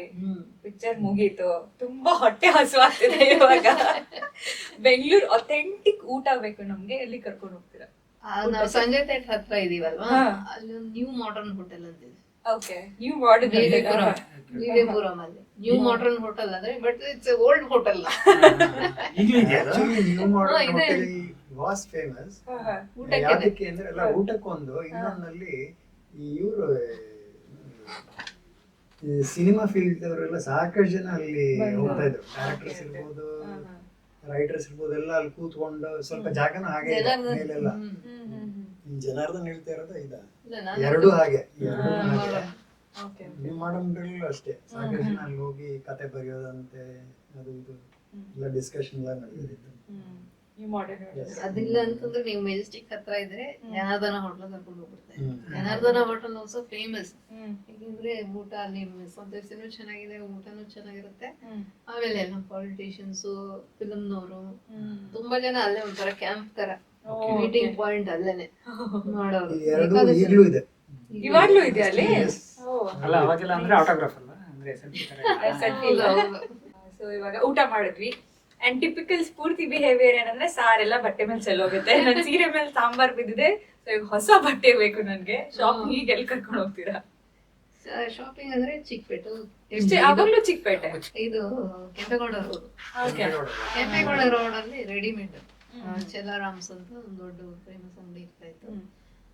ಪಿಕ್ಚರ್ ಮುಗೀತು, ತುಂಬಾ ಹೊಟ್ಟೆ ಹಸುವಾಗ್ತಿದೆ ಇವಾಗ. ಬೆಂಗಳೂರು ಅಥೆಂಟಿಕ್ ಊಟ ಬೇಕು ನಮ್ಗೆ, ಎಲ್ಲಿ ಕರ್ಕೊಂಡು ಹೋಗ್ತೀರಾ? ನಾವು ಸಂಜಯ್ ಥಿಯೇಟರ್ ಹತ್ರ ಇದೀವಲ್ವಾ, ಹಾ. ಅಲ್ಲಿ ಒಂದು ನ್ಯೂ ಮಾಡರ್ನ್ ಹೋಟೆಲ್ ಅಂತ ಇದೆ. ಓಕೆ, ನೀವು ಮಾಡಿದ್ರಿ? ವಿಜಯಪುರಂ ಅಲ್ಲಿ ನ್ಯೂ ಮಾಡರ್ನ್ ಹೋಟೆಲ್ ಅಂದ್ರೆ, ಬಟ್ ಇಟ್ಸ್ ಓಲ್ಡ್ ಹೋಟೆಲ್. ಈಗಲೂ ಇದೆಯಾ ಅದು? Actually, New Modern ಇದೆ. Hotel was famous. ಊಟಕ್ಕೆ ಯಾವ್ದಕ್ಕೆ ಅಂದ್ರೆ ಎಲ್ಲ ಊಟಕ್ಕೊಂದು, ಇನ್ನೊಂದಲ್ಲಿ ಇವರು ಸಿನಿಮಾ ಫೀಲ್ಡ್ ಅವರೆಲ್ಲ ಸಾಕಷ್ಟು ಜನ ಅಲ್ಲಿ ಹೋಗ್ತಾ ಇದ್ರು. ಡೈರೆಕ್ಟರ್ಸ್ ಇರ್ಬೋದು, ರೈಟರ್ಸ್ ಇರ್ಬೋದು, ಎಲ್ಲ ಅಲ್ಲಿ ಕೂತ್ಕೊಂಡು ಸ್ವಲ್ಪ ಜಾಗನೂ ಹಾಗೆ ಇದೆ ಮೇಲೆಲ್ಲ. ಈ ಜನಾರ್ದನ್ ಹೇಳ್ತಾ ಇರೋದು ಇದ ಎರಡು ಹಾಗೆ, ಎರಡು ಹಾಗೆ. ನೀವು ಮಾಡೋ ಅಷ್ಟೇ ಸಾಕಷ್ಟು ಜನ ಅಲ್ಲಿ ಹೋಗಿ ಕತೆ ಬರೆಯೋದಂತೆ, ಅದು ಇದು ಎಲ್ಲ ಡಿಸ್ಕಷನ್ ಎಲ್ಲ ನಡೆದಿತ್ತು. ಅದಿಲ್ಲ ಅಂತಂದ್ರೆ ನೀವು ಮೆಜೆಸ್ಟಿಕ್ ಹತ್ರ ಇದ್ರೆ ಜನಾರ್ದನ ಹೋಟೆಲ್ ಕರ್ಕೊಂಡು ಹೋಗ್ಬಿಡ್ತಾರೆ. Janardhana hotel also famous. ಯಾಕಂದ್ರೆ ಊಟ ಅಲ್ಲಿ ಸದಸ್ಯನೂ ಚೆನ್ನಾಗಿದೆ, ಊಟನೂ ಚೆನ್ನಾಗಿರುತ್ತೆ. ಆಮೇಲೆ ಎಲ್ಲ ಪಾಲಿಟಿಷಿಯನ್ಸ್, ಫಿಲ್ಮ್ನವರು ತುಂಬಾ ಜನ ಅಲ್ಲೇ ಒಂಥರ ಕ್ಯಾಂಪ್ ತರ ಮೀಟಿಂಗ್ ಪಾಯಿಂಟ್ ಅಲ್ಲೇನೆ ಮಾಡೋರು. ಈ ಎರಡು ಈಗಲೂ ಇದೆ. ಇವಾಗ್ಲೂ ಇದೆ ಅಲ್ಲಿ? ಅಲ್ಲ ಅವಾಗೆಲ್ಲ ಅಂದ್ರೆ ಆಟೋಗ್ರಾಫ್ ಅಲ್ಲ, ಅಂದ್ರೆ ಸೆಲ್ಫಿ ತರ. ಸೊ ಇವಾಗ ಊಟ ಮಾಡಿದ್ವಿ ಅಂಡ್ ಟಿಪಿಕಲ್ ಸ್ಫೂರ್ತಿ ಬಿಹೇವಿಯರ್ ಏನಂದ್ರೆ ಸಾರೆಲ್ಲ ಬಟ್ಟೆ ಮೇಲೆ ಚೆಲ್ಲೋಗುತ್ತೆ, ನನ್ ಸೀರೆ ಮೇಲೆ ಸಾಂಬಾರ್ ಬಿದ್ದಿದೆ, ಸೊ ಈಗ ಹೊಸ ಬಟ್ಟೆ ಬೇಕು ನನ್ಗೆ. ಶಾಪಿಂಗ್ ಈಗ ಎಲ್ಲಿ ಕರ್ಕೊಂಡು ಹೋಗ್ತೀರಾ? ಶಾಪಿಂಗ್ ಅಂದ್ರೆ ಚಿಕ್ಕಪೇಟೆ. ಅವಾಗ್ಲೂ ಚಿಕ್ಕಪೇಟೆ? ಇದು ಕೆಂಪೇಗೌಡ ರೋಡ್. ಕೆಂಪೇಗೌಡ ರೋಡ್ ಅಲ್ಲಿ ರೆಡಿಮೇಡ್ ಚೆಲ್ಲಾರಾಮ್ಸ್ ಅಂತ ಒಂದು ದೊಡ್ಡ ಫೇಮಸ್ ಅಂಗಡಿ ಇರ್ತಾ ಇತ್ತು.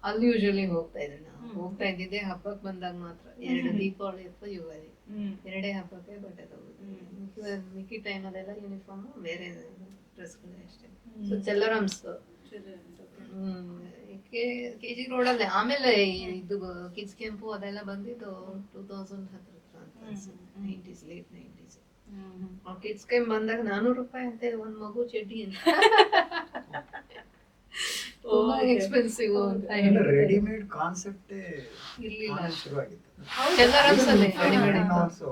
ಅಲ್ಲಿ ಯೂಶಲಿ ಹೋಗ್ತಾ ಇದ್ದೆ ನಾವು. ಹೋಗ್ತಾ ಇದ್ದಿದ್ದೆ ಹಬ್ಬಕ್ಕೆ ಬಂದಾಗ ಮಾತ್ರ. 2 ದೀಪಾವಳಿ ಅಥವಾ ಯುಗಾದಿ, 2 ಹಬ್ಬಕ್ಕೆ ಬಟ್ಟೆ ತಗೋದು. ಮಿಕ್ಕಿ ಟೈಮ್ ಅಲ್ಲೆಲ್ಲ ಯೂನಿಫಾರ್ಮ್, ಬೇರೆ ಡ್ರೆಸ್ಗಳೇ ಅಷ್ಟೇ. ಸೊ ಚೆಲ್ಲರಾಮ್ಸ್ KG ರೋಡ್ ಅಲ್ಲಿ. ಆಮೇಲೆ ಇದು ಕಿಡ್ಸ್ ಕೆಂಪು ಅದೆಲ್ಲ ಬಂದಿದ್ದು 2000 ಹತ್ರ ಅಂತ ಅನ್ಸುತ್ತೆ, 90s, ಲೇಟ್ 90s. ಕಿಡ್ಸ್ ಕೆಂಪ್ ಬಂದಾಗ 400 ರೂಪಾಯಿ ಅಂತೆ ಒಂದ್ ಮಗು ಚಡ್ಡಿ ಅಂತ. ತುಂಬಾ ಎಕ್ಸ್ಪೆನ್ಸಿವ್ ಅಂತ ರೆಡಿಮೇಡ್ ಕಾನ್ಸೆಪ್ಟ್ ಇರ್ಲಿಲ್ಲ. ಶುರುವಾಗಿತ್ತು. ಚೆಲ್ಲರಾಮ್ಸ್ ಅಲ್ಲಿ ರೆಡಿಮೇಡ್ ಇತ್ತು. ಆಲ್ಸೋ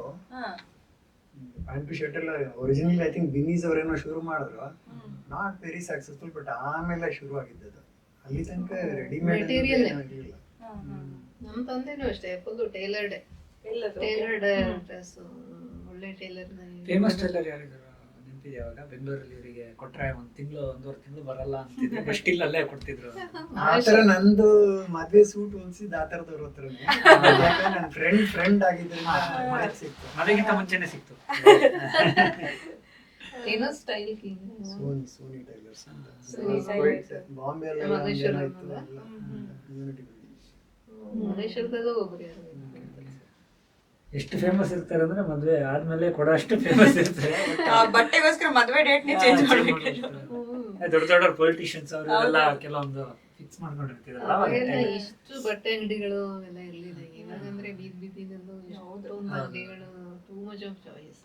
ಪ್ಯಾಂಟ್ ಶರ್ಟ್ ಎಲ್ಲ ಒರಿಜಿನಲ್ ಐ ಥಿಂಕ್ ಬಿನ್ನೀಸ್ ಅವರೇನೋ ಶುರು ಮಾಡಿದ್ರು, ನಾಟ್ ವೆರಿ ಸಕ್ಸಸ್ಫುಲ್, ಬಟ್ ಆಮೇಲೆ ಶುರು ಆಗಿದ್ದದು. ಅಲ್ಲಿ ತನಕ ರೆಡಿಮೇಡ್ Material. ಇರಲಿಲ್ಲ. ನಮ್ಮ ತಂದೆನೂ ಅಷ್ಟೇ ಫುಲ್ ಟೈಲರ್ಡ್ ಡ್ರೆಸ್, ಒಳ್ಳೆ ಟೈಲರ್. ಫೇಮಸ್ ಟೈಲರ್ ಯಾರಿದ್ರು ನೆನಪಿದೆ ಅವಾಗ ಬೆಂಗಳೂರಲ್ಲಿ ಇವರಿಗೆ ಕೊಟ್ರೆ ಒಂದೂವರೆ ತಿಂಗಳು ಬರಲ್ಲ ಅಂತಿದ್ರು, ಬಟ್ ಸ್ಟಿಲ್ ಅಲ್ಲೇ ಕೊಡ್ತಿದ್ರು. ಆತರ ನಂದು ಮದ್ವೆ ಸೂಟ್ ಹೊಲ್ಸಿದ್ ಆ ತರದವ್ರ ಹತ್ರನೇ. ನನ್ನ ಫ್ರೆಂಡ್ ಆಗಿದ್ರಿಂದ ಮಾಡಕ್ ಸಿಕ್ತು. ಮನೆಗಿಂತ ಮುಂಚೆನೆ ಸಿಕ್ತು. ಏನೋ ಸ್ಟೈಲ್ ಕಿಂಗ್ ಸೋನಿ ಟೈಲರ್ಸ್ ಅಂತ ಸೋನಿ ಟೈಲರ್ಸ್. ಬಾಂಬೆ ಮಹದೇಶ್ವರ ಎಲ್ಲ ಇತ್ತು, ಎಲ್ಲ ಯೂನಿಟಿ ಮಲೇಶ್ವರದಾಗ ಒಬ್ರು ಯಾರು ಎಷ್ಟು ಫೇಮಸ್ ಇರ್ತಾರೆ ಅಂದ್ರೆ ಮದ್ವೆ ಆದ್ಮೇಲೆ ಕೊಡೋ ಅಷ್ಟು ಫೇಮಸ್ ಇರ್ತಾರೆ. ಆ ಬಟ್ಟೆಗೋಸ್ಕರ ಮದ್ವೆ ಡೇಟ್ ನೇ ಚೇಂಜ್ ಮಾಡ್ಬೇಕು. ದೊಡ್ಡ ದೊಡ್ಡ ಪೊಲಿಟಿಷಿಯನ್ಸ್ ಅವರೆಲ್ಲ ಕೆಲವೊಂದು ಫಿಕ್ಸ್ ಮಾಡ್ಕೊಂಡಿರ್ತಿದ್ರಲ್ಲ ಅವಾಗೆಲ್ಲ ಇಷ್ಟು ಬಟ್ಟೆ ಅಂಗಡಿಗಳು ಎಲ್ಲ ಇರ್ಲಿಲ್ಲ. ಇವಾಗಂದ್ರೆ ಬೀದಿನಲ್ಲೂ ಎಷ್ಟೊಂದು ಅಂಗಡಿಗಳು, too much of choice.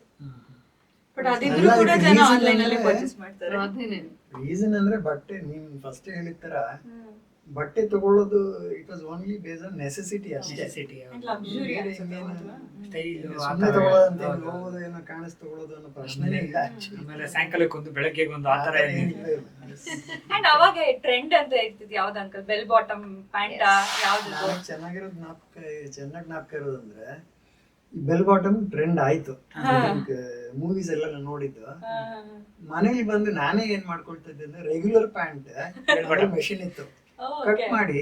But ಅದಿದ್ರು ಕೂಡ ಜನ ಆನ್ಲೈನ್ ಅಲ್ಲಿ ಪರ್ಚೇಸ್ ಮಾಡ್ತಾರೆ. ಅದೇನೆ ರೀಸನ್ ಅಂದ್ರೆ ಬಟ್ಟೆ ನೀನ್ ಫಸ್ಟ್ ಹೇಳಿದ ತರ ಬಟ್ಟೆ ತಗೊಳ್ಳೋದು it was only based on necessity ಅಷ್ಟೇ. ಲಕ್ಸುರಿ ಬೇರೆ ಅನ್ಸುತ್ತೆ ಇನ್ನೇನು ಹೌದಾ? ಸುಮ್ಮನೆ ತಗೊಳ್ಳೋದಂತ ಹೋಗೋದು ಏನೋ ಕಾಣಿಸ್ ತಗೊಳ್ಳೋದು ಅನ್ನೋ ಪ್ರಶ್ನೆನೇ ಇಲ್ಲ actually. ಆಮೇಲೆ ಸಾಯಂಕಾಲಕ್ಕೊಂದು ಬೆಳಗ್ಗೆಗೊಂದು ಆತರ ಏನಿಲ್ಲ ಇಲ್ಲ. ಅಂಡ್ ಅವಾಗ ಟ್ರೆಂಡ್ ಅಂತ ಇರ್ತಿದ್ ಯಾವ್ದು ಅಂಕಲ್? ಬೆಲ್ ಬಾಟಮ್ ಪ್ಯಾಂಟ್ ಯಾವ್ದು? ನನಗ್ ಚೆನ್ನಾಗಿರೋದು ಚೆನ್ನಾಗಿ ಜ್ಞಾಪಕ ಇರೋದಂದ್ರೆ ಈ ಬೆಲ್ ಬಾಟಮ್ ಟ್ರೆಂಡ್ ಆಯ್ತು. ಮೂವೀಸ್ ಎಲ್ಲ ನಾನು ನೋಡಿದ್ದು. ಮನೇಲಿ ಬಂದು ನಾನೇ ಏನ್ ಮಾಡ್ಕೊಳ್ತಾ ಇದ್ದೆ ಅಂದ್ರೆ ರೆಗ್ಯುಲರ್ ಪ್ಯಾಂಟ್ ಮೆಷಿನ್ ಇತ್ತು, ಕಟ್ ಮಾಡಿ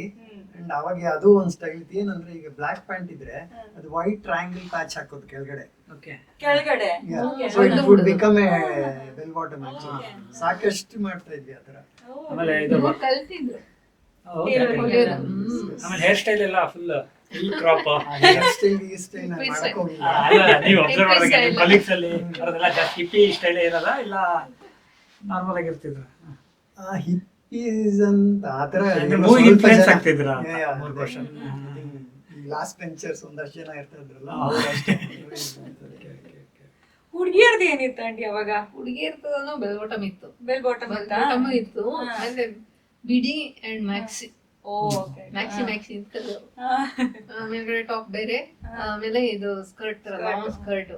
ಅಂಡ್ ಅವಾಗ ಅದು ಒಂದ್ ಸ್ಟೈಲ್ ಇತ್ತು. ಏನಂದ್ರೆ ಈಗ ಬ್ಲಾಕ್ ಪ್ಯಾಂಟ್ ಇದ್ರೆ ಅದು ವೈಟ್ ಟ್ರಯಾಂಗಲ್ ಪ್ಯಾಚ್ ಹಾಕೋದು ಕೆಳಗಡೆ, ಕೆಳಗಡೆ so it would become A bell bottom. ಸಾಕಷ್ಟು ಮಾಡ್ತಾ ಇದ್ವಿ ಆತರ. ಆಮೇಲೆ ಇದು ಕಲ್ತಿದ್ರು. ಆಮೇಲೆ ಹೇರ್ ಸ್ಟೈಲ್ ಎಲ್ಲ ಫುಲ್ ಕ್ರಾಪ್. ಸ್ಟೈಲ್ ಮಾಡಕ್ ಹೋಗಿಲ್ಲ. ನೀವು ಅಬ್ಸರ್ವ್ ಮಾಡಿದಾಗ ನಿಮ್ಮ ಕಲೀಗ್ಸ್ ಅಲ್ಲಿ ಅವರೆಲ್ಲ ಜಾಸ್ತಿ ಹಿಪ್ಪಿ ಸ್ಟೈಲ್ ಇರಲ್ಲ, ಇಲ್ಲ ನಾರ್ಮಲ್ ಆಗಿರ್ತಿದ್ರು. ಹಿಪ್ಪೀಸ್ ಅಂತ ಆತರ ಮೂವಿಗೆ ಇನ್ಫ್ಲುಯೆನ್ಸ್ ಆಗ್ತಿದ್ರ ಮೂರು ವರ್ಷ. ಲಾಸ್ಟ್ ಬೆಂಚರ್ಸ್ ಒಂದಷ್ಟು ಜನ ಇರ್ತಾ ಇದ್ರಲ್ಲ. ಹುಡುಗಿಯರ್ದು ಏನಿತ್ತು ಆಂಟಿ ಅವಾಗ? ಹುಡುಗಿಯರ್ದು ಬೆಲ್ ಬಾಟಮ್ ಇತ್ತು. ಬೆಲ್ ಬಾಟಮ್ ಇತ್ತು. ಆಮೇಲೆ ಬಿಡಿ ಅಂಡ್ ಮ್ಯಾಕ್ಸಿ. ಮ್ಯಾಕ್ಸಿ ಇರ್ತದೆ. ಮೇಲ್ಗಡೆ ಟಾಪ್ ಬೇರೆ, ಆಮೇಲೆ ಇದು ಸ್ಕರ್ಟ್ ತರ ಲಾಂಗ್ ಸ್ಕರ್ಟ್,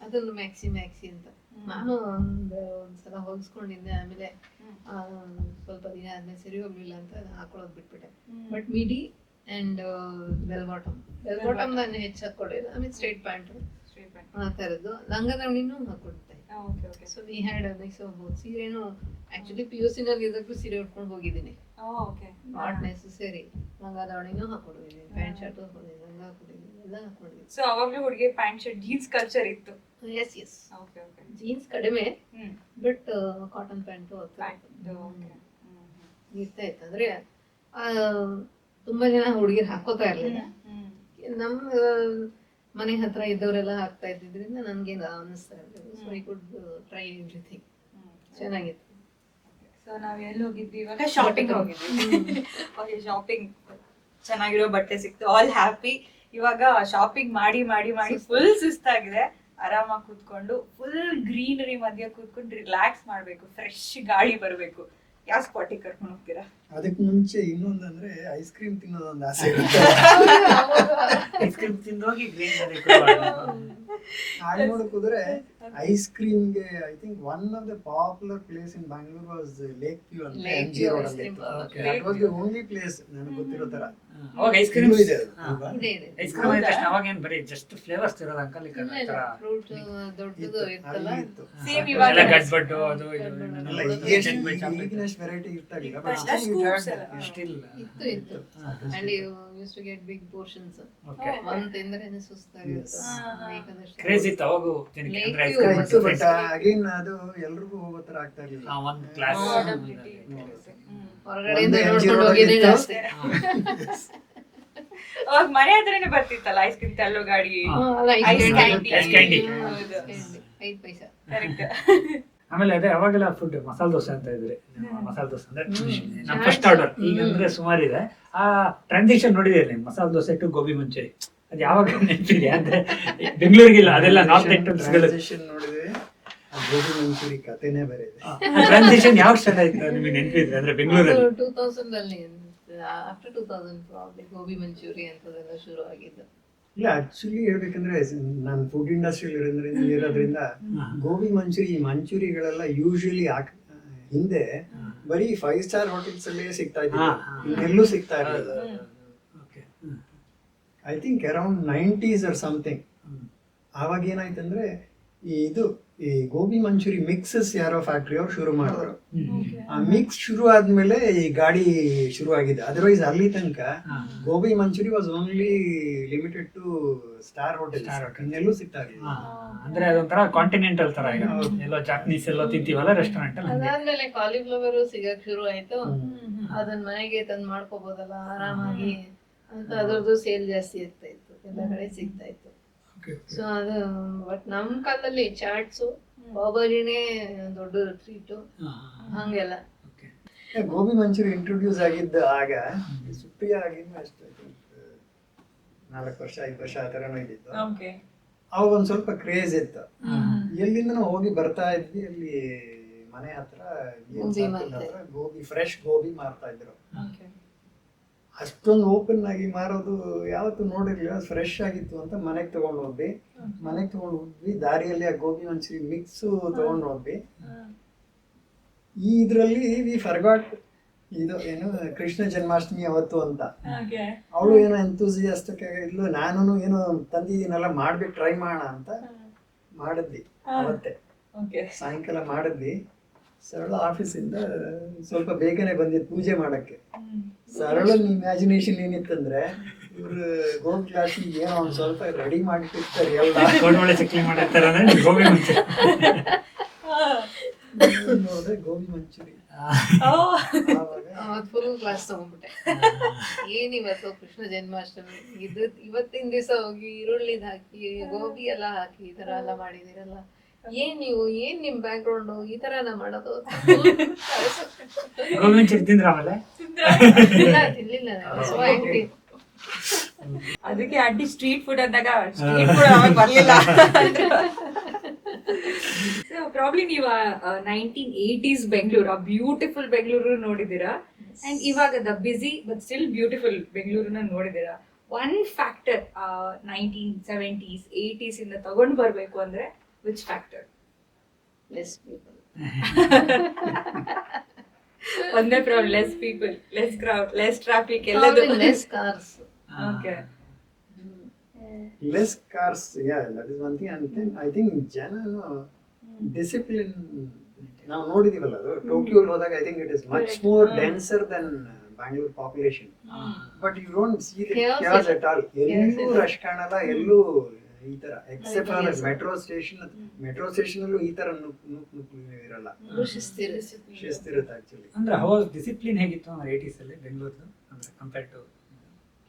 ಅದೊಂದು ಮ್ಯಾಕ್ಸಿ ಅಂತ. ನಾನು ಒಂದ್ಸಲ ಹೊಲ್ಸ್ಕೊಂಡಿದ್ದೆ. ಆಮೇಲೆ ಸ್ವಲ್ಪ ದಿನ ಆದ್ಮೇಲೆ ಸರಿ ಹೋಗ್ಲಿಲ್ಲ ಅಂತ ಹಾಕೊಳ್ಳೋದು ಬಿಟ್ಬಿಟ್ಟೆ. But midi and bell bottom ನಾನು ಹೆಚ್ಚು ಹಾಕೊಳ್ಳಿಲ್ಲ. ಆಮೇಲೆ ಸ್ಟ್ರೈಟ್ ಪ್ಯಾಂಟ್ ಆ ತರದ್ದು. ಲಂಗ ದಾವಣಿನೂ ಹಾಕೊಳ್ತೆ. So we had mix of both. ಸೀರೆನು ಆಕ್ಚುಲಿ PUC ನಲ್ಲಿ ಇದ್ದಕ್ಕೂ ಸೀರೆ ಉಟ್ಕೊಂಡು ಹೋಗಿದ್ದೀನಿ. Not necessary. ಲಂಗ ದಾವಣಿನೂ ಹಾಕೊಂಡಿದ್ದೀನಿ, ಪ್ಯಾಂಟ್ ಶರ್ಟ್ ಹಾಕೊಂಡಿದ್ದೀನಿ, ಲಂಗ ಹಾಕೊಂಡಿದ್ದೀನಿ, ಎಲ್ಲ ಹಾಕೊಂಡಿದ್ದೀನಿ. ಸೊ ಅವಾಗ್ಲೂ ಹುಡುಗಿ ಪ್ಯಾಂಟ್ ಶರ್ಟ್ ಜೀನ್ಸ್ ಕಲ್ಚರ್ ಇತ್ತು. ಎಸ್ ಜೀನ್ಸ್ ಕಡಿಮೆ, ಬಟ್ ಕಾಟನ್ ಪ್ಯಾಂಟು ಇರ್ತಾ ಇತ್ತು. ಅಂದ್ರೆ ತುಂಬಾ ಜನ ಹುಡುಗಿರು ಹಾಕೋತಾ ಇರ್ಲಿಲ್ಲ. ನಮ್ಮ ಮನೆ ಹತ್ರ ಇದ್ದವರೆಲ್ಲ ಹಾಕ್ತಾ ಇದ್ದಿದ್ರಿಂದ ನನ್ಗೇನು ಅನ್ನಿಸ್ತಾ ಇರ್ಲಿಲ್ಲ. So I could try everything. ಚೆನ್ನಾಗಿತ್ತು. ಸೊ ನಾವ್ ಎಲ್ಲಿ ಹೋಗಿದ್ವಿ ಇವಾಗ? ಶಾಪಿಂಗ್ ಹೋಗಿದ್ವಿ. ಓಕೆ, ಶಾಪಿಂಗ್ ಚೆನ್ನಾಗಿರೋ ಬಟ್ಟೆ ಸಿಕ್ತು, ಆಲ್ ಹ್ಯಾಪಿ. ಇವಾಗ ಶಾಪಿಂಗ್ ಮಾಡಿ ಫುಲ್ ಸುಸ್ತಾಗಿದೆ. ಆರಾಮಾಗಿ ಕೂತ್ಕೊಂಡು ಫುಲ್ ಗ್ರೀನರಿ ಮಧ್ಯೆ ಕೂತ್ಕೊಂಡು ರಿಲ್ಯಾಕ್ಸ್ ಮಾಡ್ಬೇಕು, ಫ್ರೆಶ್ ಗಾಳಿ ಬರ್ಬೇಕು. ಯಾವ ಸ್ಪಾಟಿಗೆ ಕರ್ಕೊಂಡು ಹೋಗ್ತೀರಾ? ಅದಕ್ಕೆ ಮುಂಚೆ ಇನ್ನೊಂದಂದ್ರೆ ಐಸ್ ಕ್ರೀಮ್ ತಿನ್ನೋದೊಂದು ಆಸೆ ಇರುತ್ತೆ. ಐಸ್ ಕ್ರೀಮ್ ತಿಂದೋಗಿ ಹಾಗೆ ನೋಡಕ್ ಹೋದ್ರೆ ಐಸ್ ಕ್ರೀಮ್ಗೆ I think one of the popular place in Bangalore was Lake View ಅಂತ. MG ರೋಡ್ ಅಲ್ಲಿ that was the only place ನನಗೆ ಗೊತ್ತಿರೋ ತರ. ಅವಾಗ ಐಸ್ ಕ್ರೀಮ್ ಇದೆ ಐಸ್ ಕ್ರೀಮ್ ಆಯ್ತು ತಕ್ಷಣ ಅವಾಗ ಏನ್ ಬರೀ ಜಸ್ಟ್ ಫ್ಲೇವರ್ಸ್ ಇರೋದು ಅಂಕಲ್. ಈ ಫ್ರೂಟ್ ದೊಡ್ಡದು ಇರ್ತಲ್ಲ, ಇತ್ತು. ಸೇಮ್ ಇವಾಗ ಗಡ್ಬಡ್ಡು ಅದು ಇದು ಈಗಿನಷ್ಟು ವೆರೈಟಿ ಇರ್ತಾ ಇರ್ಲಿಲ್ಲ, but But still you had still ಇತ್ತು. And you use to get big portions. ಒಂದ್ ತಿಂದ್ರೇನೆ ಸುಸ್ತಾಗಿರುತ್ತೆ. ಕ್ರೇಜ್ ಇತ್ತು ಅವಾಗ ಜನಕ್ಕೆ. ಅಂದ್ರೆ ಐಸ್ Lake ಇತ್ತು, ಕ್ರೀಮ್ but again ಅದು ಎಲ್ರಿಗೂ ಹೋಗೋ ತರ ಆಗ್ತಾ ಇರ್ಲಿಲ್ಲ. ಒಂದು ಕ್ಲಾಸ್ ಹೊರಗಡೆಯಿಂದ ಒಂದೇ MG ನೋಡ್ಕೊಂಡು ರೋಡ್ ಹೋಗಿದ್ದೆ ಇತ್ತು. ಜಾಸ್ತಿ. ಅವಾಗ ಮನೆ ಹತ್ರನೇ ಬರ್ತಿತ್ತಲ್ಲ ಐಸ್ ಕ್ರೀಮ್ ತಳ್ಳೋ ಗಾಡಿ. Ice candy. ಕ್ಯಾಂಡಿ. 5 ಪೈಸಾ. ಕರೆಕ್ಟ್. ಆಮೇಲೆ ಅದೇ ಅವಾಗೆಲ್ಲ ಫುಡ್ ಮಸಾಲ ದೋಸೆ ಅಂತ ಇದ್ರಿ. ಮಸಾಲ ದೋಸೆ ಅಂದ್ರೆ ನಮ್ಮ ಫಸ್ಟ್ ಆರ್ಡರ್. ಈಗ ಅಂದ್ರೆ ಸುಮಾರು ಇದೆ. ಆ ಟ್ರಾನ್ಸಿಷನ್ ನೋಡಿದ್ದೀರಿ ಮಸಾಲ ದೋಸೆ ಟು ಗೋಬಿ ಮಂಚೂರಿ. ಅದು ಯಾವಾಗ ನೆನಪಿದೆ ಅಂದ್ರೆ ಬೆಂಗಳೂರಿಗಿಲ್ಲ, ಅದೆಲ್ಲ ನಾರ್ತ್ ಇಂಡಿಯನ್ಸ್ Transition ನೋಡಿದ್ರೆ ಆ ಗೋಬಿ ಮಂಚೂರಿ ಕಥೆನೇ ಬೇರೆ ಇದೆ. ಟ್ರಾನ್ಸಿಷನ್ ಯಾವಾಗ ಸ್ಟಾರ್ಟ್ ಆಯ್ತು ನಿಮಗೆ ನೆನಪಿದ್ರೆ? ಅಂದ್ರೆ ಬೆಂಗಳೂರಲ್ಲಿ 2000 ಅಲ್ಲಿ, ಆಫ್ಟರ್ 2000 ಪ್ರಾಬ್ಲಿ ಗೋಬಿ ಮಂಚೂರಿ ಅಂತದೆಲ್ಲ ಶುರು ಆಗಿದ್ದು. ಇಲ್ಲ ಆಕ್ಚುಲಿ ಹೇಳ್ಬೇಕಂದ್ರೆ ನಾನು ಫುಡ್ ಇಂಡಸ್ಟ್ರಿ ಇರೋದ್ರಿಂದ ಗೋಬಿ ಮಂಚೂರಿಗಳೆಲ್ಲ ಯೂಶಲಿ ಹಿಂದೆ ಬರೀ 5 ಸ್ಟಾರ್ ಹೋಟೆಲ್ಸ್ ಅಲ್ಲೇ ಸಿಗ್ತಾ ಇದ್ದಿದ್ದು, ಇನ್ನೆಲ್ಲೂ ಸಿಗ್ತಾ ಇರಲಿಲ್ಲ. Okay. I think around 90s or something. ಆವಾಗ ಏನಾಯ್ತಂದ್ರೆ ಈ ಗೋಬಿ ಮಂಚೂರಿ ಮಿಕ್ಸಸ್ ಯಾರೋ ಫ್ಯಾಕ್ಟ್ರಿ ಅವ್ರು ಶುರು ಮಾಡಿದ್ರು. ಆ ಮಿಕ್ಸ್ ಶುರು ಆದ್ಮೇಲೆ ಈ ಗಾಡಿ ಶುರು ಆಗಿದೆ. ಅದರ್ವೈಸ್ ಅಲ್ಲಿ ತನಕ gobi manchurian was only limited to star hotel, ಇನ್ನೆಲ್ಲೂ ಸಿಗ್ತಾ ಇರಲಿಲ್ಲ. ಅಂದ್ರೆ ಅದೊಂಥರ ಕಾಂಟಿನೆಂಟಲ್ ತರ ಈಗ ಎಲ್ಲೋ ಜಾಪನೀಸ್ ಎಲ್ಲೋ ತಿಂತೀವಲ್ಲ ರೆಸ್ಟೋರೆಂಟ್ ಅಲ್ಲಿ. ಅದಾದ್ಮೇಲೆ ಕಾಲಿಫ್ಲವರ್ ಸಿಗಕ್ ಶುರು ಆಯ್ತು. ಅದನ್ನ ಮನೆಗೆ ತಂದು ಮಾಡ್ಕೋಬಹುದಲ್ಲ ಆರಾಮಾಗಿ ಅಂತ ಅದ್ರದ್ದು ಸೇಲ್ ಜಾಸ್ತಿ ಆಗ್ತಾ ಇತ್ತು, ಎಲ್ಲ ಕಡೆ ಸಿಗ್ತಾ ಇತ್ತು. ಸೊ ಅದು ಬಟ್ ನಮ್ ಕಾಲದಲ್ಲಿ ಚಾಟ್ಸು ಬಾಬಾಜಿನೇ ದೊಡ್ಡ ಟ್ರೀಟು ಹಂಗೆಲ್ಲ. ಗೋಬಿ ಮಂಚೂರಿ ಇಂಟ್ರೊಡ್ಯೂಸ್ ಆಗಿದ್ದ ಆಗ ಸುಪ್ರಿಯಾ ಆಗಿದ್ದು ಅಷ್ಟು 4 ವರ್ಷ 5 ವರ್ಷ ಆ ಥರನೂ ಇದ್ದಿತ್ತು. ಅವಾಗ ಒಂದ್ ಸ್ವಲ್ಪ ಕ್ರೇಜ್ ಇತ್ತು. ಎಲ್ಲಿಂದನೂ ಹೋಗಿ ಬರ್ತಾ ಇದ್ವಿ, ಅಲ್ಲಿ ಮನೆ ಹತ್ರ ಫ್ರೆಶ್ ಗೋಬಿ ಮಾರ್ತಾ ಇದ್ರು. ಅಷ್ಟೊಂದು ಓಪನ್ ಆಗಿ ಮಾರೋದು ಯಾವತ್ತು ನೋಡಿರ್ಲಿಲ್ಲ. ಫ್ರೆಶ್ ಆಗಿತ್ತು ಅಂತ ಮನೆಗೆ ತಗೊಂಡು ಹೋದ್ವಿ. ದಾರಿಯಲ್ಲಿ ಆ ಗೋಬಿ ಮಂಚೂರಿ ಮಿಕ್ಸ್ ತಗೊಂಡು ಹೋದ್ವಿ. ಇದ್ರಲ್ಲಿ ವಿ ಫರ್ಗಾಟ್ ಇದು ಏನು ಕೃಷ್ಣ ಜನ್ಮಾಷ್ಟಮಿ ಅವತ್ತು ಅಂತ. ಅವಳು ಏನೋ ಎಂತೂಸಿಯಾಸ್ಟಿಕ್ ಇದ್ಲು, ನಾನು ಏನೋ ತಂದಿದ್ದೀನಲ್ಲ ಮಾಡ್ಬಿಟ್ಟು ಟ್ರೈ ಮಾಡೋಣ ಅಂತ ಮಾಡಿದ್ವಿ. ಅವತ್ತೇ ಸಾಯಂಕಾಲ ಮಾಡಿದ್ವಿ. ಸರಳ ಆಫೀಸಿಂದ ಸ್ವಲ್ಪ ಬೇಗನೆ ಬಂದಿದ್ದು ಪೂಜೆ ಮಾಡಕ್ಕೆ. ಸರಳನ ಇಮ್ಯಾಜಿನೇಷನ್ ಏನಿತ್ತಂದ್ರೆ ಇವ್ರು ಗೋಬಿ ಕ್ಲಾಸ್ ಏನೋ ಒಂದ್ ಸ್ವಲ್ಪ ರೆಡಿ ಮಾಡಿಟ್ಟಿರ್ತಾರೆ ಎಲ್ಲ ನೋಡಿದ್ರೆ ಗೋಬಿ ಮಂಚೂರಿ. ಫುಲ್ ಕ್ಲಾಸ್ ತಗೊಂಡ್ಬಿಟ್ಟೆ. ಏನಿವತ್ತು ಕೃಷ್ಣ ಜನ್ಮಾಷ್ಟಮಿ, ಇವತ್ತಿನ ದಿವಸ ಹೋಗಿ ಈರುಳ್ಳಿದ್ ಹಾಕಿ ಗೋಬಿ ಎಲ್ಲ ಹಾಕಿ ಈ ತರ ಎಲ್ಲ ಮಾಡಿದಿರಲ್ಲ, ಏನ್ ನಿಮ್ ಬ್ಯಾಕ್ ಗ್ರೌಂಡ್ ಈ ತರ ಎಲ್ಲ ಮಾಡೋದು? ತಿನ್ಲಿಲ್ಲ ಅದಕ್ಕೆ ಆಂಟಿ ಸ್ಟ್ರೀಟ್ ಫುಡ್ ಅಂದಾಗ ಸ್ಟ್ರೀಟ್ ಫುಡ್ ಬರ್ಲಿಲ್ಲ. ಪ್ರಾಬ್ಲಿ ನೀವು 1980s ಬೆಂಗಳೂರು, ಆ ಬ್ಯೂಟಿಫುಲ್ ಬೆಂಗಳೂರು ನೋಡಿದೀರಾ, ಅಂಡ್ ಇವಾಗ the busy but still beautiful ಬೆಂಗಳೂರನ್ನ ನೋಡಿದೀರಾ. ಒನ್ ಫ್ಯಾಕ್ಟರ್ 1970s 80s ಇಂದ ತಗೊಂಡ್ ಬರ್ಬೇಕು ಅಂದ್ರೆ which factor? Less people. ಒಂದೇ problem, less people, less crowd, less traffic, ಎಲ್ಲದೂ. Less cars. Okay. Less cars, yeah, that is one thing. And then I think ಜನನು ಡಿಸಿಪ್ಲಿನ್ ನಾವು ನೋಡಿದೀವಲ್ಲ, ಅದು ಟೋಕಿಯೋಲ್ ಹೋದಾಗ I think it is much more denser than Bangalore population. But you don't see the chaos at all. ಎಲ್ಲೂ ರಶ್ ಕಾಣಲ್ಲ, ಎಲ್ಲೂ ಈ ತರ ಎಕ್ಸೆಪ್ಟ್ ಫಾರ್ ಮೆಟ್ರೋ ಸ್ಟೇಷನ್ ಅಲ್ಲೂ ಈ ತರ ಇರಲ್ಲ, ಶಿಸ್ತಿರುತ್ತೆ ಆಕ್ಚುಲಿ. ಅಂದ್ರೆ ಹೌಸ್ ಡಿಸಿಪ್ಲಿನ್ ಹೇಗಿತ್ತು ಅಂದ್ರೆ 80s ಅಲ್ಲಿ ಬೆಂಗಳೂರು ಅಂದ್ರೆ ಕಂಪೇರ್ ಟು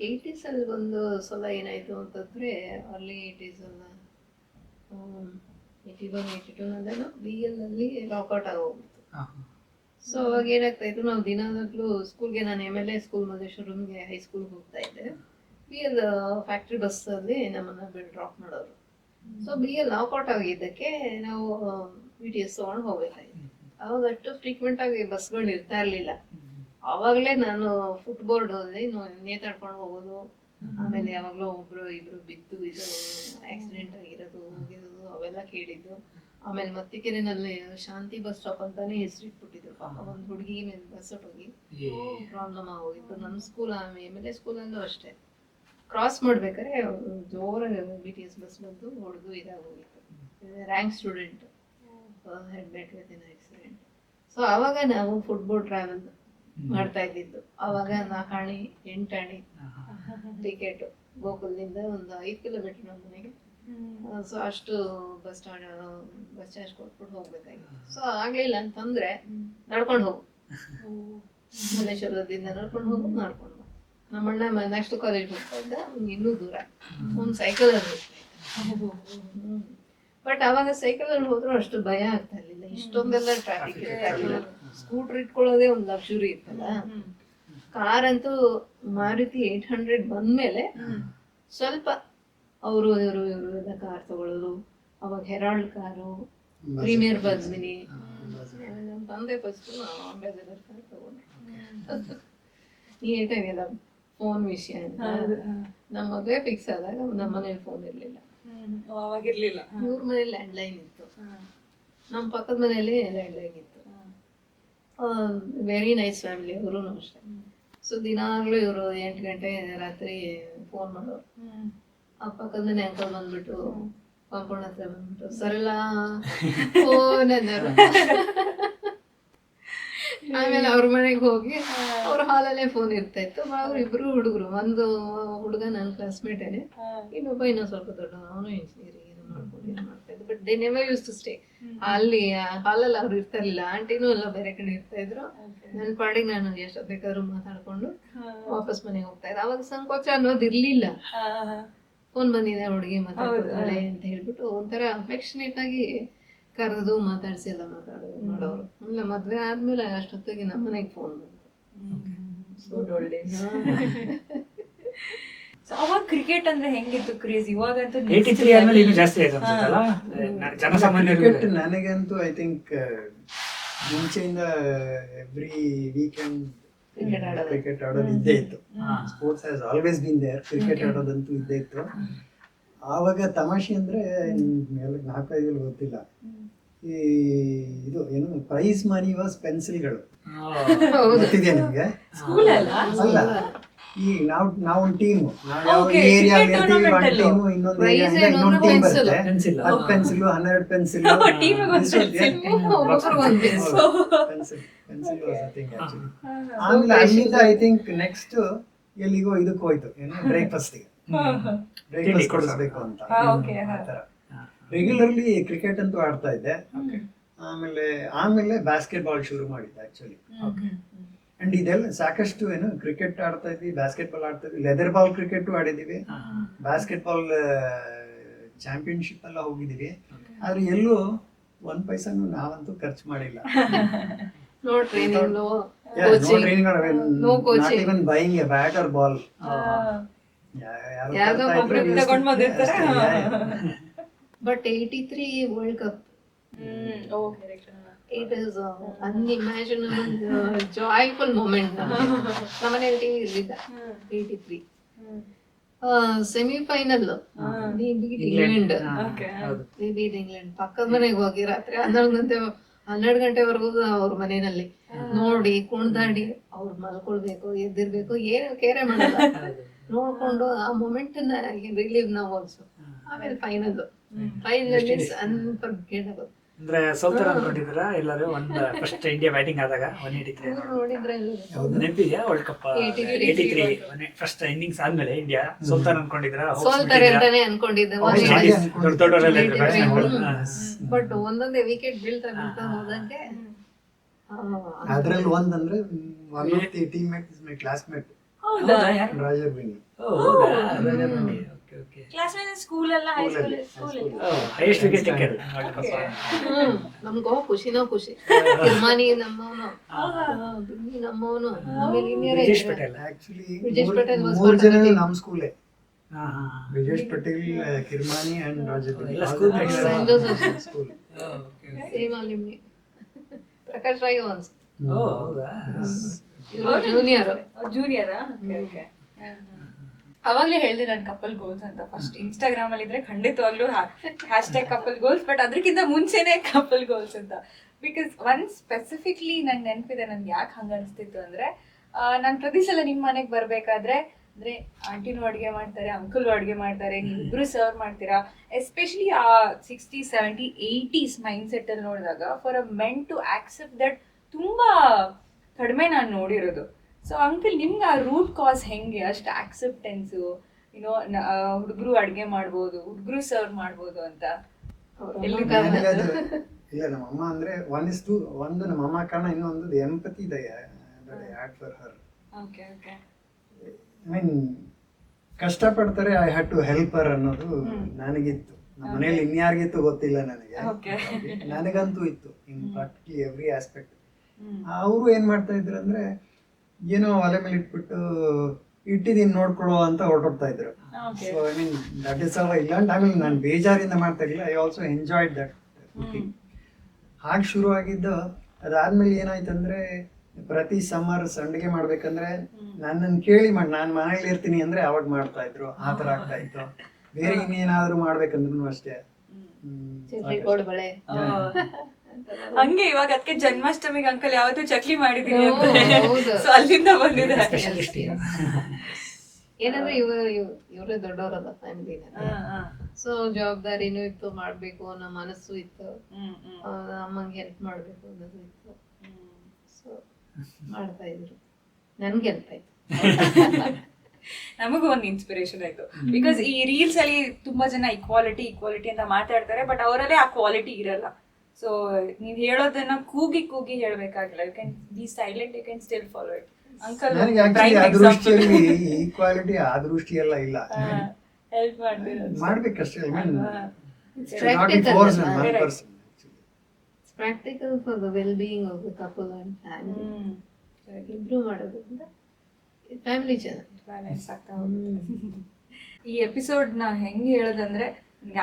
80s ಅಲ್ಲಿ ಒಂದು ಸಲ ಏನಾಯ್ತು ಅಂತಂದ್ರೆ, ಅರ್ಲಿ 80s ಅಲ್ಲ 81 82 ನಲ್ಲೇನೋ BL ಅಲ್ಲಿ ಲಾಕೌಟ್ ಆಗೋಗ್ಬಿಡ್ತು. ಸೊ ಅವಾಗ ಏನಾಗ್ತಾ ಇತ್ತು, ನಾವು ದಿನಾಗಲೂ ಸ್ಕೂಲ್ಗೆ, ನಾನು MLA ಸ್ಕೂಲ್ ಮಲ್ಲೇಶ್ವರಂಗೆ ಹೈಸ್ಕೂಲ್ಗೆ ಹೋಗ್ತಾ ಇದ್ದೆ. BL ಫ್ಯಾಕ್ಟ್ರಿ ಬಸ್ ಅಲ್ಲಿ ನಮ್ಮನ್ನ ಡ್ರಾಪ್ ಮಾಡೋರು. ಸೊ BL ಲಾಕೌಟ್ ಆಗಿದ್ದಕ್ಕೆ ನಾವು BTS ತಗೊಂಡು ಹೋಗ್ಬೇಕಾಗಿತ್ತು. ಅವಾಗ ಅಷ್ಟು ಫ್ರೀಕ್ವೆಂಟ್ ಆಗಿ ಬಸ್ಗಳು ಇರ್ತಾ ಇರ್ಲಿಲ್ಲ. ಅವಾಗಲೇ ನಾನು ಫುಟ್ಬೋರ್ಡ್ ಅಲ್ಲಿ ನೇತಾಡ್ಕೊಂಡು ಹೋಗೋದು, ಆಮೇಲೆ ಯಾವಾಗಲೂ ಒಬ್ರು ಇಬ್ರು ಬಿದ್ದು ಇದು ಆಕ್ಸಿಡೆಂಟ್ ಆಗಿರೋದು ಹೋಗಿರೋದು ಅವೆಲ್ಲ ಕೇಳಿದ್ದು. ಆಮೇಲೆ ಮತ್ತಿಕೆರೆನಲ್ಲಿ ಶಾಂತಿ ಬಸ್ ಸ್ಟಾಪ್ ಅಂತಾನೆ ಹೆಸರಿಟ್ಬಿಟ್ಟಿದ್ರು. ಪಾಪ ಒಂದು ಹುಡುಗಿ ಮೇಲೆ ಬಸ್ ಹೊಟ್ಟೋಗಿ ಪ್ರಾಬ್ಲಮ್ ಆಗೋಗಿತ್ತು. ನಮ್ಮ ಸ್ಕೂಲ್ MLA ಸ್ಕೂಲಲ್ಲೂ ಅಷ್ಟೇ, ಕ್ರಾಸ್ ಮಾಡ್ಬೇಕಾದ್ರೆ ಜೋರಾಗಿ BTS ಬಸ್ ಬಂದು ಹೊಡೆದು ಇದಾಗೋಗಿತ್ತು. Rank student had met with accident. So ಅವಾಗ ನಾವು ಫುಟ್ಬೋರ್ಡ್ ಟ್ರಾವೆಲ್ ಮಾಡ್ತಾ ಇದ್ದಿದ್ದು. ಅವಾಗ 4 ಆಣಿ 8 ಆಣಿ ಟಿಕೆಟ್, ಗೋಕುಲ್ದಿಂದ ಒಂದು 5 ಕಿಲೋಮೀಟರ್ ನಮ್ಮ ಮನೆಗೆ. ಸೊ ಅಷ್ಟು ಬಸ್ ಚಾರ್ಜ್ ಕೊಟ್ಬಿಟ್ಟು ಹೋಗ್ಬೇಕಾಗಿತ್ತು. ಸೊ ಆಗ್ಲಿಲ್ಲ ಅಂತಂದ್ರೆ ನಡ್ಕೊಂಡು ಹೋಗು, ಮಲ್ಲೇಶ್ವರದಿಂದ ನಡ್ಕೊಂಡು ಹೋಗು, ನಡ್ಕೊಂಡು ನಮ್ಮಣ್ಣ ನೆಕ್ಸ್ಟ್ ಕಾಲೇಜ್ ಹೋಗ್ತಾ ಇದ್ದ, ಇನ್ನೂ ದೂರ ಒಂದು ಸೈಕಲ್ ಅಲ್ಲಿ. ಬಟ್ ಅವಾಗ ಸೈಕಲ್ ಅಲ್ಲಿ ಹೋದ್ರೂ ಅಷ್ಟು ಭಯ ಆಗ್ತಾ ಇರ್ಲಿಲ್ಲ, ಇಷ್ಟೊಂದೆಲ್ಲ ಟ್ರಾಫಿಕ್ ಇರ್ತಾ ಇರ್ಲಿಲ್ಲ. ಸ್ಕೂಟರ್ ಇಟ್ಕೊಳ್ಳೋದೇ ಒಂದು ಲಕ್ಷುರಿ ಇತ್ತಲ್ಲ. ಕಾರ್ ಅಂತೂ ಮಾರುತಿ 800 ಬಂದ್ಮೇಲೆ ಸ್ವಲ್ಪ ಅವರು ಇವರು ಎಲ್ಲ ಕಾರ್ ತಗೊಳ್ಳೋದು. ಅವಾಗ ಹೆರಾಲ್ಡ್ ಕಾರು, ಪ್ರೀಮಿಯರ್ ಬಜ್ಮಿನಿ, ನಮ್ಮ ತಂದೆ ಫಸ್ಟ್ ಅಂಬೇಡ್ಕರ್ ಕಾರ್ ತಗೊಂಡ್ರು. ನೀಟಾಗೆಲ್ಲ ಫೋನ್ ವಿಷಯ ಅಂತ. ನಮ್ಮ ಮದುವೆ ಫಿಕ್ಸ್ ಆದಾಗ ನಮ್ಮ ಮನೇಲಿ ಫೋನ್ ಇರ್ಲಿಲ್ಲ, ಅವಾಗಿರ್ಲಿಲ್ಲ. ಇವ್ರ ಮನೇಲಿ ಲ್ಯಾಂಡ್ಲೈನ್ ಇತ್ತು, ನಮ್ಮ ಪಕ್ಕದ ಮನೆಯಲ್ಲಿ ಲ್ಯಾಂಡ್ಲೈನ್ ಇತ್ತು. ವೆರಿ ನೈಸ್ ಫ್ಯಾಮಿಲಿ, ಇವರು ಅಷ್ಟೇ. ಸೊ ದಿನಾಗ್ಲೂ ಇವರು 8 ಗಂಟೆ ರಾತ್ರಿ ಫೋನ್ ಮಾಡೋರು. ಆ ಪಕ್ಕದ ಮನೆ ಅಂಕಲ್ ಬಂದ್ಬಿಟ್ಟು ಕಾಂಪೌಂಡ್ ಹತ್ರ ಬಂದ್ಬಿಟ್ಟು ಸರಳ ಫೋನ್ ಅಂದರು. ಆಮೇಲೆ ಅವ್ರ ಮನೆಗೆ ಹೋಗಿ ಅವ್ರ ಹಾಲಲ್ಲೇ ಫೋನ್ ಇರ್ತಾ ಇತ್ತು. ಅವ್ರು ಇಬ್ರು ಹುಡುಗರು, ಒಂದು ಹುಡುಗ ನನ್ನ ಕ್ಲಾಸ್ಮೇಟೇನೆ, ಇನ್ನೊಬ್ಬ ಇನ್ನೂ ಸ್ವಲ್ಪ ದೊಡ್ಡ, ಅವನು ಇಂಜಿನಿಯರಿಂಗ್ ಮಾಡ್ಕೊಂಡು ಮಾಡ್ತಾ ಇದ್ದ. But they never use to stay ಅಲ್ಲಿ. ಹಾಲಲ್ಲಿ ಅವ್ರು ಇರ್ತಾ ಇರ್ಲಿಲ್ಲ, ಆಂಟಿನೂ ಎಲ್ಲ ಬೇರೆ ಕಡೆ ಇರ್ತಾ ಇದ್ರು. ನನ್ನ ಪಾಡಿಗೆ ನಾನು ಎಷ್ಟು ಬೇಕಾದ್ರೂ ಮಾತಾಡ್ಕೊಂಡು ವಾಪಸ್ ಮನೆಗೆ ಹೋಗ್ತಾ ಇದ್ದೆ. ಅವಾಗ ಸಂಕೋಚ ಅನ್ನೋದು ಇರ್ಲಿಲ್ಲ. ಫೋನ್ ಬಂದಿದೆ, ಹುಡುಗಿ ಮಾತಾಡ್ತಾಳೆ ಅಂತ ಹೇಳ್ಬಿಟ್ಟು ಒಂಥರ ಅಫೆಕ್ಷನೇಟ್ ಆಗಿ ಕರೆದು ಮಾತಾಡ್ಸಿ ಎಲ್ಲ ಮಾಡೋರು. ಇಲ್ಲ ಮದ್ವೆ ಆದ್ಮೇಲೆ ಅಷ್ಟೊತ್ತಿಗೆ ನಮ್ಮ ಮನೆಗೆ ಫೋನ್ ಬಂತು. ಅವಾಗ ಕ್ರಿಕೆಟ್ ಅಂದ್ರೆ ಹೆಂಗಿತ್ತು ಕ್ರೇಜ್? ಇವಾಗಂತೂ 83 ಆದ್ಮೇಲೆ ಇನ್ನೂ ಜಾಸ್ತಿ ಆಯ್ತು ಅನ್ಸುತ್ತಲ್ಲ ಜನಸಾಮಾನ್ಯರಿಗೆ. ಕ್ರಿಕೆಟ್ ನನಗಂತೂ ಐ ಥಿಂಕ್ ಮುಂಚೆಯಿಂದ ಎವ್ರಿ ವೀಕೆಂಡ್ ಕ್ರಿಕೆಟ್ ಆಡೋದು ಇದ್ದೇ ಇತ್ತು. Sports has always been there. Cricket ಆಡೋದಂತೂ ಇದ್ದೇ ಇತ್ತು. ಆವಾಗ ತಮಾಷೆ ಅಂದ್ರೆ 4-5 ಗೊತ್ತಿಲ್ಲ, ಈ ಇದು ಏನು ಪ್ರೈಸ್ ಮನಿ ವಾಸ್ ಪೆನ್ಸಿಲ್ಗಳು. ಗೊತ್ತಿದೆಯಾ ನಿಮ್ಗೆ? ಅಲ್ಲ, ಈ ನಾವು ಒಂದು ಟೀಮು, ನಾವು ಯಾವ ಏರಿಯಾ ಇರ್ತೀವಿ, ಒಂದು ಟೀಮು ಇನ್ನೊಂದು ಏರಿಯಾ ಇನ್ನೊಂದು ಟೀಮ್ ಬರುತ್ತೆ. 10 ಪೆನ್ಸಿಲ್ 12 ಪೆನ್ಸಿಲ್ ಆಮೇಲೆ ಅಲ್ಲಿಂದ ಐ ಥಿಂಕ್ ನೆಕ್ಸ್ಟ್ ಎಲ್ಲಿಗೋ ಇದಕ್ಕೆ ಹೋಯ್ತು, ಏನು ಬ್ರೇಕ್ಫಾಸ್ಟ್ಗೆ ಕೊಡಿಸ್ಬೇಕು ಅಂತ. ಆತರ ರೆಗ್ಯುಲರ್ಲಿ ಕ್ರಿಕೆಟ್ ಅಂತೂ ಆಡ್ತಾ ಇದ್ದೆ. ಆಮೇಲೆ ಬಾಸ್ಕೆಟ್ ಬಾಲ್ ಶುರು ಮಾಡಿದ್ದೆ ಆಕ್ಚುಲಿ. ಅಂಡ್ ಇದೆಲ್ಲ ಸಾಕಷ್ಟು ಏನು ಕ್ರಿಕೆಟ್ ಆಡ್ತಾ ಇದ್ವಿ, ಬಾಸ್ಕೆಟ್ ಬಾಲ್ ಆಡ್ತಾ ಇದ್ವಿ, ಲೆದರ್ ಬಾಲ್ ಕ್ರಿಕೆಟ್ ಆಡಿದೀವಿ, ಬಾಸ್ಕೆಟ್ ಬಾಲ್ ಚಾಂಪಿಯನ್ಶಿಪ್ ಎಲ್ಲ ಹೋಗಿದೀವಿ. ಆದ್ರೆ ಎಲ್ಲೂ 1 ಪೈಸಾನು ನಾವಂತೂ ಖರ್ಚು ಮಾಡಿಲ್ಲ. No training, no coaching, even buying a bat or ball. ಯಾವ್ದೋ ಒಬ್ರು ತಗೊಂಡ್ ಬಂದಿರ್ತಾರೆ. But 83 world cup, it is unimaginable joyful moment. ನಮ್ಮನೇಲಿ ಟಿವಿ ಇರ್ಲಿಲ್ಲ. 83 ಸೆಮಿಫೈನಲ್ ವಿ ಬೀಟ್ ಇಂಗ್ಲೆಂಡ್. ಪಕ್ಕದ ಮನೆಗೆ ಹೋಗಿ ರಾತ್ರಿ 12 ಗಂಟೆವರೆಗೂ ಅವ್ರ ಮನೆಯಲ್ಲಿ ನೋಡಿ ಕುಣ್ದಾಡಿ ಅವ್ರು ಮಲ್ಕೊಳ್ಬೇಕು, ಎದ್ದಿರ್ಬೇಕು, ಏನು ಕೇರೆ ಮಾಡಲ್ಲ. ನೋಡ್ಕೊಂಡು ಆ ಮೊಮೆಂಟ್ ರಿಲೀವ್ ನಾವು ಆಲ್ಸೋ. ಆಮೇಲೆ ಫೈನಲ್ ಇಸ್ ಅನ್ಫರ್ಗೆಟಬಲ್. ಅಂದ್ರೆ ಸೋಲ್ತಾರ ಅನ್ಕೊಂಡಿದ್ದೀರಾ ಎಲ್ಲರೂ? ಫಸ್ಟ್ ಇಂಡಿಯಾ ಬ್ಯಾಟಿಂಗ್ ಆದಾಗ 183 ನೋಡಿದ್ರೆ ನೆನಪಿದೆಯಾ? ವರ್ಲ್ಡ್ ಕಪ್ 83 ಫಸ್ಟ್ ಇನ್ನಿಂಗ್ಸ್ ಆದ್ಮೇಲೆ ಇಂಡಿಯಾ ಸೋಲ್ತಾರ ಅನ್ಕೊಂಡಿದ್ದೀರಾ? ಸೋಲ್ತಾರೆ ಅಂತಾನೆ ಅನ್ಕೊಂಡಿದ್ದೆ. ಬಟ್ ಒಂದೊಂದೇ ವಿಕೆಟ್ ಬೀಳ್ತಾ ಹೋದಂಗೆ. ಅದ್ರಲ್ಲಿ ಒಂದಂದ್ರೆ one of the teammate is my classmate Roger Binny. School ಅಲ್ಲ, ಹೈಯೆಸ್ಟ್ ವಿಕೆಟ್ ಟೇಕರ್. ನಮ್ಗೋ ಖುಷಿನೋ ಖುಷಿ. ಕಿರ್ಮಾನಿ ನಮ್ಮವನು, ಬಿನ್ನಿ ನಮ್ಮವನು, ಆಮೇಲೆ ಬ್ರಿಜೇಶ್ ಪಟೇಲ್. ಆಕ್ಚುಲಿ ಬ್ರಿಜೇಶ್ ಪಟೇಲ್ was 3 ಜನ ನಮ್ಮ ಸ್ಕೂಲೇ. Brijesh Patel, Kirmani and Roger Binny. Saint Joseph school, same alumni. Prakash Rai once. ಹೌದಾ? ಜೂನಿಯರ್. ಅವಾಗ್ಲೇ ಹೇಳ್ದೆ ನಾನು ಕಪಲ್ ಗೋಲ್ಸ್ ಅಂತ. ಫಸ್ಟ್ ಇನ್ಸ್ಟಾಗ್ರಾಮ್ ಅಲ್ಲಿ ಇದ್ರೆ ಖಂಡಿತವಾಗ್ಲೂ ಹ್ಯಾಶ್ಟ್ಯಾಗ್ ಕಪಲ್ ಗೋಲ್ಸ್, ಬಟ್ ಅದಕ್ಕಿಂತ ಮುಂಚೆನೆ ಕಪಲ್ ಗೋಲ್ಸ್ ಅಂತ. ಬಿಕಾಸ್ ಒನ್ ಸ್ಪೆಸಿಫಿಕ್ಲಿ ನಂಗೆ ನೆನಪಿದೆ, ನನ್ಗೆ ಯಾಕೆ ಹಂಗ ಅನಿಸ್ತಿತ್ತು ಅಂದ್ರೆ, ನಾನು ಪ್ರತಿ ಸಲ ನಿಮ್ಮ ಮನೆಗೆ ಬರ್ಬೇಕಾದ್ರೆ ಅಂದ್ರೆ ಆಂಟಿನೂ ಅಡುಗೆ ಮಾಡ್ತಾರೆ, ಅಂಕಲ್ ಅಡುಗೆ ಮಾಡ್ತಾರೆ, ನೀವಿಬ್ರು ಸರ್ವ್ ಮಾಡ್ತೀರಾ. ಎಸ್ಪೆಷಲಿ ಆ 60s 70s 80s mind set ಅಲ್ಲಿ ನೋಡಿದಾಗ for a men to accept that ತುಂಬಾ ಕಡಿಮೆ ನಾನು ನೋಡಿರೋದು. ಸೊ ಅಂಕಲ್, ನಿಮ್ಗೆ ಆ ರೂಟ್ ಕಾಸ್ ಹೆಂಗೆ ಅಷ್ಟು ಆಕ್ಸೆಪ್ಟೆನ್ಸು, ಯುನೋ ಹುಡುಗರು ಅಡುಗೆ ಮಾಡ್ಬೋದು, ಹುಡುಗರು ಸರ್ವ್ ಮಾಡ್ಬೋದು ಅಂತ? ಇಲ್ಲ, ನಮ್ಮ ಅಮ್ಮ ಅಂದ್ರೆ ಒಂದು ನಮ್ಮ ಅಮ್ಮ ಕಾರಣ, ಇನ್ನೊಂದು ಎಂಪತಿ ಇದೆ ಫಾರ್ ಹರ್. ಐ ಮೀನ್ ಕಷ್ಟಪಡ್ತಾರೆ, I had to help her ಅನ್ನೋದು ನನಗಿತ್ತು. ನಮ್ಮ ಮನೇಲಿ ಇನ್ಯಾರಿಗಿತ್ತು ಗೊತ್ತಿಲ್ಲ ನನಗೆ, ನನಗಂತೂ ಇತ್ತು ಇನ್ ಪ್ರಾಕ್ಟಿಕಲಿ ಎವ್ರಿ ಆಸ್ಪೆಕ್ಟ್. ಅವರು ಏನ್ ಮಾಡ್ತಾ ಇದ್ರು ಅಂದ್ರೆ, ಏನೋ ಒಲೆ ಮೇಲೆ ಇಟ್ಬಿಟ್ಟು ಇಟ್ಟಿದ್ದೀನಿ ನೋಡ್ಕೊಳ್ಳೋ ಅಂತ ಹೊರಟೋಗ್ತಾ ಇದ್ರು. So I mean that is ಅವ. ಇಲ್ಲಾಂಟ ಆಮೇಲೆ ನಾನು ಬೇಜಾರಿಂದ ಮಾಡ್ತಾ ಇರಲಿಲ್ಲ. I also enjoyed that cooking. ಹಾಗೆ ಶುರು ಆಗಿದ್ದು. ಅದಾದ್ಮೇಲೆ ಏನಾಯ್ತಂದ್ರೆ ಪ್ರತಿ ಸಮ್ಮರ್ ಸಂಡಿಗೆ ಮಾಡ್ಬೇಕಂದ್ರೆ ನನ್ನನ್ನು ಕೇಳಿ ಮಾಡಿ, ನಾನು ಮನೇಲಿ ಇರ್ತೀನಿ ಅಂದ್ರೆ ಅವಾಗ ಮಾಡ್ತಾ ಇದ್ರು, ಆ ತರ ಆಗ್ತಾ ಇತ್ತು. ಬೇರೆ ಇನ್ನೇನಾದ್ರೂ ಮಾಡ್ಬೇಕಂದ್ರೂ ಅಷ್ಟೇ. ಚಕ್ಲಿ ಕೋಡ್ಬಳೆ ಹಂಗೆ ಇವಾಗ ಅದಕ್ಕೆ ಜನ್ಮಾಷ್ಟಮಿಗೆ ಅಂಕಲ್ ಯಾವತ್ತೂ ಚಕ್ಲಿ ಮಾಡಿದೀನಿ ಅಂತ, ಹೌದು. ಸೊ ಅಲ್ಲಿಂದ ಬಂದಿದೆ. ಸ್ಪೆಷಲಿಸ್ಟ್ ಈಗ. ಏನಂದ್ರೆ ಇವರೇ ದೊಡ್ಡವರಲ್ಲ ಫ್ಯಾಮಿಲಿನ, ಸೊ ಜವಾಬ್ದಾರಿನೂ ಇತ್ತು, ಮಾಡ್ಬೇಕು ಅನ್ನೋ ಮನಸ್ಸು ಇತ್ತು, ಅಮ್ಮಂಗೆ ಹೆಲ್ಪ್ ಮಾಡ್ಬೇಕು ಅನ್ನೋದು ಇತ್ತು. ಸೊ ಮಾಡ್ತಾ ಇದ್ರು, ನನ್ಗೆ ಹೆಲ್ಪ್ ಆಯ್ತು. ನಮಗೂ ಒಂದು ಇನ್ಸ್ಪಿರೇಷನ್ ಆಯ್ತು. ಬಿಕಾಸ್ ಈ ರೀಲ್ಸ್ ಅಲ್ಲಿ ತುಂಬಾ ಜನ ಇಕ್ವಾಲಿಟಿ ಅಂತ ಮಾತಾಡ್ತಾರೆ, ಬಟ್ ಅವರಲ್ಲೇ ಆ ಕ್ವಾಲಿಟಿ ಇರಲ್ಲ. ಸೊ ನೀವ್ ಹೇಳೋದನ್ನ ಕೂಗಿ ಹೇಳ್ಬೇಕಾಗಿಲ್ಲ. You can be silent, you can still follow it. Uncle ನನಗೆ ಆಕ್ಚುಲಿ ಆ ದೃಷ್ಟಿಯಲ್ಲಿ ಈಕ್ವಾಲಿಟಿ ಆ ದೃಷ್ಟಿ ಎಲ್ಲ ಇಲ್ಲ, ಹೆಲ್ಪ್ ಮಾಡ್ತೀರ ಮಾಡ್ಬೇಕಷ್ಟೇ. I mean, It's it should not be practical, forced on one correct. person. It's practical for the well-being of the couple and family. Improve ಮಾಡೋದ್ರಿಂದ ಫ್ಯಾಮಿಲಿ ಚೆನ್ನಾಗಿ ಬ್ಯಾಲೆನ್ಸ್ ಆಗ್ತಾ ಹೋಗುತ್ತೆ. ಈ ಎಪಿಸೋಡ್ ನ ಹೆಂಗ್ ಹೇಳೋದಂದ್ರೆ,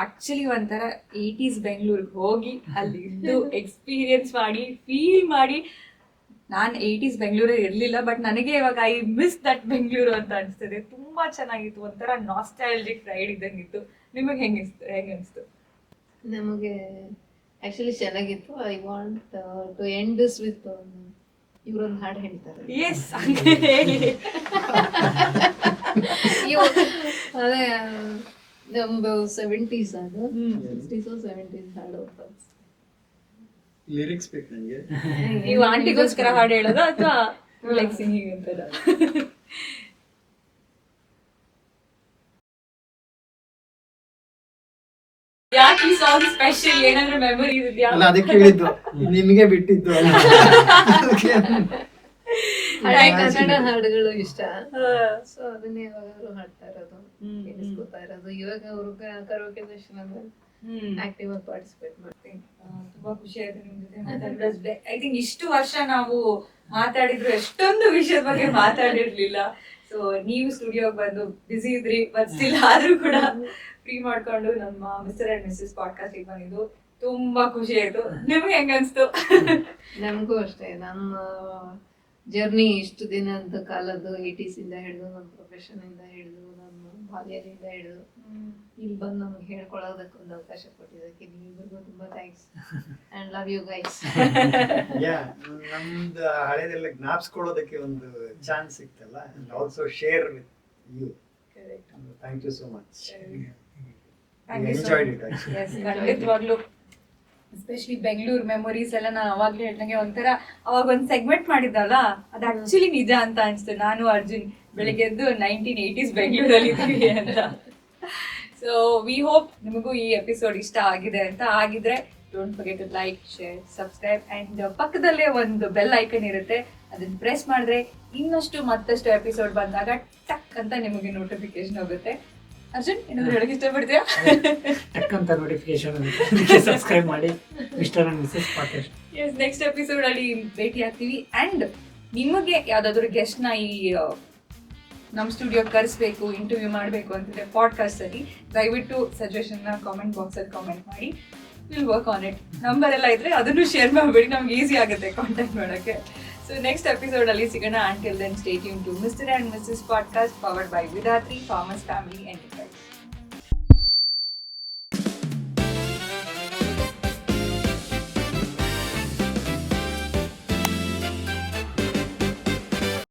ಆಕ್ಚುಲಿ ಒಂಥರ 80s ಬೆಂಗಳೂರಿಗೆ ಹೋಗಿ ಅಲ್ಲಿ ಇದ್ದು ಎಕ್ಸ್ಪೀರಿಯನ್ಸ್ ಮಾಡಿ ಫೀಲ್ ಮಾಡಿ. ನಾನು 80s ಬೆಂಗಳೂರಲ್ಲಿ ಇರ್ಲಿಲ್ಲ, ಬಟ್ ನನಗೆ ಇವಾಗ ಐ ಮಿಸ್ ದಟ್ ಬೆಂಗಳೂರು ಅಂತ ಅನಿಸ್ತದೆ. ತುಂಬಾ ಚೆನ್ನಾಗಿತ್ತು, ಒಂಥರ ನಾಸ್ಟಾಲಜಿಕ್ ರೈಡ್ ಇದ್ದಂಗಿತ್ತು. ನಿಮಗೆ ಹೆಂಗೆ ಅನಿಸ್ತು? ನಮಗೆ ಆಕ್ಚುಲಿ ಚೆನ್ನಾಗಿತ್ತು. I want to end this with ಇವರೊಂದು ಹಾಡು ಹೇಳ್ತಾರೆ. ಎಸ್, ಹೇಳಿ. ಅದೇ ನಮ್ದು 70s ಅದು 60s 70s ಹಾಡು. ಲಿರಿಕ್ಸ್ ಬೇಕು ನನಗೆ. ನೀವು ಆಂಟಿಗೋಸ್ಕರ ಹಾಡು ಹೇಳೋದು ಅಥವಾ ಲೈಕ್ ಸಿಂಗಿಂಗ್ ಅಂತದ? ಯಾಕೆ ಈ ಸಾಂಗ್ ಸ್ಪೆಷಲ್? ಏನಾದ್ರೂ ಮೆಮೊರಿ ಇದೆಯಾ? ಅಲ್ಲ, ಅದಕ್ಕೆ ಹೇಳಿದ್ದು ನಿಮಗೆ ಬಿಟ್ಟಿದ್ದು. ಹಳೆ ಕನ್ನಡ ಹಾಡುಗಳು ಇಷ್ಟ, ಸೊ ಅದನ್ನೇ ಯಾವಾಗಾದ್ರೂ ಹಾಡ್ತಾ ಇರೋದು, ಕೇಳಿಸ್ಕೊತಾ ಇರೋದು. ಇವಾಗ ಅವರು ಕರೋಕೆ ಸೆಷನ್ ಆಕ್ಟಿವ್ ಆಗಿ ಪಾರ್ಟಿಸಿಪೇಟ್ ಮಾಡ್ತೀನಿ. ತುಂಬಾ ಖುಷಿ ಆಯ್ತು ನಿಮ್ ಜೊತೆ ಮಾತಾಡಿದ್ರೆ. ಐ ಥಿಂಕ್ ಇಷ್ಟು ವರ್ಷ ನಾವು ಮಾತಾಡಿದ್ರು ಎಷ್ಟೊಂದು ವಿಷಯದ ಬಗ್ಗೆ ಮಾತಾಡಿರ್ಲಿಲ್ಲ. ಸೊ ನೀವು ಸ್ಟುಡಿಯೋಗೆ ಬಂದು ಬಿಸಿ ಇದ್ರಿ, ಬಟ್ ಸ್ಟಿಲ್ ಆದ್ರೂ ಕೂಡ ಫ್ರೀ ಮಾಡ್ಕೊಂಡು ನಮ್ಮ ಮಿಸ್ಟರ್ ಅಂಡ್ ಮಿಸಸ್ ಪಾಡ್ಕಾಸ್ಟ್ ಗೆ ಬಂದಿದ್ದು ತುಂಬಾ ಖುಷಿ ಆಯ್ತು. ನಿಮ್ಗೆ ಹೆಂಗ ಅನ್ಸ್ತು? ನಮಗೂ ಅಷ್ಟೇ. ನಮ್ಮ ಜರ್ನಿ ಇಷ್ಟು ದಿನದ ಕಾಲದ್ದು 80s ಇಂದ ಹಿಡಿದು, ನಮ್ಮ ಪ್ರೊಫೆಷನ್ ಇಂದ ಹಿಡಿದು, ನಮ್ಮ ಬಾಲ್ಯದಿಂದ ಹಿಡಿದು ಇಲ್ಲಿ ಬಂದು ನಮ್ಗೆ ಹೇಳ್ಕೊಳ್ಳೋದಕ್ಕೆ ಒಂದು ಅವಕಾಶ ಕೊಟ್ಟಿದ್ದಕ್ಕೆ ನೀವಿಬ್ಬರಿಗೂ ತುಂಬಾ thanks and love you guys. ನಮ್ದು ಹಳೆದೆಲ್ಲ ಜ್ಞಾಪಿಸ್ಕೊಳ್ಳೋದಕ್ಕೆ ಒಂದು ಚಾನ್ಸ್ ಸಿಕ್ತಲ್ಲ, and also share with you. Thank you so much. Enjoyed it actually. Yes, ಖಂಡಿತವಾಗ್ಲೂ. ಎಸ್ಪೆಷಲಿ ಬೆಂಗಳೂರು ಮೆಮೊರೀಸ್ ಎಲ್ಲ ನಾನು ಅವಾಗ್ಲೇ ಹೇಳ್ದಂಗೆ ಒಂಥರ ಅವಾಗ ಒಂದು ಸೆಗ್ಮೆಂಟ್ ಮಾಡಿದ್ದಲ್ಲ, ಅದು ಆಕ್ಚುಲಿ ನಿಜ ಅಂತ ಅನ್ಸ್ತು. ನಾನು ಅರ್ಜುನ್ ಬೆಳಿಗ್ಗೆ ಎದ್ದು 1980s ಬೆಂಗಳೂರಲ್ಲಿ ಇದ್ದೀವಿ ಅಂತ. ಸೊ ವಿ ಹೋಪ್ ನಿಮಗೂ ಈ ಎಪಿಸೋಡ್ ಇಷ್ಟ ಆಗಿದೆ ಅಂತ. ಆಗಿದ್ರೆ don't forget to like, share, subscribe and ಪಕ್ಕದಲ್ಲೇ ಒಂದು ಬೆಲ್ ಐಕನ್ ಇರುತ್ತೆ, ಅದನ್ನ ಪ್ರೆಸ್ ಮಾಡಿದ್ರೆ ಮತ್ತಷ್ಟು ಎಪಿಸೋಡ್ ಬಂದಾಗ ಟಕ್ ಅಂತ ನಿಮಗೆ ನೋಟಿಫಿಕೇಶನ್ ಹೋಗುತ್ತೆ. ಅರ್ಜುನ್, ಏನಾದ್ರು ಹೇಳಕ್ ಇಷ್ಟಪಡ್ತೀಯಾ? ಟಕ್ ಅಂತ ನೋಟಿಫಿಕೇಶನ್ ಅದಕ್ಕೆ ಸಬ್ಸ್ಕ್ರೈಬ್ ಮಾಡಿ Mr and Mrs podcast. Yes, next episode ಅಲ್ಲಿ ಭೇಟಿ ಆಗ್ತೀವಿ. ಅಂಡ್ ನಿಮಗೆ ಯಾವ್ದಾದ್ರು ಗೆಸ್ಟ್ ನ ಈ ನಮ್ಮ ಸ್ಟುಡಿಯೋ ಕರೆಸ್ಬೇಕು, ಇಂಟರ್ವ್ಯೂ ಮಾಡಬೇಕು ಅಂತಿದ್ರೆ ಪಾಡ್ಕಾಸ್ಟ್ ಅಲ್ಲಿ, ದಯವಿಟ್ಟು ಸಜೆಷನ್ ನ ಕಾಮೆಂಟ್ ಬಾಕ್ಸ್ ಅಲ್ಲಿ ಕಾಮೆಂಟ್ ಮಾಡಿ. Will work on it. Number ಎಲ್ಲ ಇದ್ರೆ ಅದನ್ನು ಶೇರ್ ಮಾಡಬೇಡಿ, ನಮ್ಗೆ ಈಸಿ ಆಗುತ್ತೆ ಕಾಂಟ್ಯಾಕ್ಟ್ ಮಾಡೋಕ್ಕೆ. ಸೊ ನೆಕ್ಸ್ಟ್ ಎಪಿಸೋಡ್ ಅಲ್ಲಿ ಸಿಗೋಣ. Until then, stay tuned to Mr. and Mrs. Podcast, powered by Vidatri Farmers Family Enterprise.